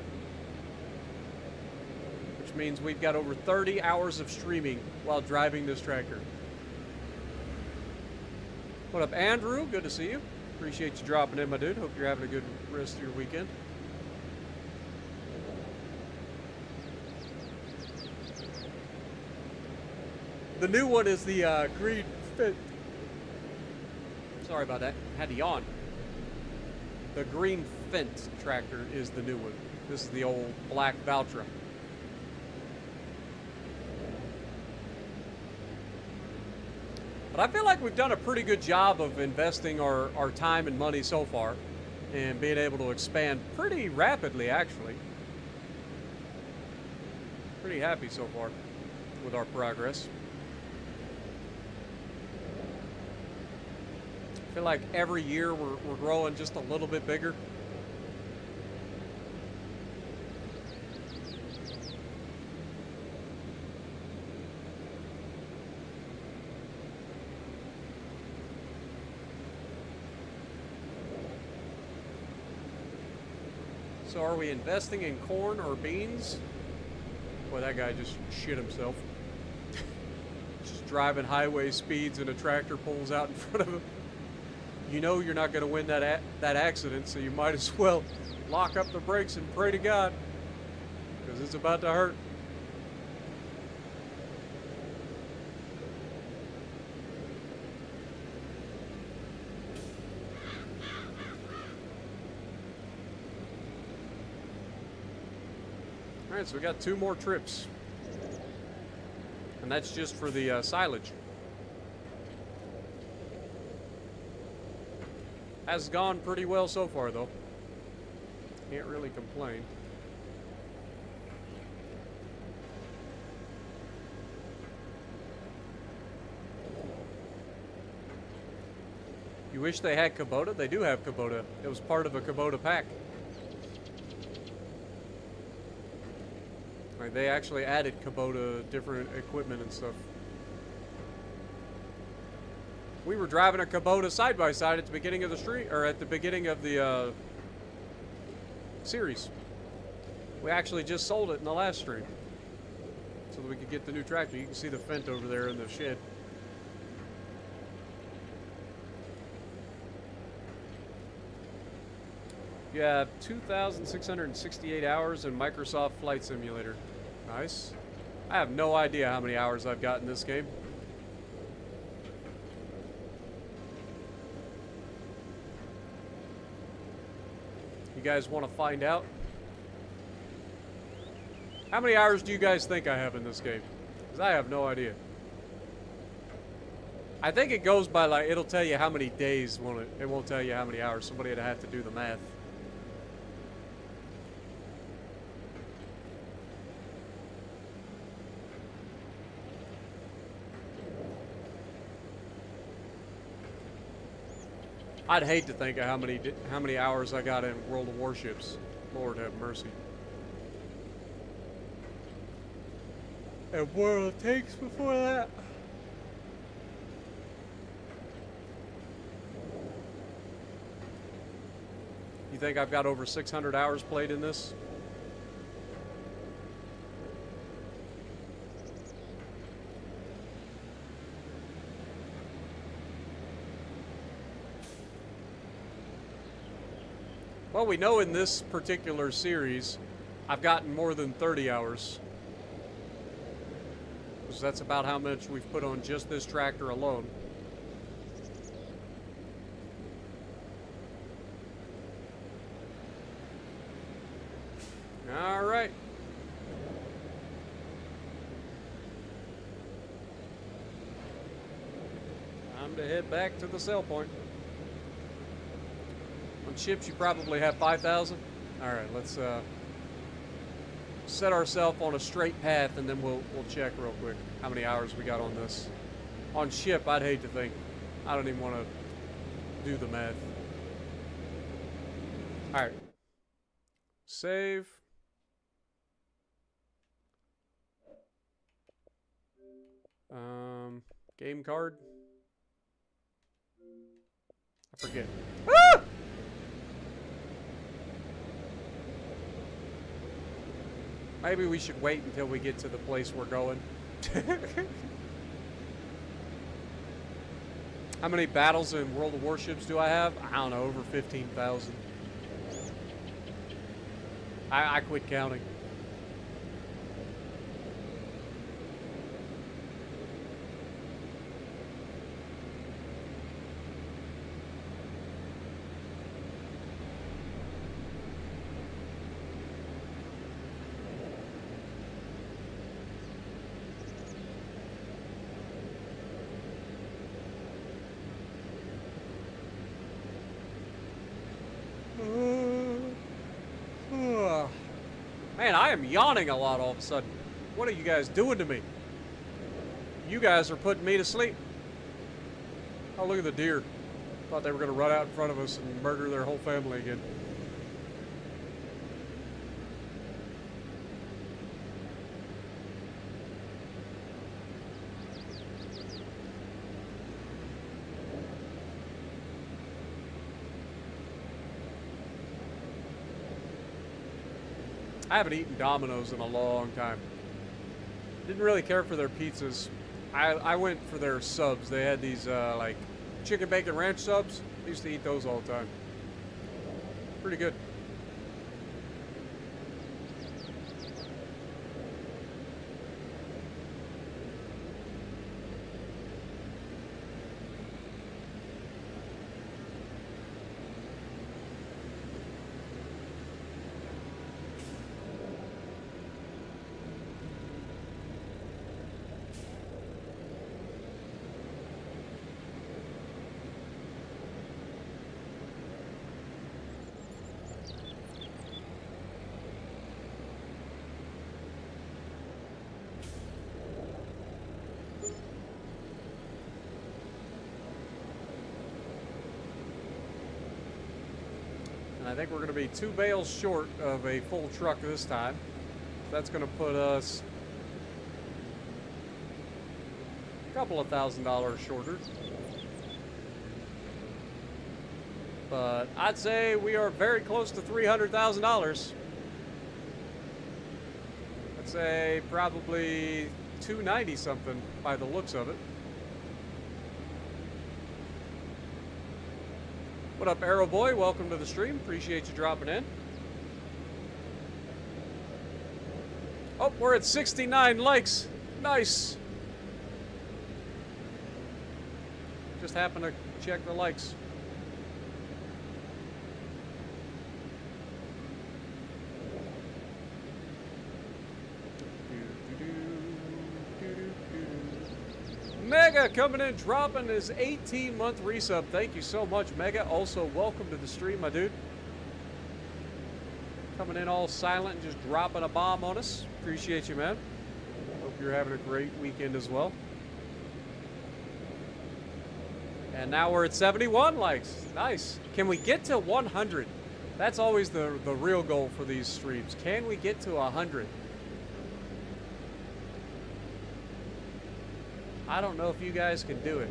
Which means we've got over 30 hours of streaming while driving this tractor. What up, Andrew? Good to see you. Appreciate you dropping in, my dude. Hope you're having a good rest of your weekend. The new one is the green Fendt. Sorry about that. Had to yawn. The green Fendt tractor is the new one. This is the old black Valtra. But I feel like we've done a pretty good job of investing our time and money so far and being able to expand pretty rapidly, actually. Pretty happy so far with our progress. I feel like every year we're growing just a little bit bigger. So are we investing in corn or beans? Boy, that guy just shit himself. Just driving highway speeds and a tractor pulls out in front of him. You know you're not going to win that accident, so you might as well lock up the brakes and pray to God, because it's about to hurt. All right, so we got 2 more trips, and that's just for the silage. Has gone pretty well so far, though. Can't really complain. You wish they had Kubota? They do have Kubota. It was part of a Kubota pack. Like, they actually added Kubota different equipment and stuff. We were driving a Kubota side by side at the beginning of the street, or at the beginning of the series. We actually just sold it in the last stream, so that we could get the new tractor. You can see the Fendt over there in the shed. You have 2,668 hours in Microsoft Flight Simulator. Nice. I have no idea how many hours I've got in this game. guys want to find out. How many hours do you guys think I have in this game? Because I have no idea. I think it goes by, like, it'll tell you how many days, won't it? It won't tell you how many hours. Somebody would have to do the math. I'd hate to think of how many hours I got in World of Warships. Lord have mercy. And World of Tanks before that. You think I've got over 600 hours played in this? Well, we know in this particular series, I've gotten more than 30 hours. Because that's about how much we've put on just this tractor alone. All right. Time to head back to the sell point. On ships, you probably have 5,000. All right, let's set ourselves on a straight path, and then we'll check real quick how many hours we got on this. On ship, I'd hate to think. I don't even want to do the math. All right. Save. Game card. I forget. Ah! Maybe we should wait until we get to the place we're going. How many battles in World of Warships do I have? I don't know, over 15,000. I quit counting. Man, I am yawning a lot all of a sudden. What are you guys doing to me? You guys are putting me to sleep. Oh, look at the deer. Thought they were going to run out in front of us and murder their whole family again. I haven't eaten Domino's in a long time. Didn't really care for their pizzas. I went for their subs. They had these like chicken bacon ranch subs. I used to eat those all the time. Pretty good. And I think we're going to be 2 bales short of a full truck this time. That's going to put us a couple of $1,000s shorter. But I'd say we are very close to $300,000. I'd say probably 290 something by the looks of it. What up, Arrow Boy? Welcome to the stream. Appreciate you dropping in. Oh, we're at 69 likes. Nice. Just happened to check the likes. Mega coming in, dropping his 18-month resub. Thank you so much, Mega. Also, welcome to the stream, my dude. Coming in all silent and just dropping a bomb on us. Appreciate you, man. Hope you're having a great weekend as well. And now we're at 71 likes. Nice. Can we get to 100? That's always the real goal for these streams. Can we get to 100? I don't know if you guys can do it.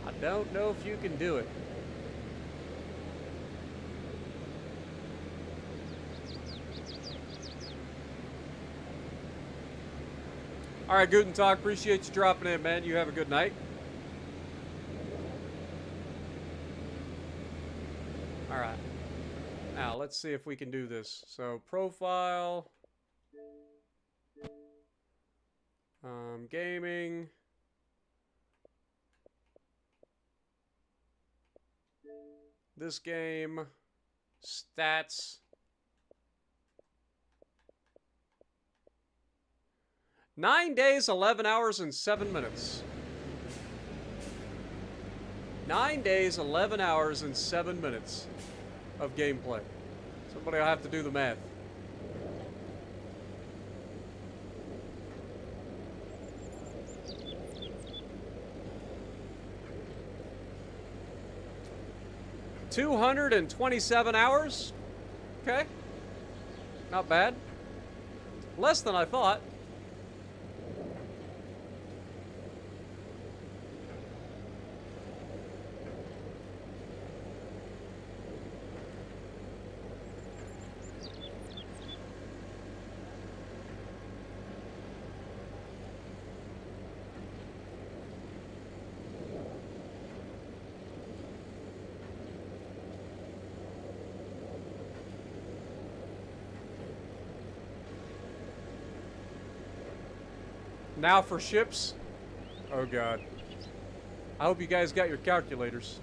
I don't know if you can do it. All right, Guten Tag. Appreciate you dropping in, man. You have a good night. All right. Now, let's see if we can do this. So, profile. Gaming. This game. Stats. 9 days, 11 hours, and 7 minutes. 9 days, 11 hours, and 7 minutes of gameplay. Somebody will have to do the math. $227 hours. Okay. Not bad. Less than I thought. Now for ships. Oh god. I hope you guys got your calculators.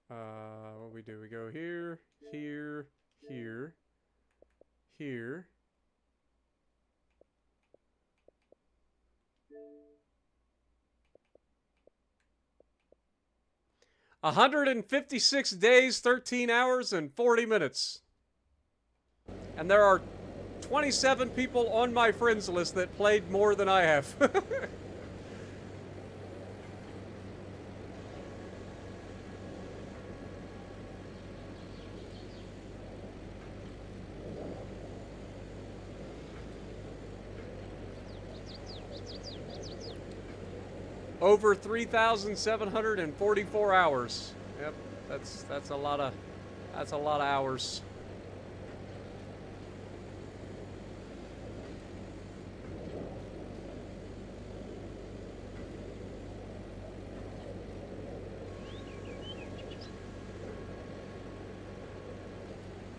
What we do? We go here, here, here, here. $156 days, 13 hours, and 40 minutes. And there are 27 people on my friends list that played more than I have. Over 3,744 hours. Yep, that's a lot of hours.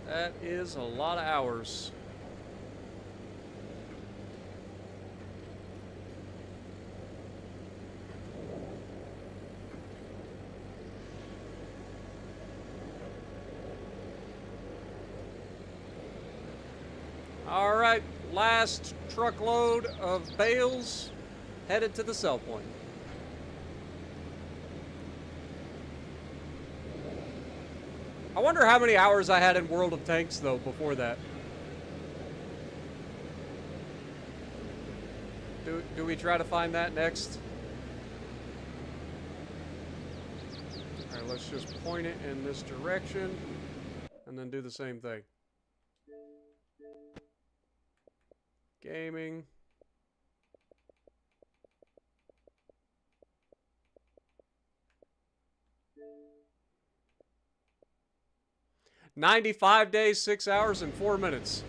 That is a lot of hours. All right, last truckload of bales headed to the sell point. I wonder how many hours I had in World of Tanks, though, before that. Do we try to find that next? All right, let's just point it in this direction and then do the same thing. Gaming. $95 days, 6 hours, and 4 minutes.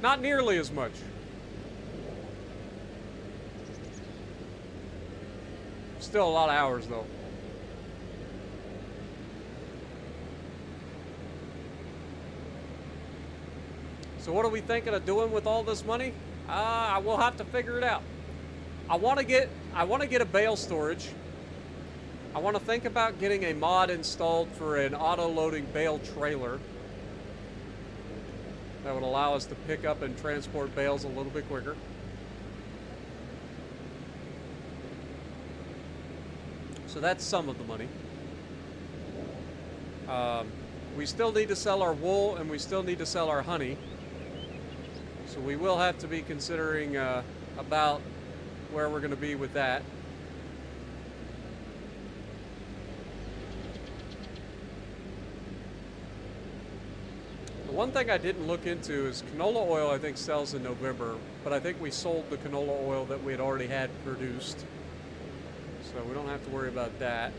Not nearly as much. Still a lot of hours, though. So what are we thinking of doing with all this money? We'll have to figure it out. I want to get a bale storage. I want to think about getting a mod installed for an auto-loading bale trailer. That would allow us to pick up and transport bales a little bit quicker. So that's some of the money. We still need to sell our wool, and we still need to sell our honey. So we will have to be considering about where we're going to be with that. The one thing I didn't look into is canola oil, I think, sells in November, but I think we sold the canola oil that we had already had produced. So we don't have to worry about that.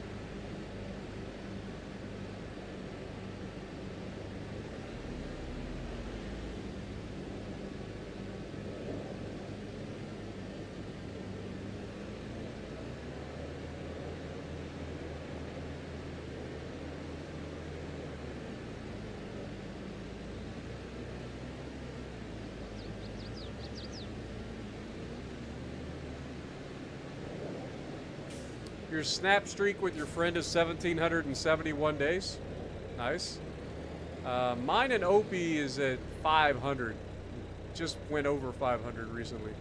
Your snap streak with your friend is 1,771 days. Nice. Mine and Opie is at 500. Just went over 500 recently.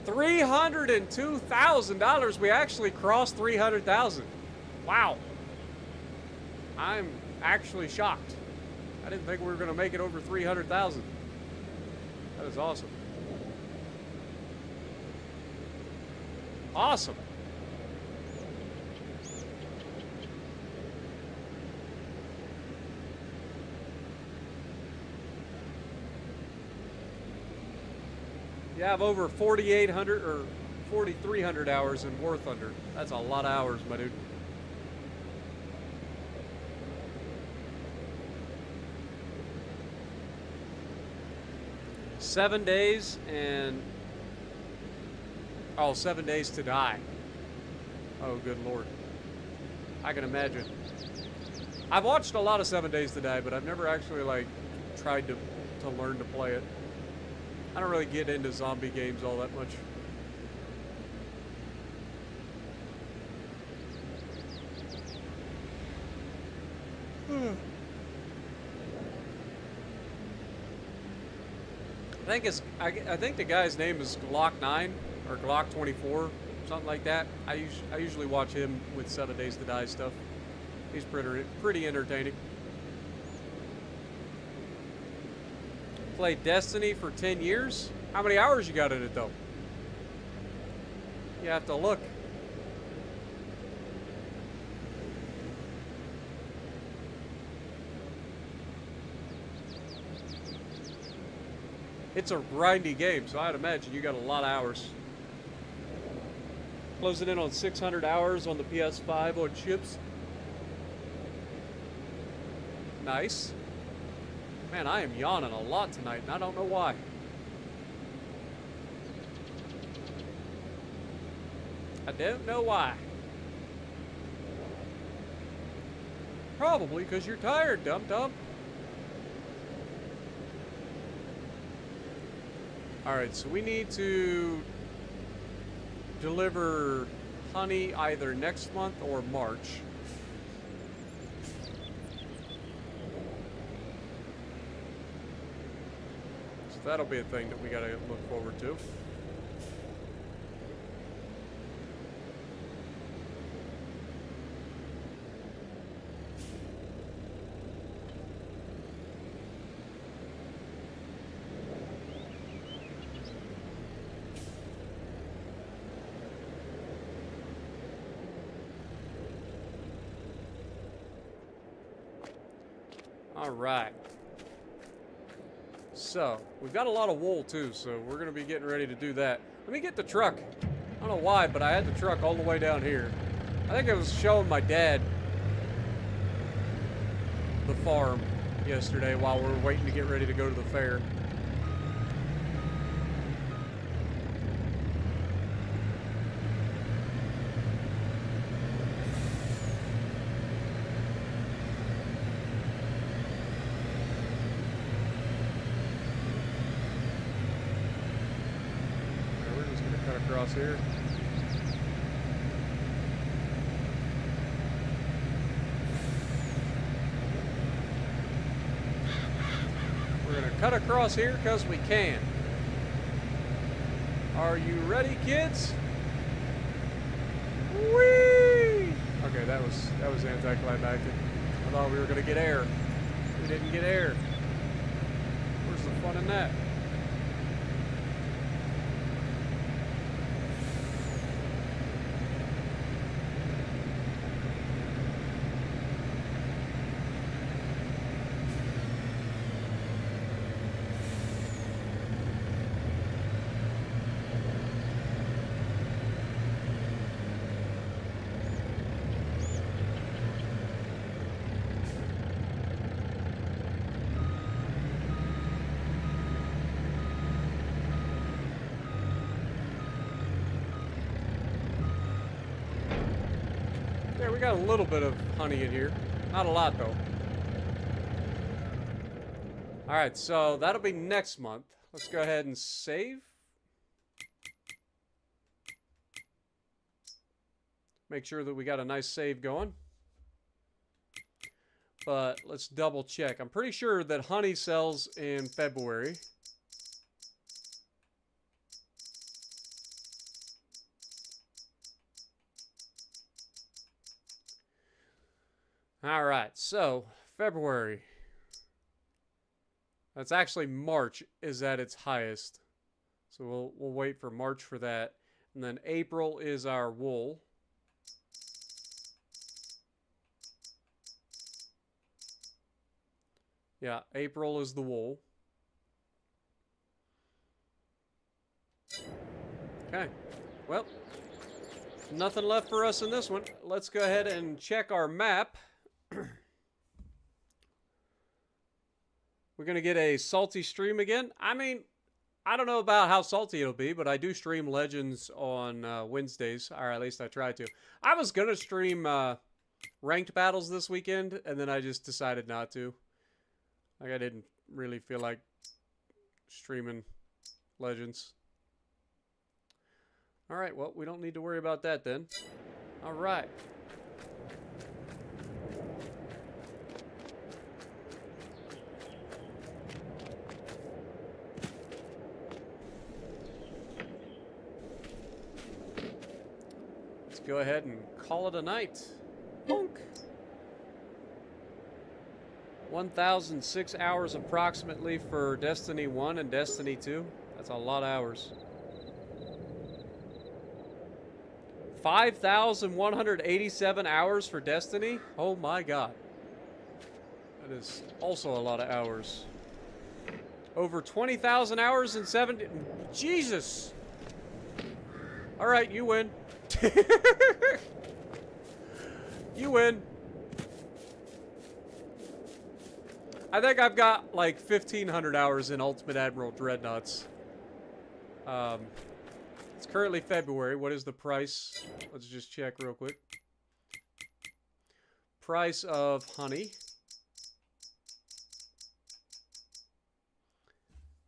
$302,000. We actually crossed 300,000. Wow. I'm actually shocked. I didn't think we were going to make it over 300,000. That is awesome. Awesome. You have over 4,800 or 4,300 hours in War Thunder. That's a lot of hours, my dude. Seven days and... Oh, 7 days to die. Oh, good Lord. I can imagine. I've watched a lot of 7 Days to Die, but I've never actually, like, tried to learn to play it. I don't really get into zombie games all that much. I think the guy's name is Glock 9 or Glock 24, something like that. I usually watch him with 7 Days to Die stuff. He's pretty entertaining. Played Destiny for 10 years. How many hours you got in it, though? You have to look. It's a grindy game, so I'd imagine you got a lot of hours. Closing in on 600 hours on the PS5 on chips. Nice. Man, I am yawning a lot tonight, and I don't know why. I don't know why. Probably because you're tired, dum-dum. Alright, so we need to deliver honey either next month or March. So that'll be a thing that we gotta look forward to. All right. So, we've got a lot of wool too, so we're going to be getting ready to do that. Let me get the truck. I don't know why, but I had the truck all the way down here. I think I was showing my dad the farm yesterday while we were waiting to get ready to go to the fair. across here. We're gonna cut across here because we can. Are you ready, kids? Whee! Okay, that was anticlimactic. I thought we were gonna get air. We didn't get air. Where's the fun in that? Yeah, we got a little bit of honey in here. Not a lot, though. Alright, so that'll be next month. Let's go ahead and save. Make sure that we got a nice save going. But let's double check. I'm pretty sure that honey sells in February. Alright, so February. That's actually March is at its highest. So we'll wait for March for that. And then April is our wool. Yeah, April is the wool. Okay. Well, nothing left for us in this one. Let's go ahead and check our map. We're going to get a salty stream again. I mean, I don't know about how salty it'll be, but I do stream Legends on Wednesdays. Or at least I try to. I was going to stream ranked battles this weekend, and then I just decided not to. Like, I didn't really feel like streaming Legends. Alright, well, we don't need to worry about that then. Alright. Let's go ahead and call it a night. Bonk. 1,006 hours approximately for Destiny 1 and Destiny 2. That's a lot of hours. 5,187 hours for Destiny? Oh my god. That is also a lot of hours. Over 20,000 hours in 70... Jesus! Alright, you win. You win. I think I've got like 1,500 hours in Ultimate Admiral Dreadnoughts. It's currently February. What is the price? Let's just check real quick. Price of honey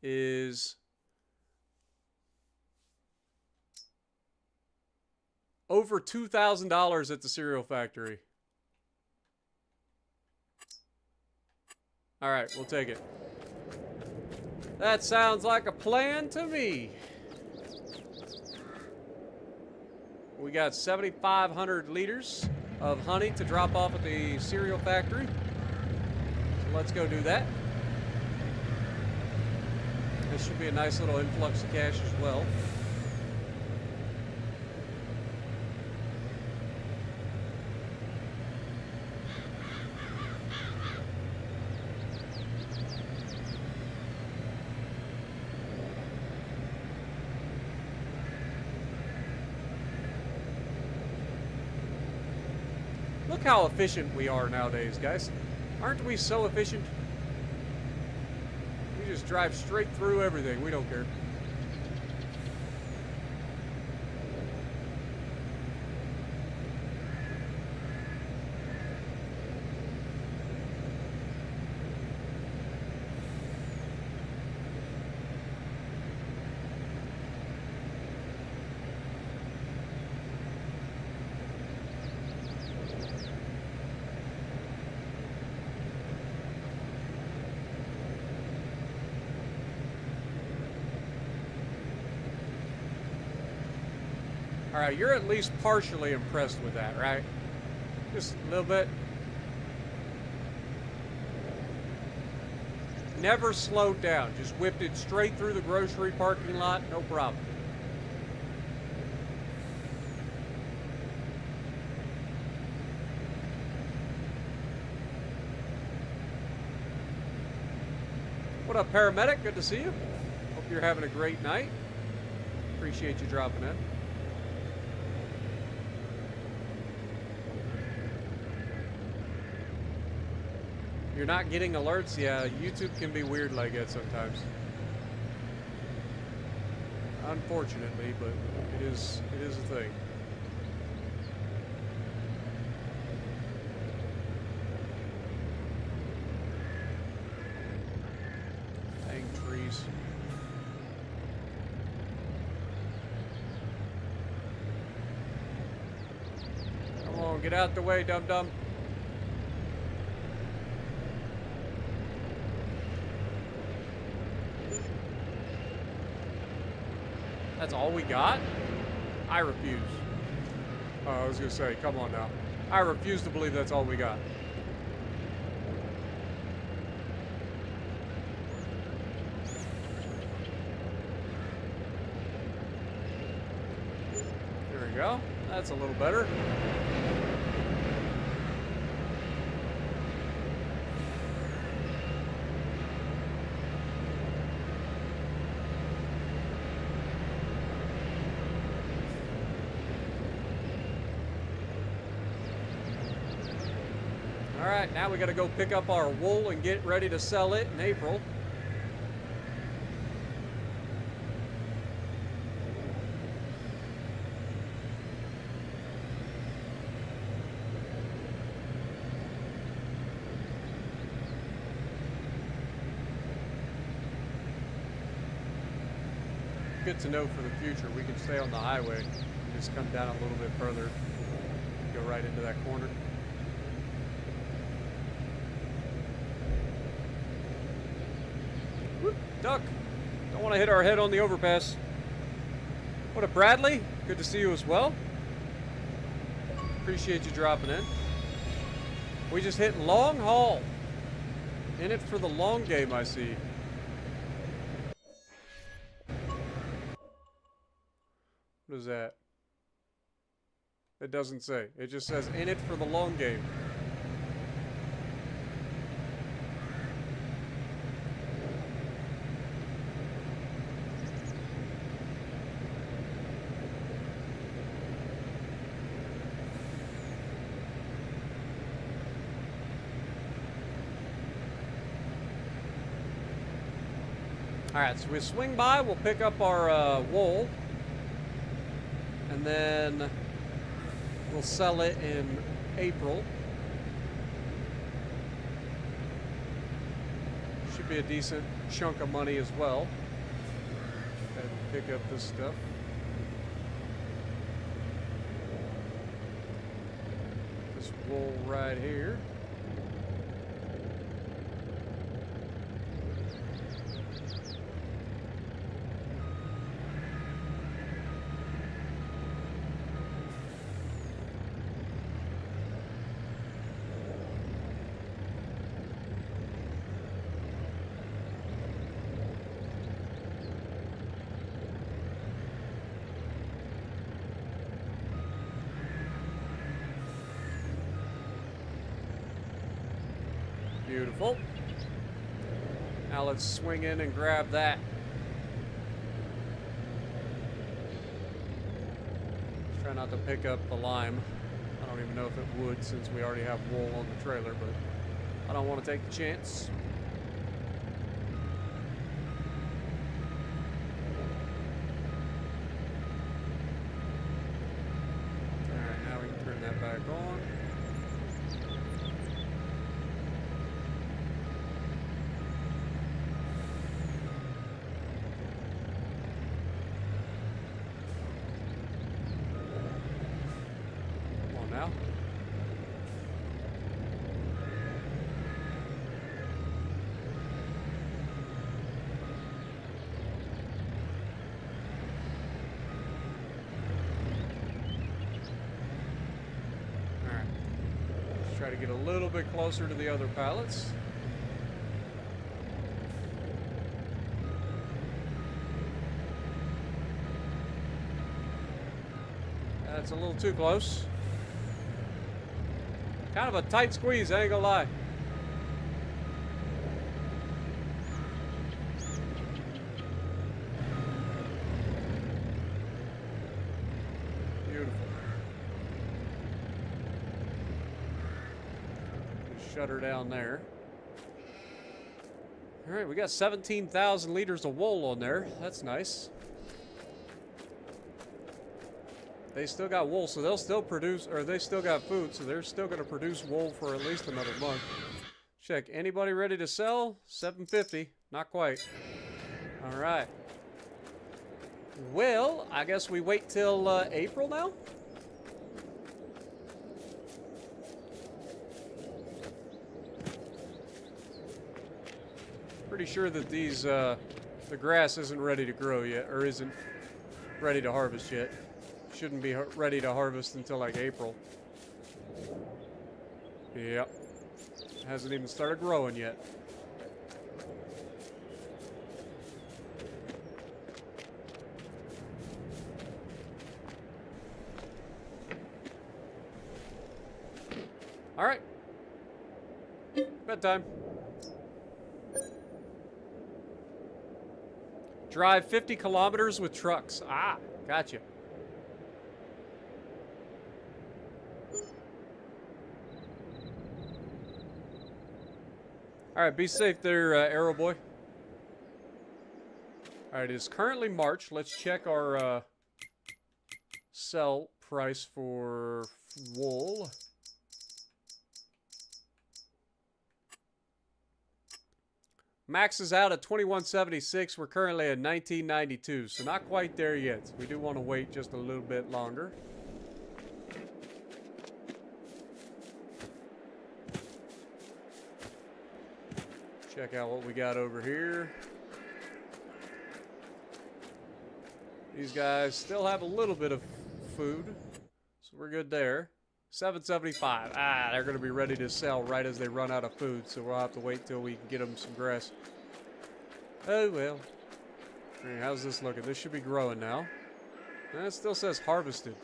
is over $2,000 at the cereal factory. All right, we'll take it. That sounds like a plan to me. We got 7,500 liters of honey to drop off at the cereal factory. So let's go do that. This should be a nice little influx of cash as well. Look how efficient we are nowadays, guys. Aren't we so efficient? We just drive straight through everything. We don't care. Alright, you're at least partially impressed with that, right? Just a little bit. Never slowed down. Just whipped it straight through the grocery parking lot. No problem. What up, paramedic? Good to see you. Hope you're having a great night. Appreciate you dropping in. You're not getting alerts? Yeah, YouTube can be weird like that sometimes. Unfortunately, but it is a thing. Dang trees. Come on, get out the way, dum-dum. That's all we got? I refuse. Oh, I was gonna say, come on now. I refuse to believe that's all we got. There we go. That's a little better. Alright, now we gotta go pick up our wool and get ready to sell it in April. Good to know for the future. We can stay on the highway and just come down a little bit further. Go right into that corner. Whoop, duck. Don't want to hit our head on the overpass. What up, Bradley? Good to see you as well. Appreciate you dropping in. We just hit long haul. In it for the long game, I see. What is that? It doesn't say. It just says in it for the long game. Alright, so we swing by, we'll pick up our wool, and then we'll sell it in April. Should be a decent chunk of money as well. And pick up this stuff. This wool right here. Beautiful. Now let's swing in and grab that. Try not to pick up the lime. I don't even know if it would since we already have wool on the trailer, but I don't want to take the chance. Alright, now we can turn that back on. get a little bit closer to the other pallets. That's a little too close. Kind of a tight squeeze, I ain't gonna lie. Beautiful. Just shut her down there. All right, we got 17,000 liters of wool on there. That's nice. They still got wool, so they'll still produce, or they still got food, so they're still going to produce wool for at least another month. Check. Anybody ready to sell? 750. Not quite. All right. Well, I guess we wait till April now? Pretty sure that these, the grass isn't ready to grow yet, or isn't ready to harvest yet. Shouldn't be ready to harvest until like April. Yep. Hasn't even started growing yet. All right. Bedtime. Drive 50 kilometers with trucks. Ah, gotcha. All right, be safe there, Arrow Boy. All right, it is currently March. Let's check our sell price for wool. Max is out at 21.76. We're currently at 19.92, so not quite there yet. We do want to wait just a little bit longer. Check out what we got over here. These guys still have a little bit of food, so we're good there. 7.75. Ah, they're going to be ready to sell right as they run out of food, so we'll have to wait till we can get them some grass. Oh, well. All right, how's this looking? This should be growing now. And it still says harvested.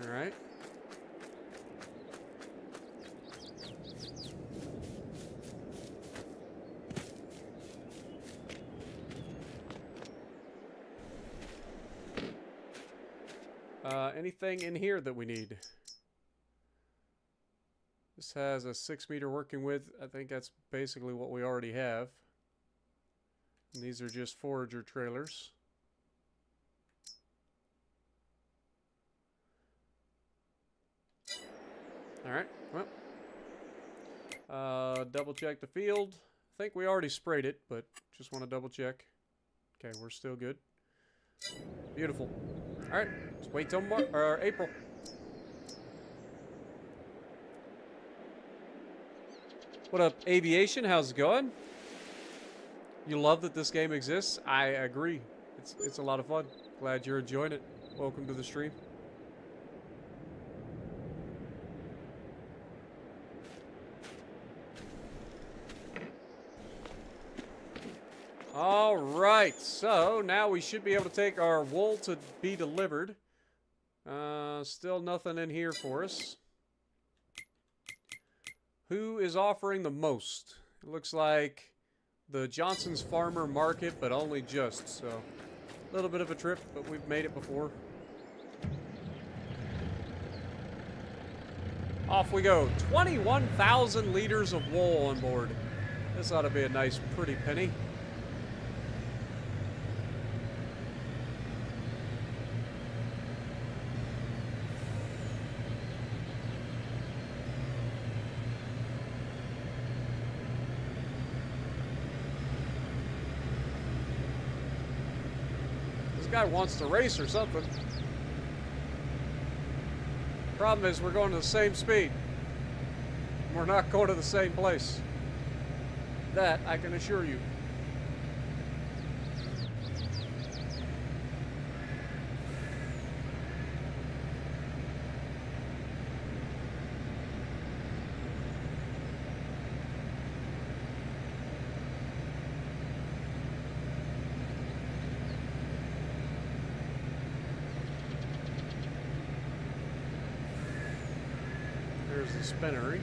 All right. Anything in here that we need? This has a 6-meter working width. I think that's basically what we already have. And these are just forager trailers. Alright, well. Double check the field. I think we already sprayed it, but just want to double check. Okay, we're still good. Beautiful. Alright, let's wait till April. What up, Aviation? How's it going? You love that this game exists? I agree. It's a lot of fun. Glad you're enjoying it. Welcome to the stream. All right, so now we should be able to take our wool to be delivered. Still nothing in here for us. Who is offering the most? It looks like the Johnson's Farmer Market, but only just, so a little bit of a trip, but we've made it before. Off we go. 21,000 liters of wool on board. This ought to be a nice, pretty penny. Guy wants to race or something. Problem is we're going to the same speed. We're not going to the same place. That I can assure you. spinnery.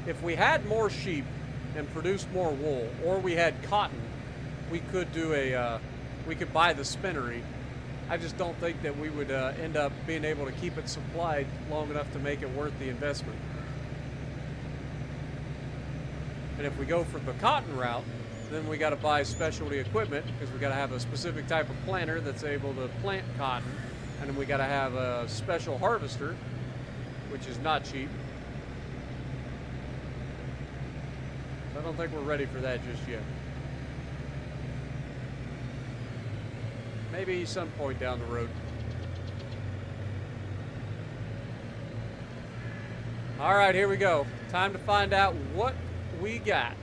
If we had more sheep and produced more wool, or we had cotton, we could do we could buy the spinnery. I just don't think that we would end up being able to keep it supplied long enough to make it worth the investment. And if we go for the cotton route, then we got to buy specialty equipment because we got to have a specific type of planter that's able to plant cotton, and then we got to have a special harvester, which is not cheap. I don't think we're ready for that just yet. Maybe some point down the road. All right, here we go. Time to find out what we got.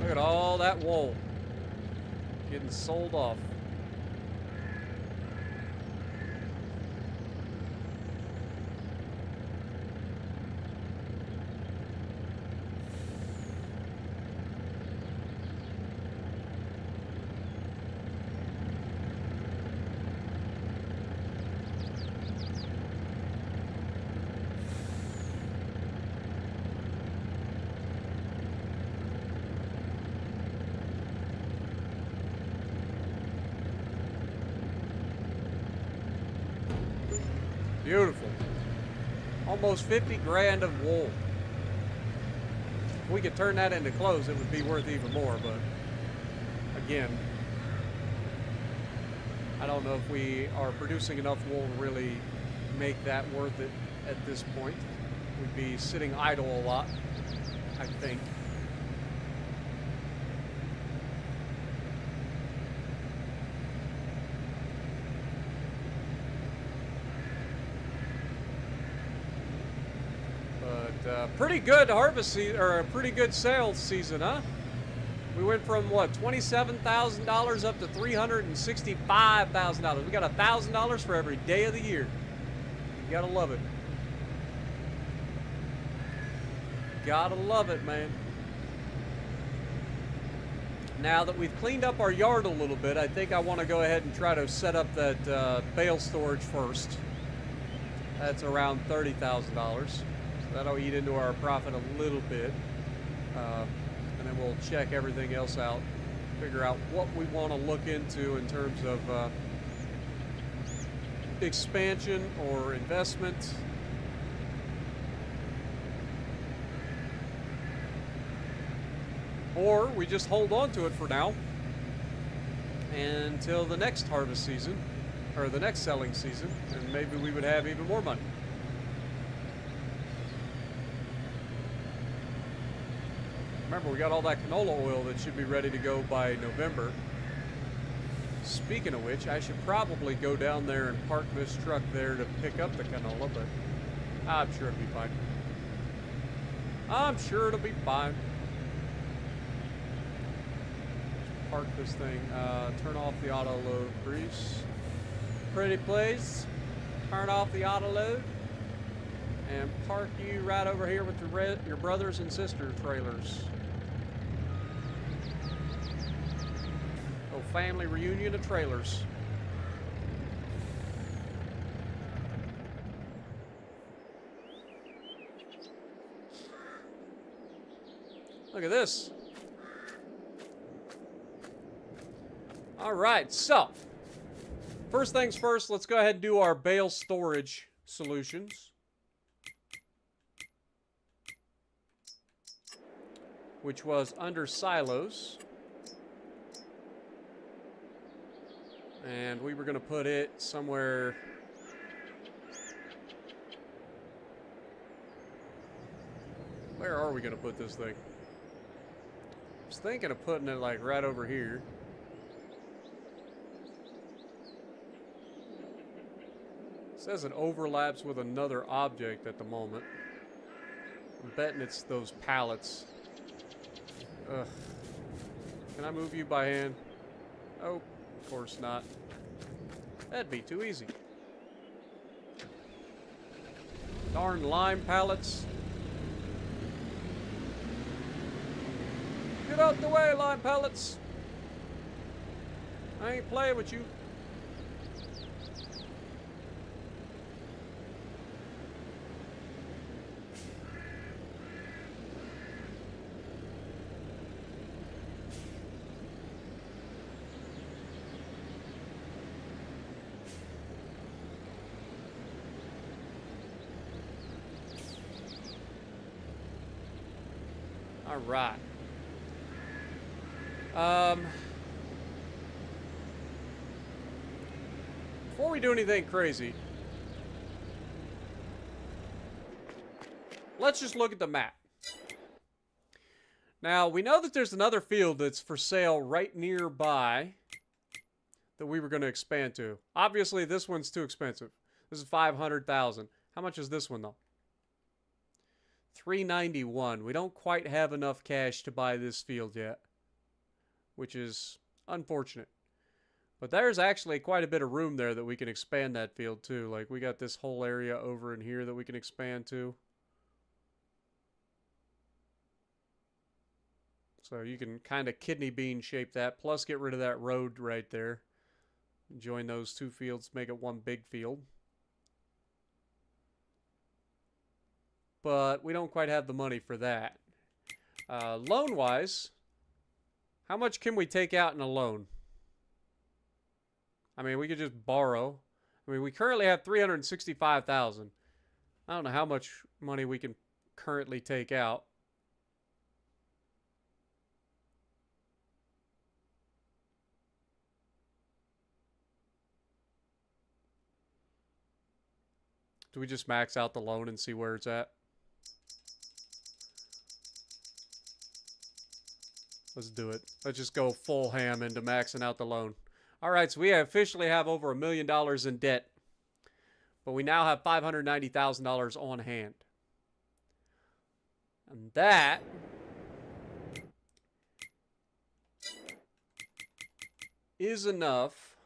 Look at all that wool getting sold off. Beautiful. Almost 50 grand of wool. If we could turn that into clothes, it would be worth even more, but again, I don't know if we are producing enough wool to really make that worth it at this point. We'd be sitting idle a lot, I think. Pretty good harvest season, or a pretty good sales season, huh? We went from what, $27,000 up to $365,000. We got $1,000 for every day of the year. You gotta love it. Gotta love it, man. Now that we've cleaned up our yard a little bit, I think I want to go ahead and try to set up that bale storage first. That's around $30,000. That'll eat into our profit a little bit, and then we'll check everything else out, figure out what we want to look into in terms of expansion or investment. Or we just hold on to it for now until the next harvest season, or the next selling season, and maybe we would have even more money. Remember, we got all that canola oil that should be ready to go by November. Speaking of which, I should probably go down there and park this truck there to pick up the canola, but I'm sure it'll be fine. I'm sure it'll be fine. Park this thing. Turn off the auto load, please. Pretty please. Turn off the auto load. And park you right over here with your brothers and sister trailers. Oh, family reunion of trailers. Look at this. All right, so first things first, let's go ahead and do our bale storage solutions, which was under silos. And we were going to put it somewhere. Where are we going to put this thing? I was thinking of putting it like right over here. It says it overlaps with another object at the moment. I'm betting it's those pallets. Ugh. Can I move you by hand? Oh, of course not. That'd be too easy. Darn lime pallets. Get out the way, lime pallets. I ain't playing with you. All right. Before we do anything crazy, let's just look at the map. Now, we know that there's another field that's for sale right nearby that we were going to expand to. Obviously, this one's too expensive. This is 500,000. How much is this one, though? 391. We don't quite have enough cash to buy this field yet, which is unfortunate. But there's actually quite a bit of room there that we can expand that field too. Like, we got this whole area over in here that we can expand to. So you can kind of kidney bean shape that, plus get rid of that road right there. Join those two fields, make it one big field. But we don't quite have the money for that. Loan-wise, how much can we take out in a loan? I mean, we could just borrow. I mean, we currently have 365,000. I don't know how much money we can currently take out. Do we just max out the loan and see where it's at? Let's do it. Let's just go full ham into maxing out the loan. All right, so we officially have over $1 million in debt. But we now have $590,000 on hand. And that is enough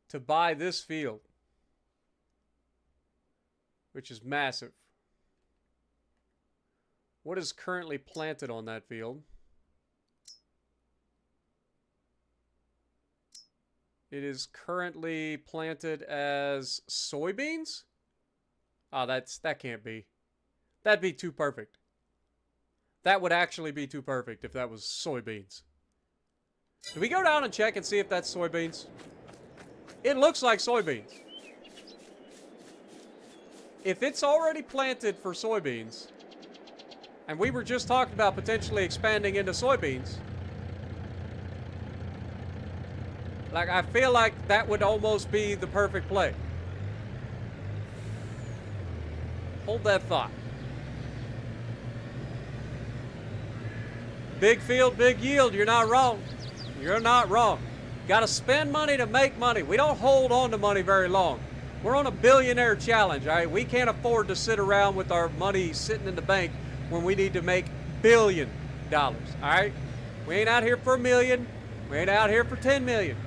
to buy this field, which is massive. What is currently planted on that field? It is currently planted as soybeans? Oh, that can't be. That'd be too perfect. That would actually be too perfect if that was soybeans. Do we go down and check and see if that's soybeans? It looks like soybeans. If it's already planted for soybeans, and we were just talking about potentially expanding into soybeans, like, I feel like that would almost be the perfect play. Hold that thought. Big field, big yield. You're not wrong. You're not wrong. Got to spend money to make money. We don't hold on to money very long. We're on a billionaire challenge, all right? We can't afford to sit around with our money sitting in the bank when we need to make $1 billion, all right? We ain't out here for $1 million. We ain't out here for $10 million.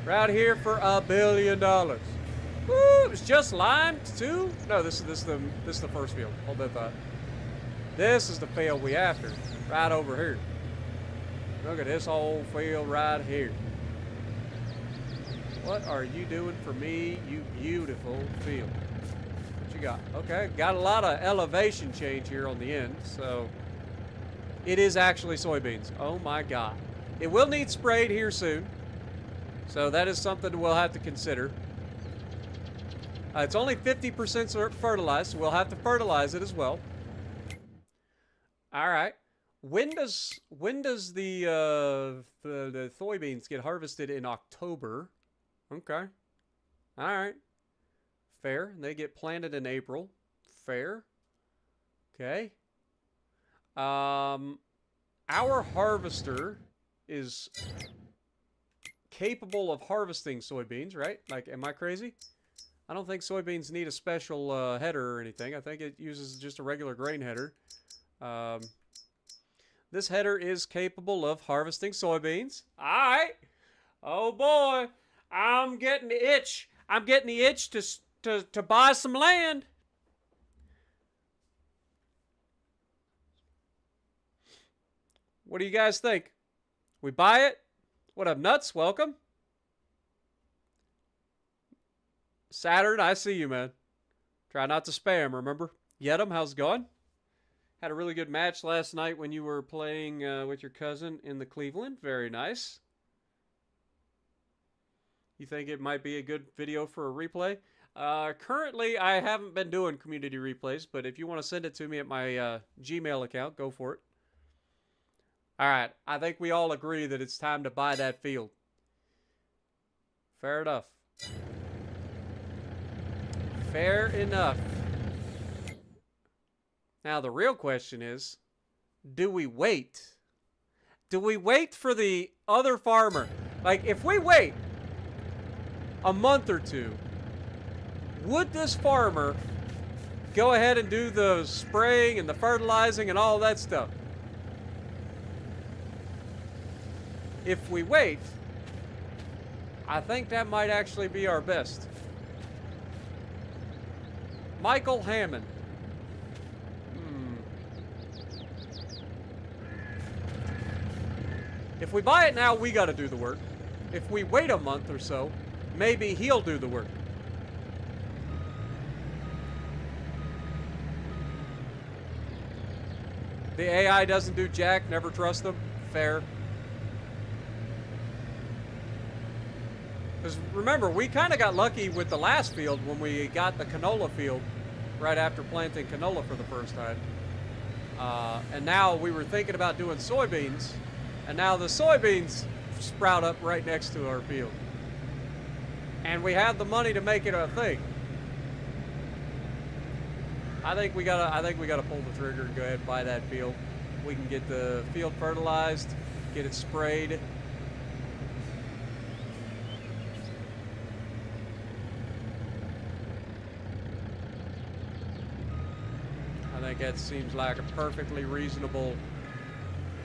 We're out here for $1 billion. Woo! It was just lime too? No, this is the first field. Hold that thought. This is the field we after, right over here. Look at this whole field right here. What are you doing for me, you beautiful field? What you got? Okay, got a lot of elevation change here on the end, so it is actually soybeans. Oh my God. It will need sprayed here soon, so that is something we'll have to consider. It's only 50% fertilized, so we'll have to fertilize it as well. All right. When does the soybeans get harvested? In October? Okay. All right. Fair. They get planted in April. Fair. Okay. Our harvester is capable of harvesting soybeans, right? Like, am I crazy? I don't think soybeans need a special header or anything. I think it uses just a regular grain header. This header is capable of harvesting soybeans. All right. Oh boy, I'm getting the itch. I'm getting the itch to buy some land. What do you guys think? We buy it? What up, Nuts? Welcome. Saturn, I see you, man. Try not to spam, remember? Yedem, how's it going? Had a really good match last night when you were playing with your cousin in the Cleveland. Very nice. You think it might be a good video for a replay? Currently, I haven't been doing community replays, but if you want to send it to me at my Gmail account, go for it. All right, I think we all agree that it's time to buy that field. Fair enough. Fair enough. Now, the real question is, do we wait? Do we wait for the other farmer? Like, if we wait a month or two, would this farmer go ahead and do the spraying and the fertilizing and all that stuff? If we wait, I think that might actually be our best. Michael Hammond. If we buy it now, we got to do the work. If we wait a month or so, maybe he'll do the work. The AI doesn't do jack, never trust them. Fair. Because remember, we kind of got lucky with the last field when we got the canola field right after planting canola for the first time. And now we were thinking about doing soybeans, and now the soybeans sprout up right next to our field. And we have the money to make it a thing. I think we gotta pull the trigger and go ahead and buy that field. We can get the field fertilized, get it sprayed. I think that seems like a perfectly reasonable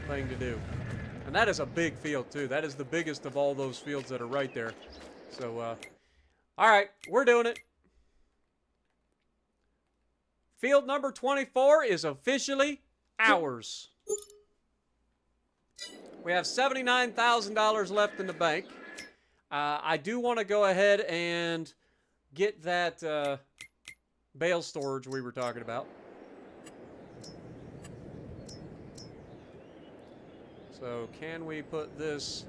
thing to do. And that is a big field too. That is the biggest of all those fields that are right there. So, all right, we're doing it. Field number 24 is officially ours. We have $79,000 left in the bank. I do want to go ahead and get that bale storage we were talking about. So can we put this...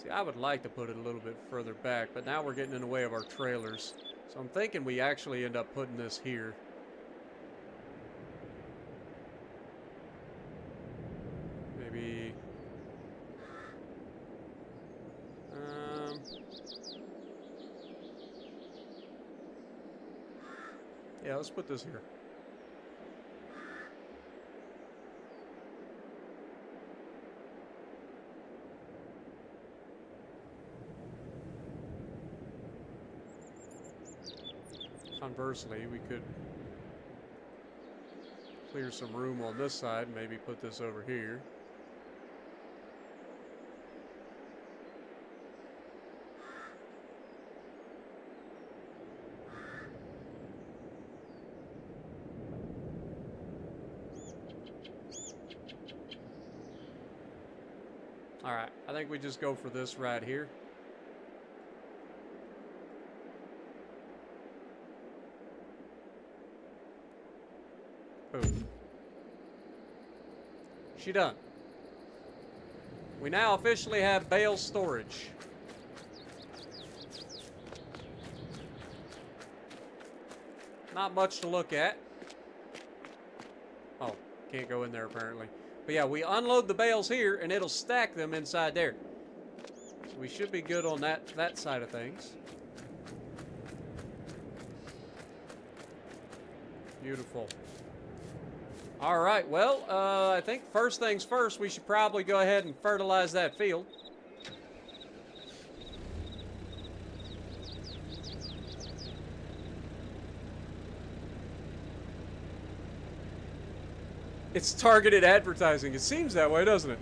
See, I would like to put it a little bit further back, but now we're getting in the way of our trailers. So I'm thinking we actually end up putting this here. Maybe... yeah, let's put this here. Conversely, we could clear some room on this side, maybe put this over here. All right, I think we just go for this right here. Boom. She done. We now officially have bale storage. Not much to look at. Oh, can't go in there apparently. But yeah, we unload the bales here and it'll stack them inside there. So we should be good on that side of things. Beautiful. All right, well, I think first things first, we should probably go ahead and fertilize that field. It's targeted advertising. It seems that way, doesn't it?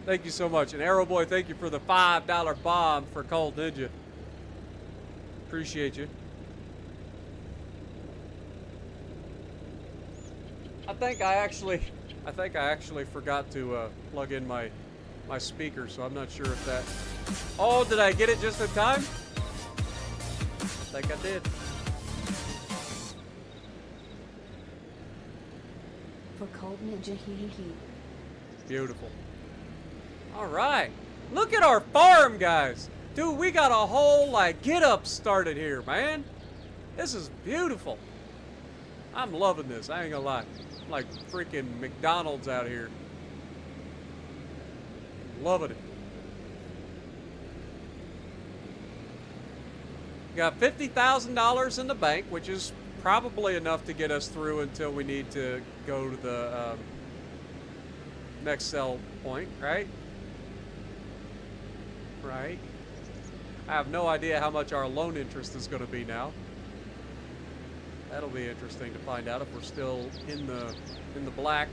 Thank you so much. And Arrow Boy, thank you for the $5 bomb for Cold Ninja. Appreciate you. I think I actually forgot to plug in my speaker, so I'm not sure if that. Oh, did I get it just in time? I think I did. For Cold Ninja, he. Beautiful. All right. Look at our farm, guys. Dude, we got a whole, like, get-up started here, man. This is beautiful. I'm loving this. I ain't gonna lie. I'm like freaking McDonald's out here. Loving it. Got $50,000 in the bank, which is probably enough to get us through until we need to go to the next sell point, right? Right. I have no idea how much our loan interest is going to be now. That'll be interesting to find out if we're still in the black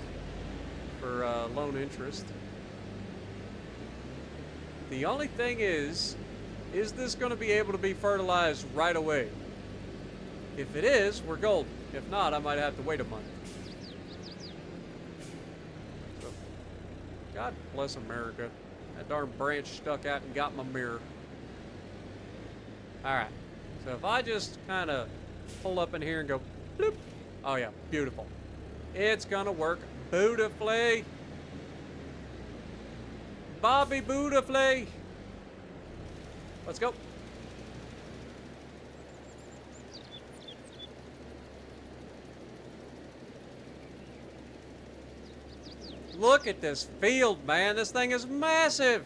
for loan interest. The only thing is this going to be able to be fertilized right away? If it is, we're golden. If not, I might have to wait a month. So, God bless America. That darn branch stuck out and got my mirror. Alright. So if I just kind of pull up in here and go, bloop. Oh yeah, beautiful. It's gonna work beautifully. Bobby beautifully. Let's go. Look at this field, man. This thing is massive.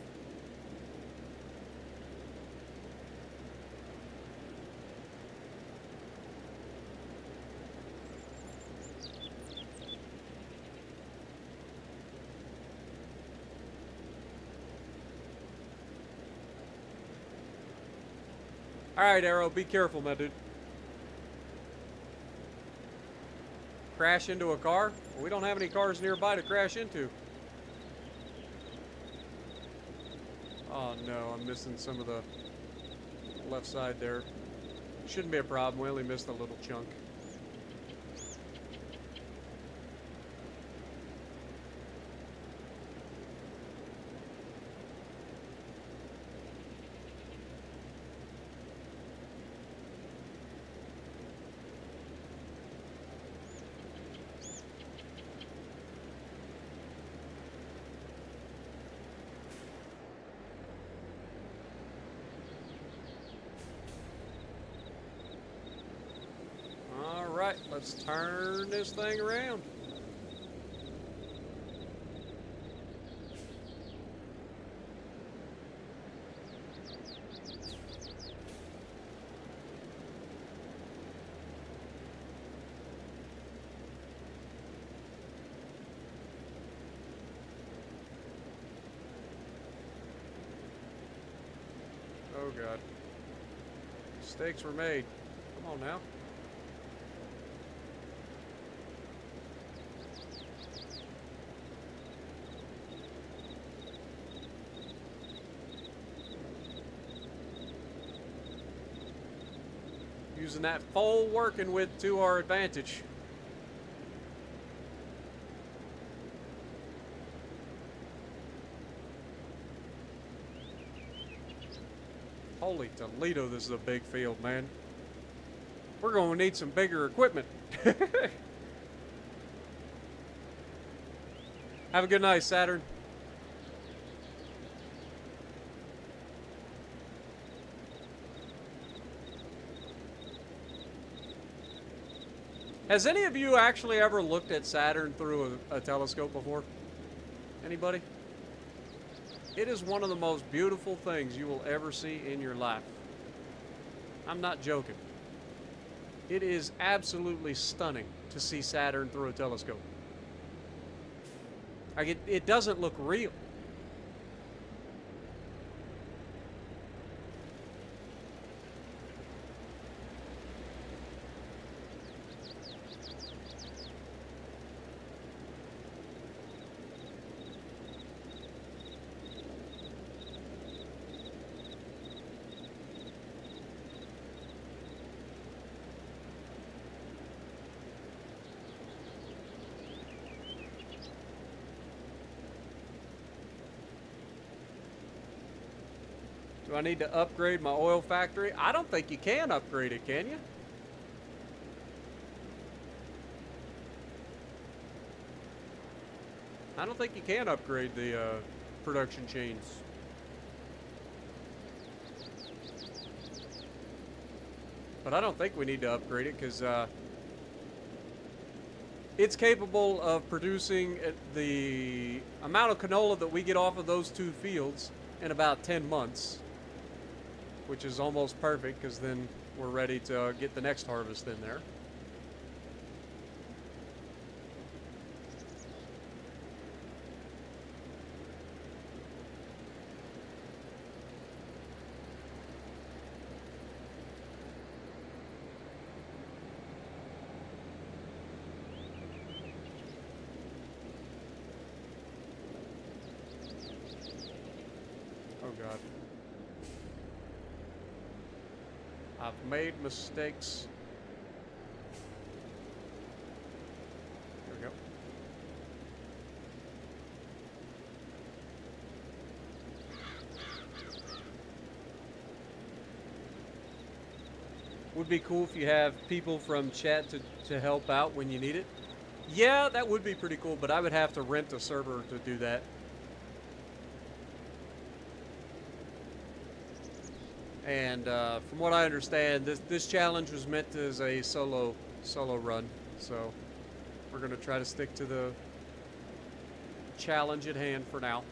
All right, Arrow, be careful, my dude. Crash into a car? Well, we don't have any cars nearby to crash into. Oh no, I'm missing some of the left side there. Shouldn't be a problem. We only missed a little chunk. Alright, let's turn this thing around. Oh god. Mistakes were made. Come on now. Using that full working width to our advantage. Holy Toledo, this is a big field, man. We're going to need some bigger equipment. Have a good night, Saturn. Has any of you actually ever looked at Saturn through a telescope before? Anybody? It is one of the most beautiful things you will ever see in your life. I'm not joking. It is absolutely stunning to see Saturn through a telescope. Like it doesn't look real. Do I need to upgrade my oil factory? I don't think you can upgrade it, can you? I don't think you can upgrade the production chains. But I don't think we need to upgrade it because it's capable of producing the amount of canola that we get off of those 2 fields in about 10 months. Which is almost perfect because then we're ready to get the next harvest in there. Oh God. I've made mistakes. There we go. Would be cool if you have people from chat to help out when you need it. Yeah, that would be pretty cool, but I would have to rent a server to do that. And from what I understand, this challenge was meant as a solo run, so we're gonna try to stick to the challenge at hand for now.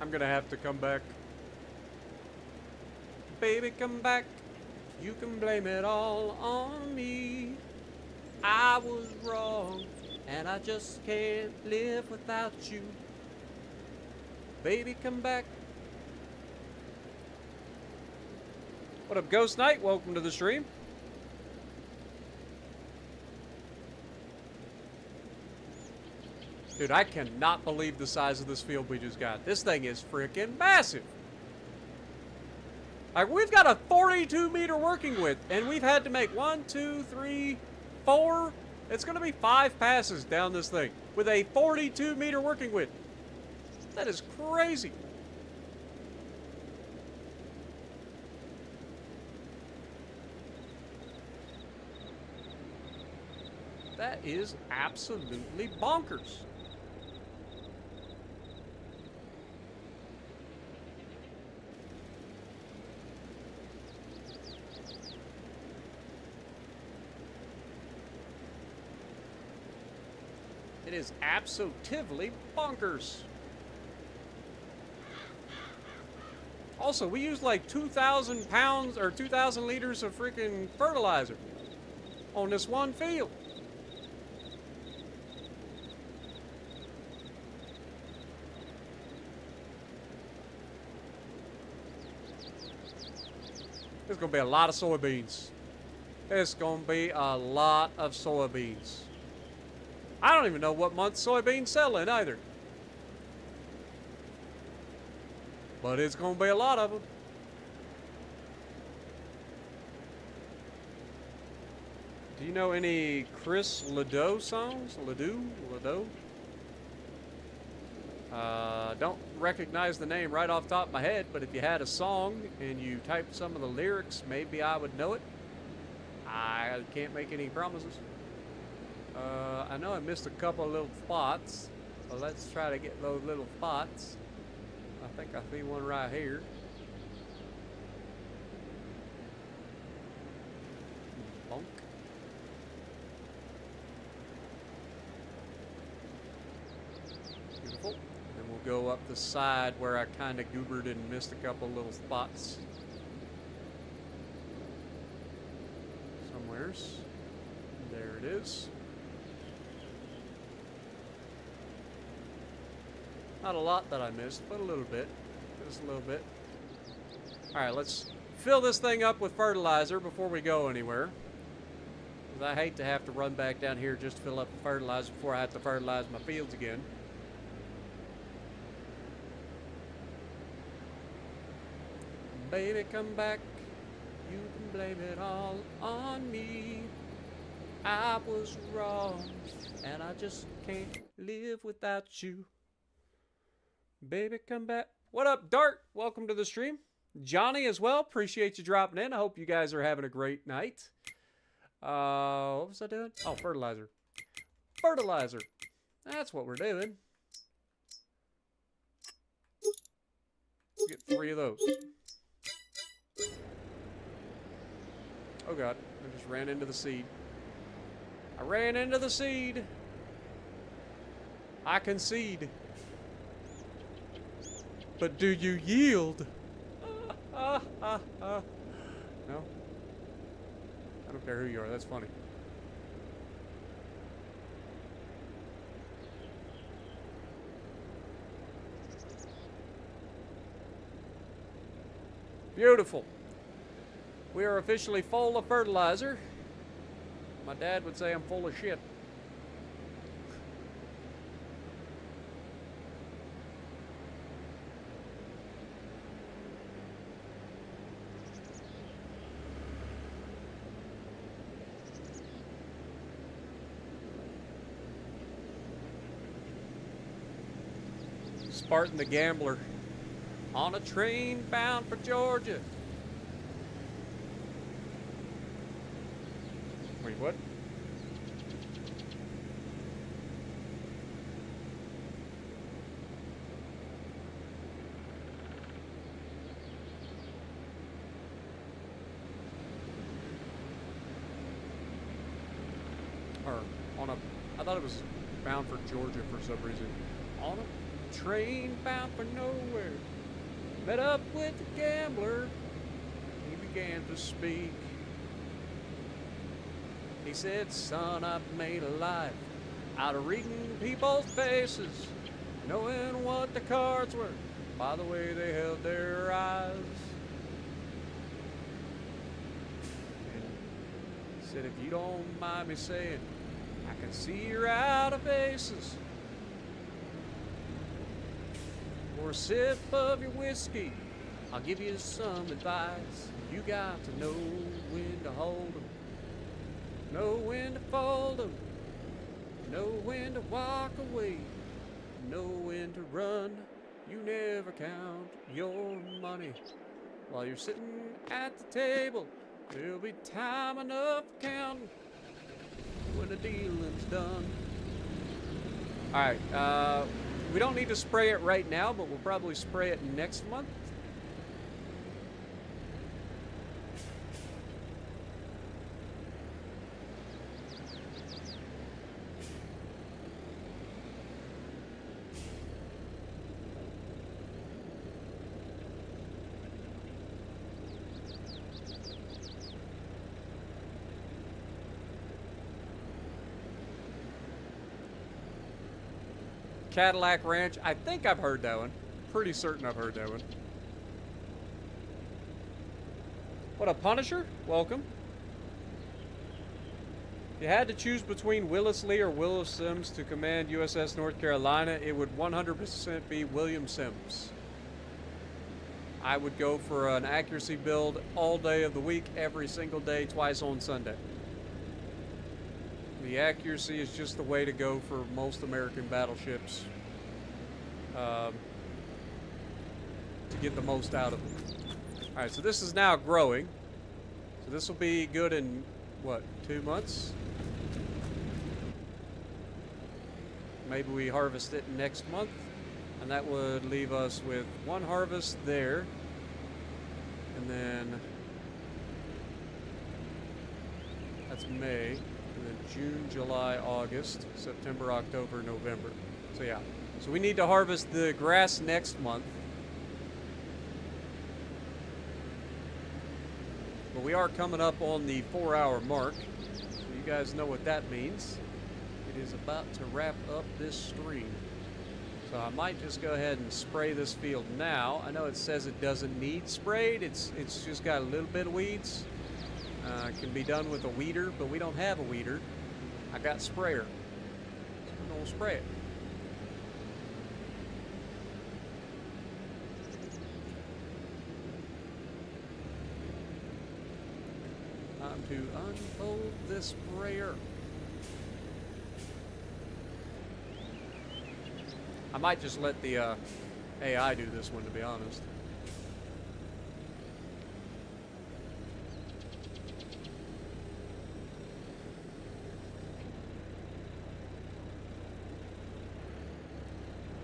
I'm gonna have to come back. Baby, come back. You can blame it all on me. I was wrong, and I just can't live without you. Baby, come back. What up, Ghost Knight? Welcome to the stream. Dude, I cannot believe the size of this field we just got. This thing is freaking massive. Like, we've got a 42-meter working width, and we've had to make 1, 2, 3, 4. It's going to be 5 passes down this thing with a 42-meter working width. That is crazy. That is absolutely bonkers. It is absolutely bonkers. Also, we use like 2,000 pounds or 2,000 liters of freaking fertilizer on this one field. There's gonna be a lot of soybeans. There's gonna be a lot of soybeans. I don't even know what month soybeans sell in either. But it's gonna be a lot of them. Do you know any Chris Ledoux songs? Ledoux? Don't recognize the name right off the top of my head, but if you had a song and you typed some of the lyrics, maybe I would know it. I can't make any promises. I know I missed a couple of little spots, so let's try to get those little spots. I think I see one right here. Bonk. go up the side where I kind of goobered and missed a couple little spots. Somewheres. There it is. Not a lot that I missed, but a little bit. Just a little bit. Alright, let's fill this thing up with fertilizer before we go anywhere. Because I hate to have to run back down here just to fill up the fertilizer before I have to fertilize my fields again. Baby, come back. You can blame it all on me. I was wrong, and I just can't live without you. Baby, come back. What up, Dart? Welcome to the stream. Johnny as well. Appreciate you dropping in. I hope you guys are having a great night. What was I doing? Oh, fertilizer. Fertilizer. That's what we're doing. Let's get 3 of those. Oh god, I just ran into the seed. I ran into the seed. I concede. But do you yield? No? I don't care who you are, that's funny. Beautiful. We are officially full of fertilizer. My dad would say I'm full of shit. Spartan the Gambler on a train bound for Georgia. Wait, what? Or on a, I thought it was bound for Georgia for some reason. On a train bound for nowhere, met up with the gambler. He began to speak. He said, son, I've made a life out of reading people's faces, knowing what the cards were by the way they held their eyes. And he said, if you don't mind me saying, I can see you're out of aces. For a sip of your whiskey, I'll give you some advice. You got to know when to hold 'em, know when to fold 'em, know when to walk away, know when to run. You never count your money while you're sitting at the table. There'll be time enough counting when the dealing's done. All right, we don't need to spray it right now, but we'll probably spray it next month. Cadillac Ranch. I think I've heard that one. Pretty certain I've heard that one. What a Punisher? Welcome. If you had to choose between Willis Lee or Willis Sims to command USS North Carolina, it would 100% be William Sims. I would go for an accuracy build all day of the week, every single day, twice on Sunday. The accuracy is just the way to go for most American battleships to get the most out of them. Alright, so this is now growing. So this will be good in, what, 2 months? Maybe we harvest it next month. And that would leave us with 1 harvest there. And then that's May. And then June, July, August, September, October, November. So yeah, So we need to harvest the grass next month. But we are coming up on the 4-hour mark. So you guys know what that means. It is about to wrap up this stream. So I might just go ahead and spray this field now. I know it says it doesn't need sprayed. It's just got a little bit of weeds. It can be done with a weeder, but we don't have a weeder. I got sprayer. So we're gonna spray it. Time to unfold this sprayer. I might just let the AI do this one, to be honest.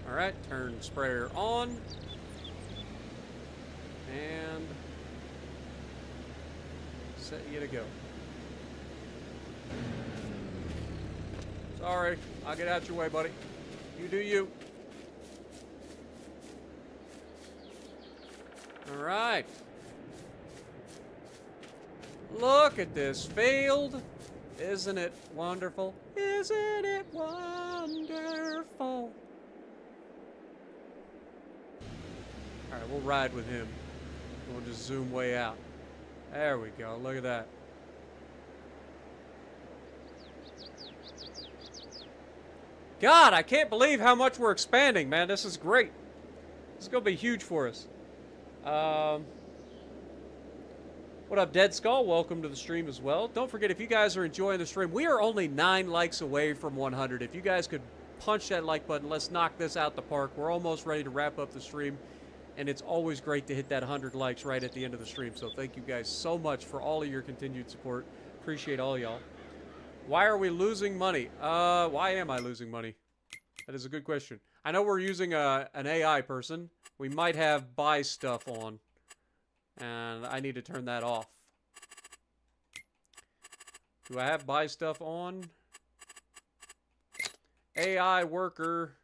Alright, turn sprayer on. And set you to go. Sorry, I'll get out your way, buddy. You do you. Alright. Look at this field. Isn't it wonderful? Isn't it wonderful? Alright, we'll ride with him. We'll just zoom way out. There we go. Look at that. God, I can't believe how much we're expanding, man. This is great. This is going to be huge for us. What up, Dead Skull? Welcome to the stream as well. Don't forget, if you guys are enjoying the stream, we are only 9 likes away from 100. If you guys could punch that like button, let's knock this out the park. We're almost ready to wrap up the stream, and it's always great to hit that 100 likes right at the end of the stream. So thank you guys so much for all of your continued support. Appreciate all y'all. Why are we losing money? Why am I losing money? That is a good question. I know we're using an AI person. We might have buy stuff on, and I need to turn that off. Do I have buy stuff on? AI worker.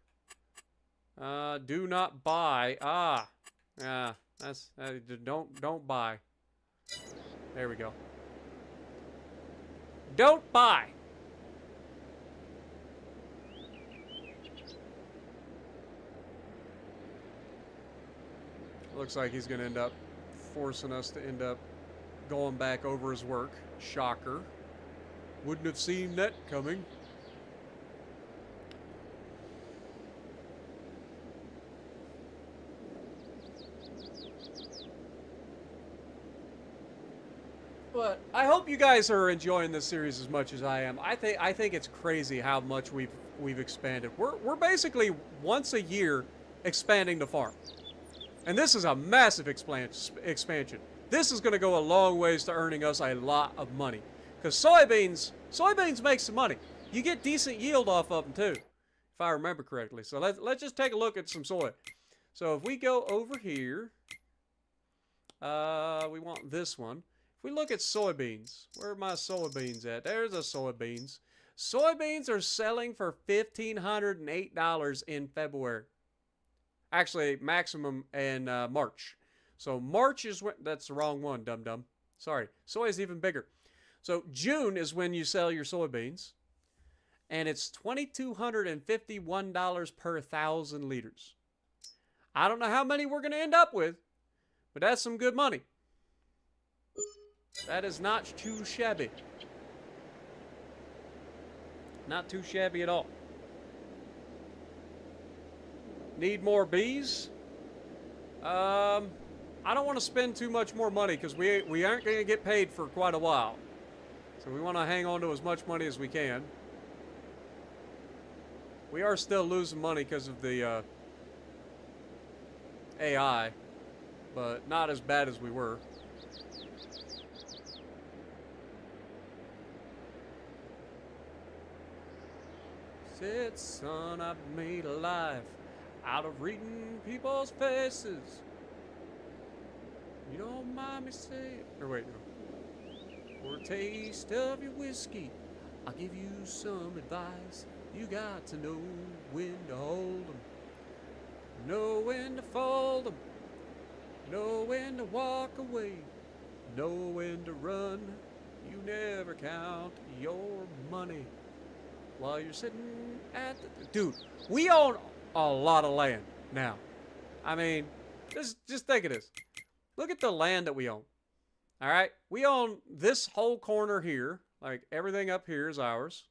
Do not buy. Yeah, that's don't buy. There we go. Don't buy. Looks like he's going to end up forcing us to end up going back over his work. Shocker. Wouldn't have seen that coming. But I hope you guys are enjoying this series as much as I am. I think it's crazy how much we've expanded. We're basically once a year expanding the farm. And this is a massive expansion. This is going to go a long ways to earning us a lot of money. Because soybeans make some money. You get decent yield off of them too, if I remember correctly. So let's just take a look at some soy. So if we go over here, we want this one. If we look at soybeans, where are my soybeans at? There's a soybeans. Soybeans are selling for $1,508 in February. Actually, maximum in March. So March is when... That's the wrong one, dum-dum. Sorry. Soy is even bigger. So June is when you sell your soybeans. And it's $2,251 per 1,000 liters. I don't know how many we're going to end up with, but that's some good money. That is not too shabby. Not too shabby at all. Need more bees? I don't want to spend too much more money because we aren't going to get paid for quite a while. So we want to hang on to as much money as we can. We are still losing money because of the AI, but not as bad as we were. Said, son, I've made a life out of reading people's faces. You don't mind me saying... Or wait, no. For a taste of your whiskey, I'll give you some advice. You got to know when to hold 'em Know when to fold 'em. Know when to walk away. Know when to run. You never count your money while you're sitting at the... Dude, we own a lot of land now. I mean, just think of this. Look at the land that we own. All right? We own this whole corner here. Like, everything up here is ours.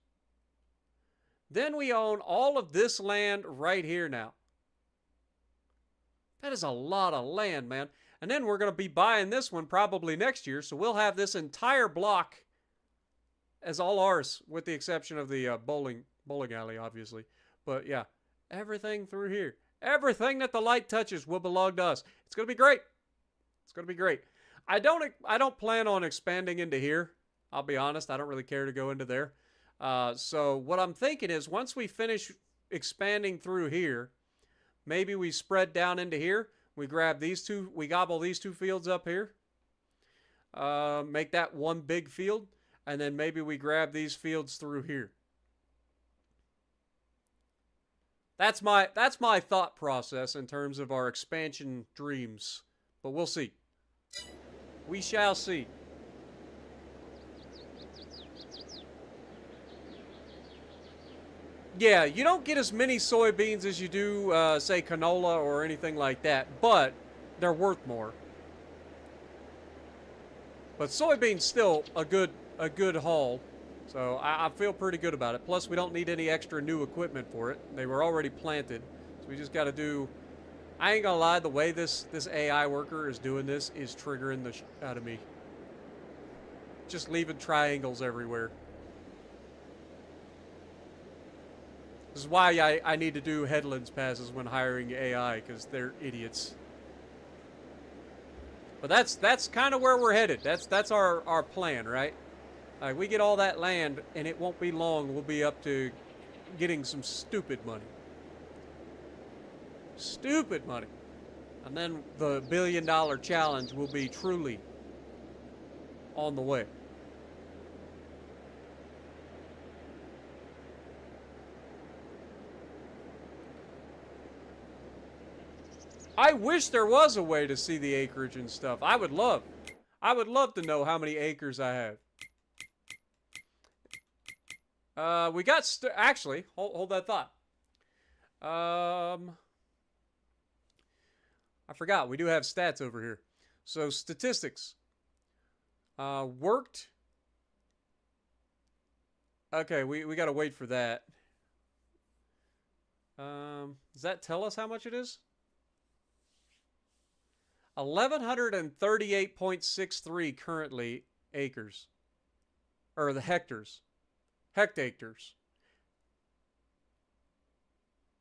Then we own all of this land right here now. That is a lot of land, man. And then we're going to be buying this one probably next year, so we'll have this entire block as all ours, with the exception of the bowling alley, obviously. But yeah, everything through here. Everything that the light touches will belong to us. It's going to be great. It's going to be great. I don't plan on expanding into here. I'll be honest, I don't really care to go into there. So what I'm thinking is once we finish expanding through here, maybe we spread down into here. We grab these two, we gobble these two fields up here. Make that one big field. And then maybe we grab these fields through here. That's my thought process in terms of our expansion dreams. But we'll see. We shall see. Yeah, you don't get as many soybeans as you do, say, canola or anything like that, but they're worth more. But soybeans still a good haul, so I feel pretty good about it. Plus, we don't need any extra new equipment for it. They were already planted, so we just got to do... I ain't gonna lie, the way this AI worker is doing this is triggering the shit out of me. Just leaving triangles everywhere. This is why I need to do headlands passes when hiring AI, because they're idiots. But that's kind of where we're headed. That's our plan, right? We get all that land, and it won't be long. We'll be up to getting some stupid money. Stupid money. And then the $1 billion challenge will be truly on the way. I wish there was a way to see the acreage and stuff. I would love to know how many acres I have. We got actually, hold that thought. I forgot, we do have stats over here. So statistics. Worked. Okay, we gotta wait for that. Does that tell us how much it is? 1,138.63 currently acres. Or the hectares. Hectacres.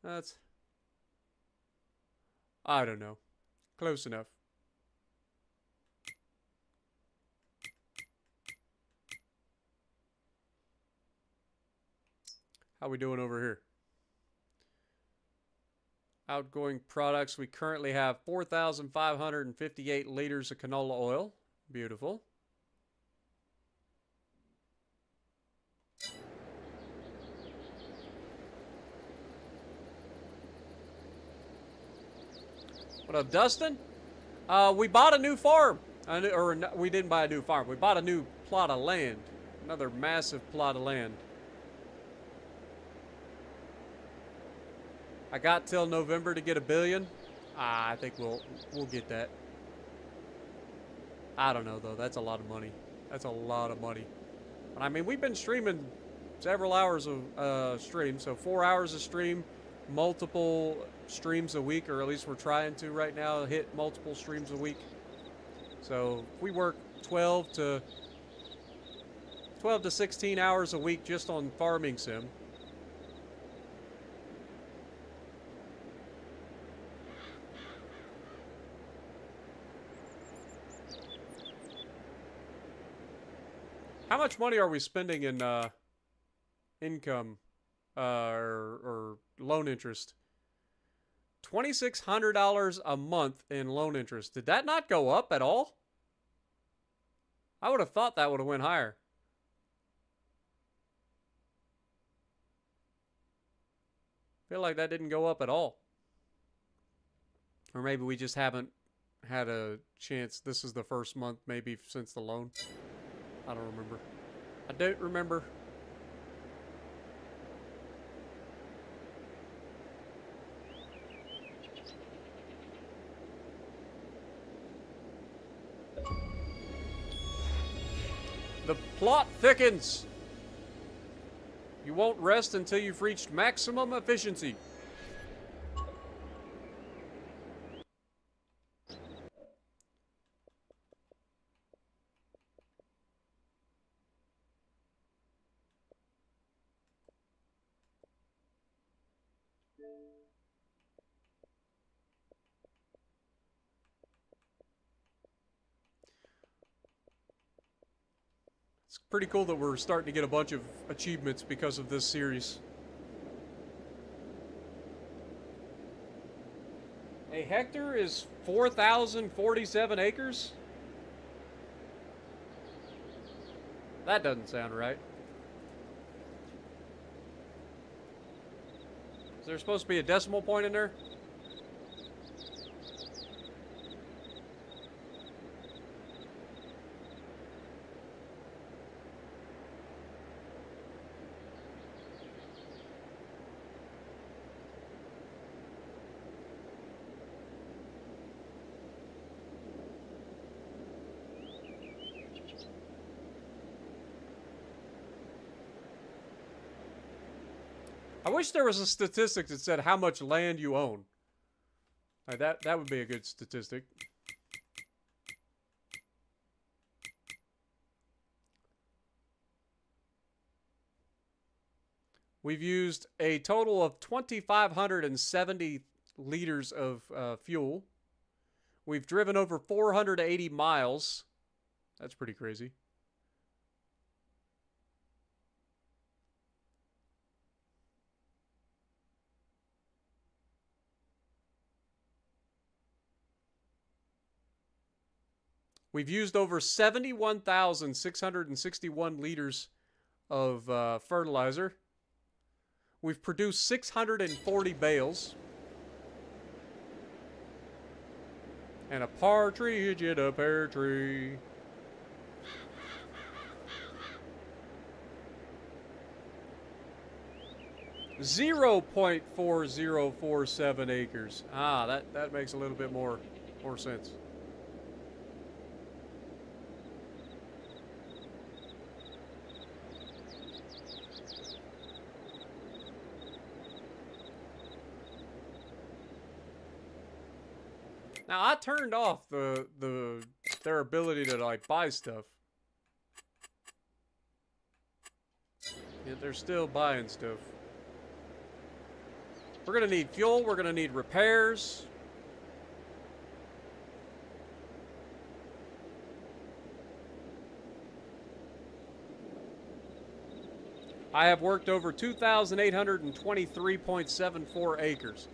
That's... I don't know. Close enough. How we doing over here? Outgoing products, we currently have 4,558 liters of canola oil. Beautiful. What up, Dustin? We bought a new farm. We didn't buy a new farm. We bought a new plot of land. Another massive plot of land. I got till November to get $1 billion. I think we'll get that. I don't know though. That's a lot of money. That's a lot of money. But I mean, we've been streaming several hours of stream, so 4 hours of stream, multiple streams a week, or at least we're trying to right now hit multiple streams a week. So if we work 12 to 16 hours a week just on farming sim. How much money are we spending in income or loan interest? $2,600 a month in loan interest. Did that not go up at all? I would have thought that would have went higher. I feel like that didn't go up at all. Or maybe we just haven't had a chance. This is the first month maybe since the loan. I don't remember. I don't remember. The plot thickens. You won't rest until you've reached maximum efficiency. It's pretty cool that we're starting to get a bunch of achievements because of this series. A hectare is 4,047 acres? That doesn't sound right. Is there supposed to be a decimal point in there? I wish there was a statistic that said how much land you own. Like that would be a good statistic. We've used a total of 2,570 liters of fuel. We've driven over 480 miles. That's pretty crazy. We've used over 71,661 liters of fertilizer. We've produced 640 bales. And a partridge in a pear tree. .4047 acres. Ah, that makes a little bit more sense. Now I turned off their ability to like buy stuff. Yet they're still buying stuff. We're gonna need fuel, we're gonna need repairs. I have worked over 2,823.74 acres.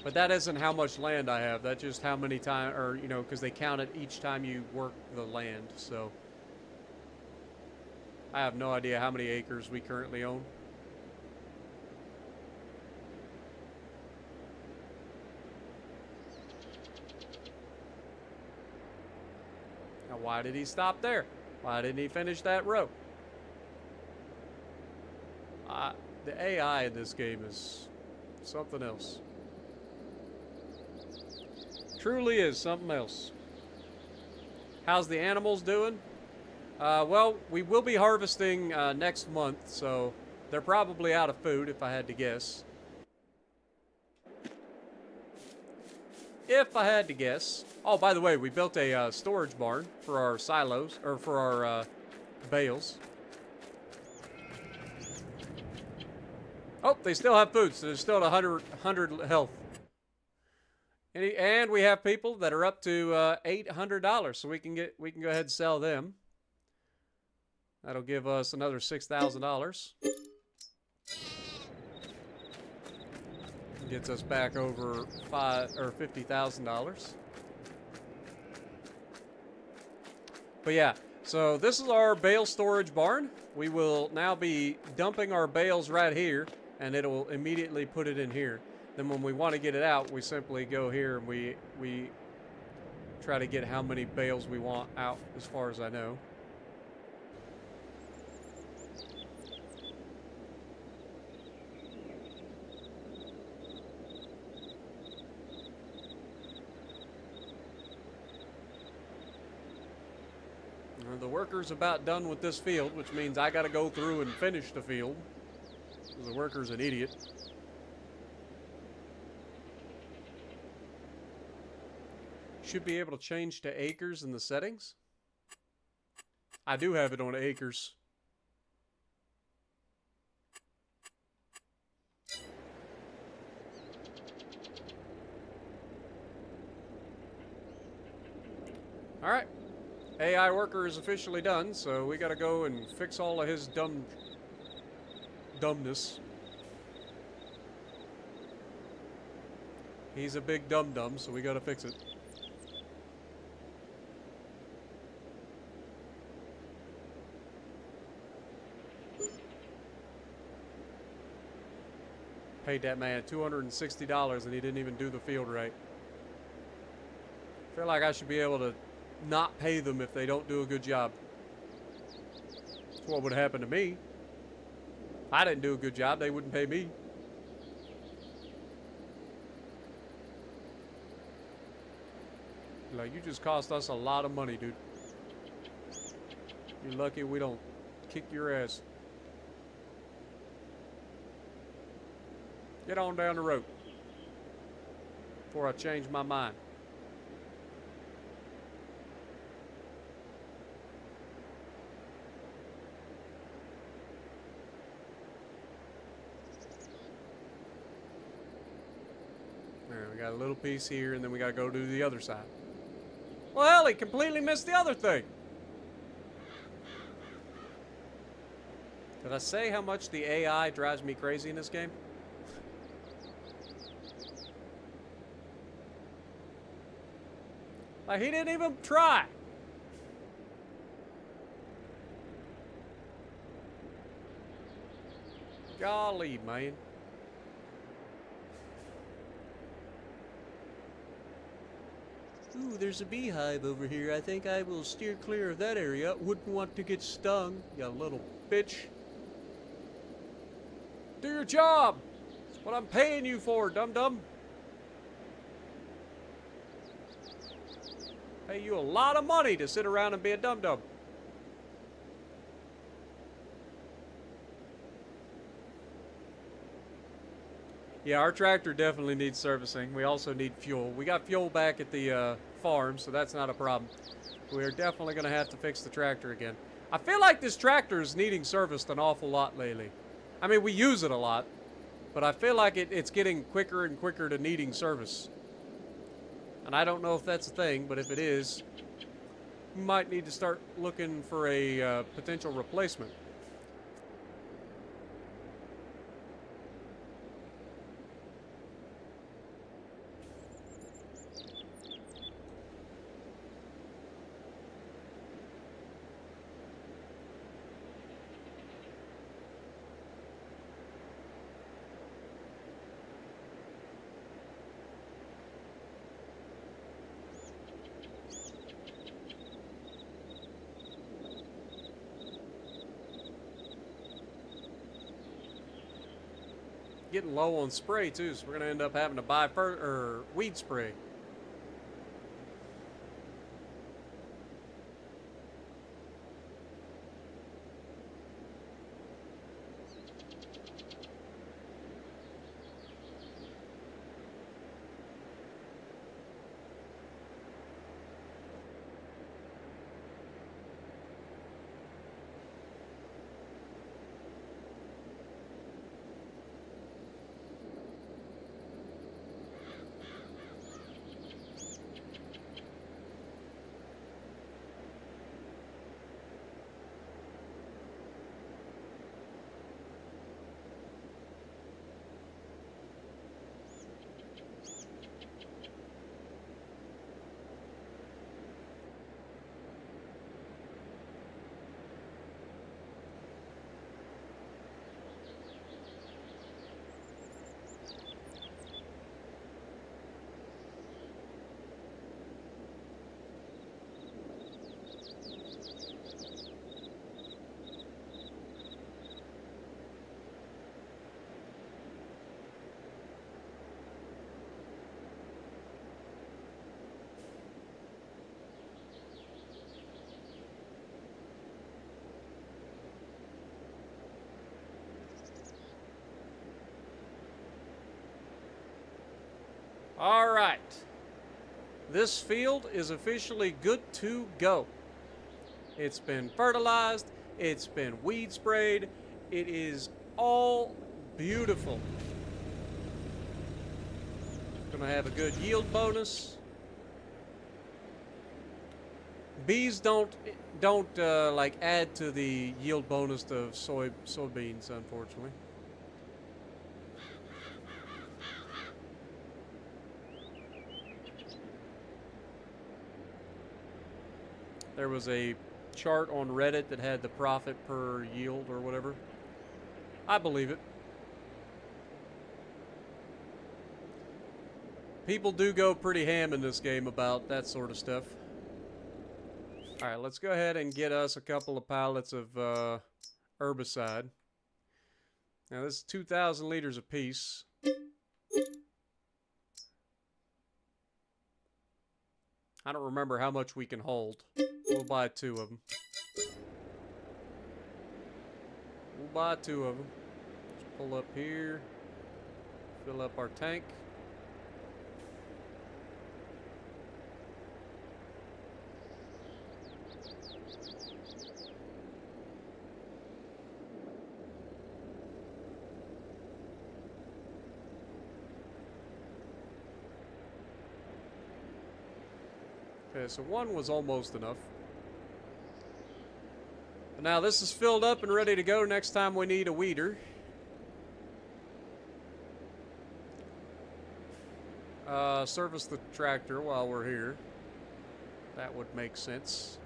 But that isn't how much land I have. That's just how many times, or, you know, because they count it each time you work the land. So I have no idea how many acres we currently own. Now, why did he stop there? Why didn't he finish that row? The AI in this game is something else. Truly is something else. How's the animals doing? Well, we will be harvesting next month, so they're probably out of food if I had to guess. If I had to guess. Oh, by the way, we built a storage barn for our silos, or for our bales. Oh, they still have food, so they're still at 100 health. And we have people that are up to $800, so we can go ahead and sell them. That'll give us another $6,000. Gets us back over $50,000. But yeah, so this is our bale storage barn. We will now be dumping our bales right here, and it'll immediately put it in here. Then when we want to get it out, we simply go here and we try to get how many bales we want out, as far as I know. The worker's about done with this field, which means I got to go through and finish the field. The worker's an idiot. Should be able to change to acres in the settings. I do have it on acres. All right. AI worker is officially done, so we gotta go and fix all of his dumbness. He's a big dum-dum, so we gotta fix it. Paid that man $260 and he didn't even do the field right. I feel like I should be able to not pay them if they don't do a good job. That's what would happen to me. If I didn't do a good job, they wouldn't pay me. Like, you just cost us a lot of money, dude. You're lucky we don't kick your ass. Get on down the road before I change my mind. Alright, we got a little piece here, and then we gotta go to the other side. Well, he completely missed the other thing. Did I say how much the AI drives me crazy in this game? Like, he didn't even try. Golly, man. Ooh, there's a beehive over here. I think I will steer clear of that area. Wouldn't want to get stung, you little bitch. Do your job. That's what I'm paying you for, dum-dum. Pay you a lot of money to sit around and be a dum-dum. Yeah, our tractor definitely needs servicing. We also need fuel. We got fuel back at the farm, so that's not a problem. We're definitely going to have to fix the tractor again. I feel like this tractor is needing serviced an awful lot lately. I mean, we use it a lot, but I feel like it's getting quicker and quicker to needing service. And I don't know if that's a thing, but if it is, we might need to start looking for a potential replacement. Getting low on spray too, so we're gonna end up having to buy weed spray. All right. This field is officially good to go. It's been fertilized. It's been weed sprayed. It is all beautiful. Gonna have a good yield bonus. Bees don't like add to the yield bonus of soybeans, unfortunately. There was a chart on Reddit that had the profit per yield or whatever. I believe it. People do go pretty ham in this game about that sort of stuff. Alright, let's go ahead and get us a couple of pallets of herbicide. Now this is 2,000 liters apiece. I don't remember how much we can hold. We'll buy 2 of them. We'll buy 2 of them. Let's pull up here. Fill up our tank. Okay, so 1 was almost enough. But now this is filled up and ready to go next time we need a weeder. Service the tractor while we're here. That would make sense.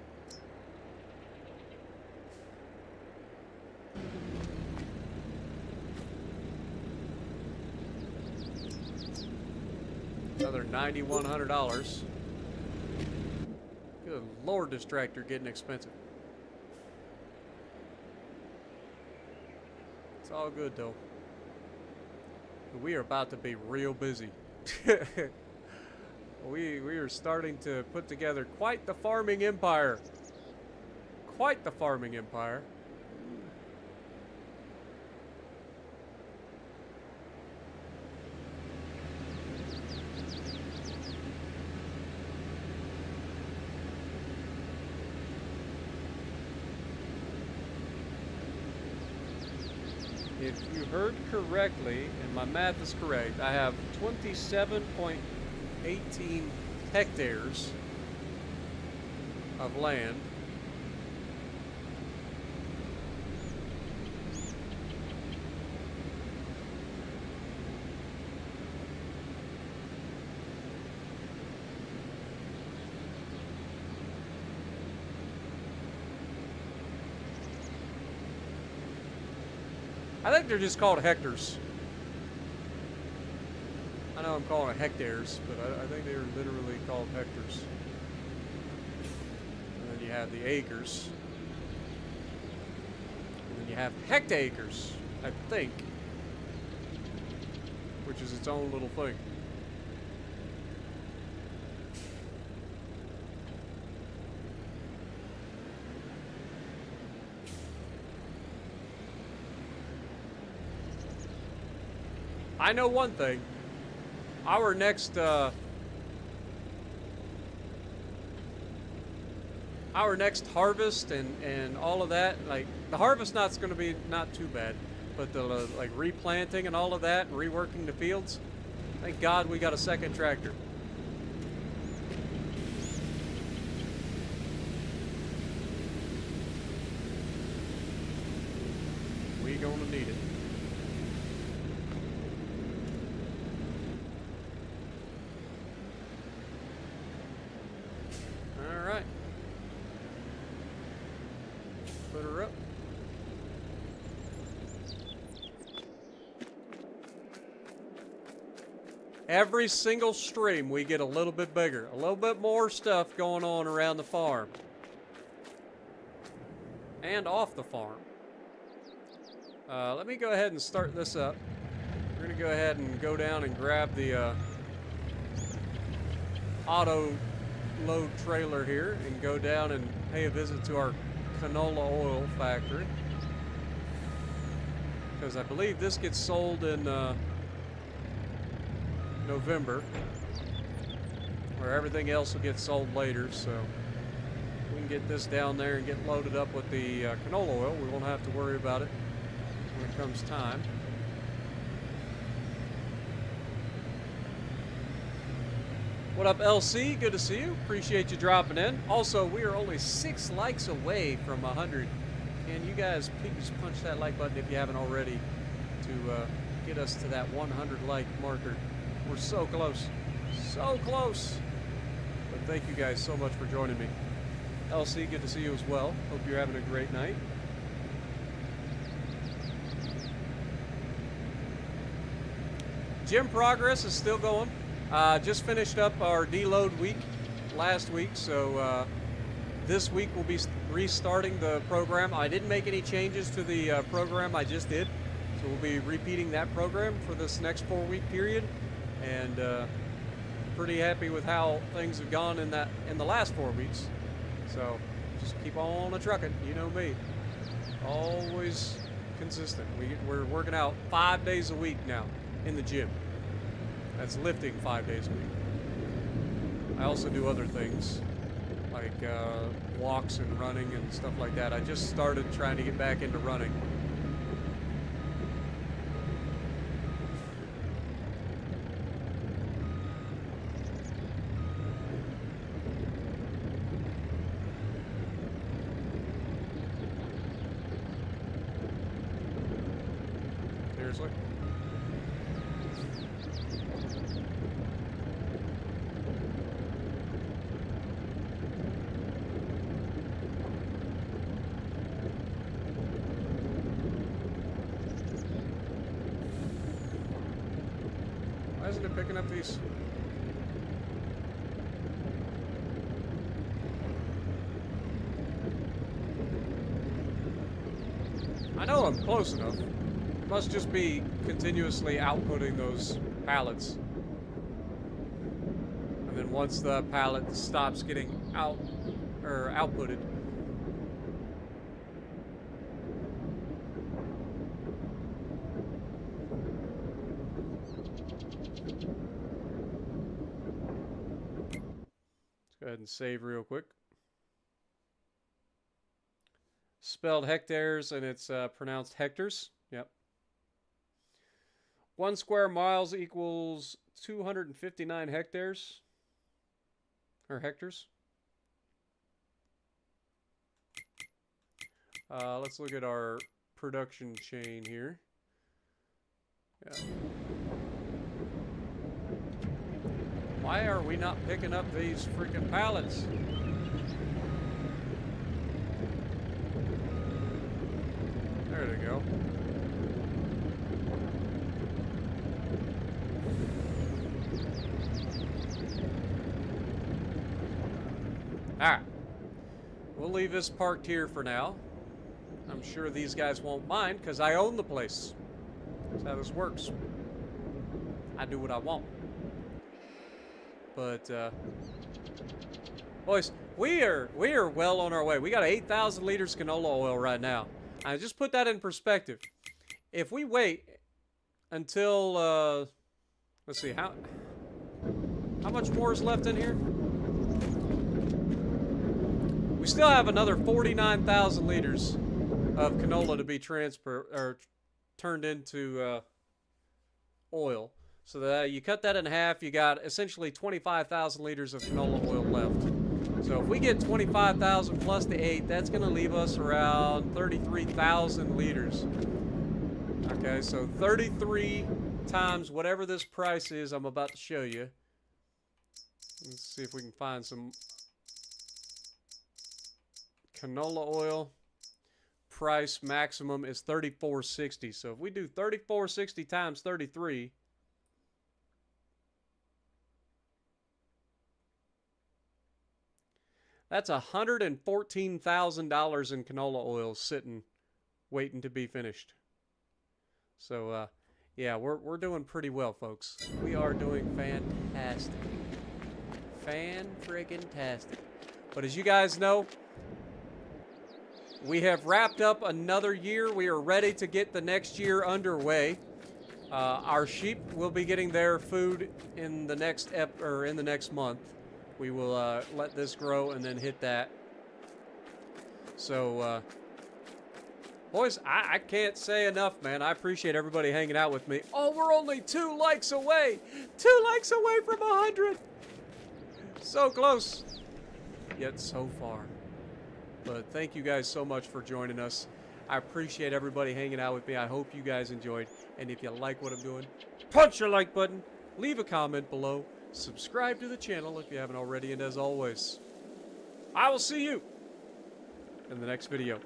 Another $9,100. Good Lord, this tractor getting expensive. It's all good though. We are about to be real busy. we are starting to put together quite the farming empire. Quite the farming empire. If you heard correctly, and my math is correct, I have 27.18 hectares of land. I think they're just called hectares. I know I'm calling it hectares, but I think they're literally called hectares. And then you have the acres. And then you have hectacres, I think. Which is its own little thing. I know one thing. Our next harvest and all of that, like the harvest not's going to be not too bad, but the like replanting and all of that and reworking the fields. Thank God we got a second tractor. We gonna need it. Put her up. Every single stream we get a little bit bigger, a little bit more stuff going on around the farm and off the farm. Let me go ahead and start this up. We're gonna go ahead and go down and grab the auto load trailer here and go down and pay a visit to our canola oil factory, because I believe this gets sold in November. where everything else will get sold later. So we can get this down there and get loaded up with the canola oil. We won't have to worry about it when it comes time. What up, LC? Good to see you. Appreciate you dropping in. Also, we are only 6 likes away from 100. Can you guys please punch that like button if you haven't already to get us to that 100 like marker? We're so close. So close. But thank you guys so much for joining me. LC, good to see you as well. Hope you're having a great night. Gym progress is still going. Just finished up our deload week last week, so this week we'll be restarting the program. I didn't make any changes to the program I just did, so we'll be repeating that program for this next 4-week period, and pretty happy with how things have gone in the last 4 weeks. So just keep on trucking, you know me, always consistent. We're working out 5 days a week now in the gym. That's lifting 5 days a week. I also do other things like walks and running and stuff like that. I just started trying to get back into running. Seriously? Why isn't it picking up these? I know I'm close enough. It must just be continuously outputting those pallets. And then once the pallet stops getting outputted, go ahead and save real quick. Spelled hectares and it's pronounced hectares. Yep. 1 square miles equals 259 hectares. Or hectares. Let's look at our production chain here. Yeah. Why are we not picking up these freaking pallets? There they go. Alright. We'll leave this parked here for now. I'm sure these guys won't mind because I own the place. That's how this works. I do what I want. But, boys, we are well on our way. We got 8,000 liters canola oil right now. I just put that in perspective. If we wait until, let's see, how much more is left in here? We still have another 49,000 liters of canola to be turned into oil. So that you cut that in half, you got essentially 25,000 liters of canola oil left. So if we get 25,000 plus the 8, that's going to leave us around 33,000 liters. Okay, so 33 times whatever this price is I'm about to show you. Let's see if we can find some canola oil. Price maximum is $34.60. So if we do $34.60 times 33, that's $114,000 in canola oil sitting, waiting to be finished. So, yeah, we're doing pretty well, folks. We are doing fantastic. Fan-friggin-tastic. But as you guys know, we have wrapped up another year. We are ready to get the next year underway. Our sheep will be getting their food in the next month. we will let this grow and then hit that. So, boys, I can't say enough, man. I appreciate everybody hanging out with me. Oh, we're only 2 likes away. 2 likes away from 100. So close, yet so far. But thank you guys so much for joining us. I appreciate everybody hanging out with me. I hope you guys enjoyed. And if you like what I'm doing, punch your like button, leave a comment below, subscribe to the channel if you haven't already, and as always, I will see you in the next video.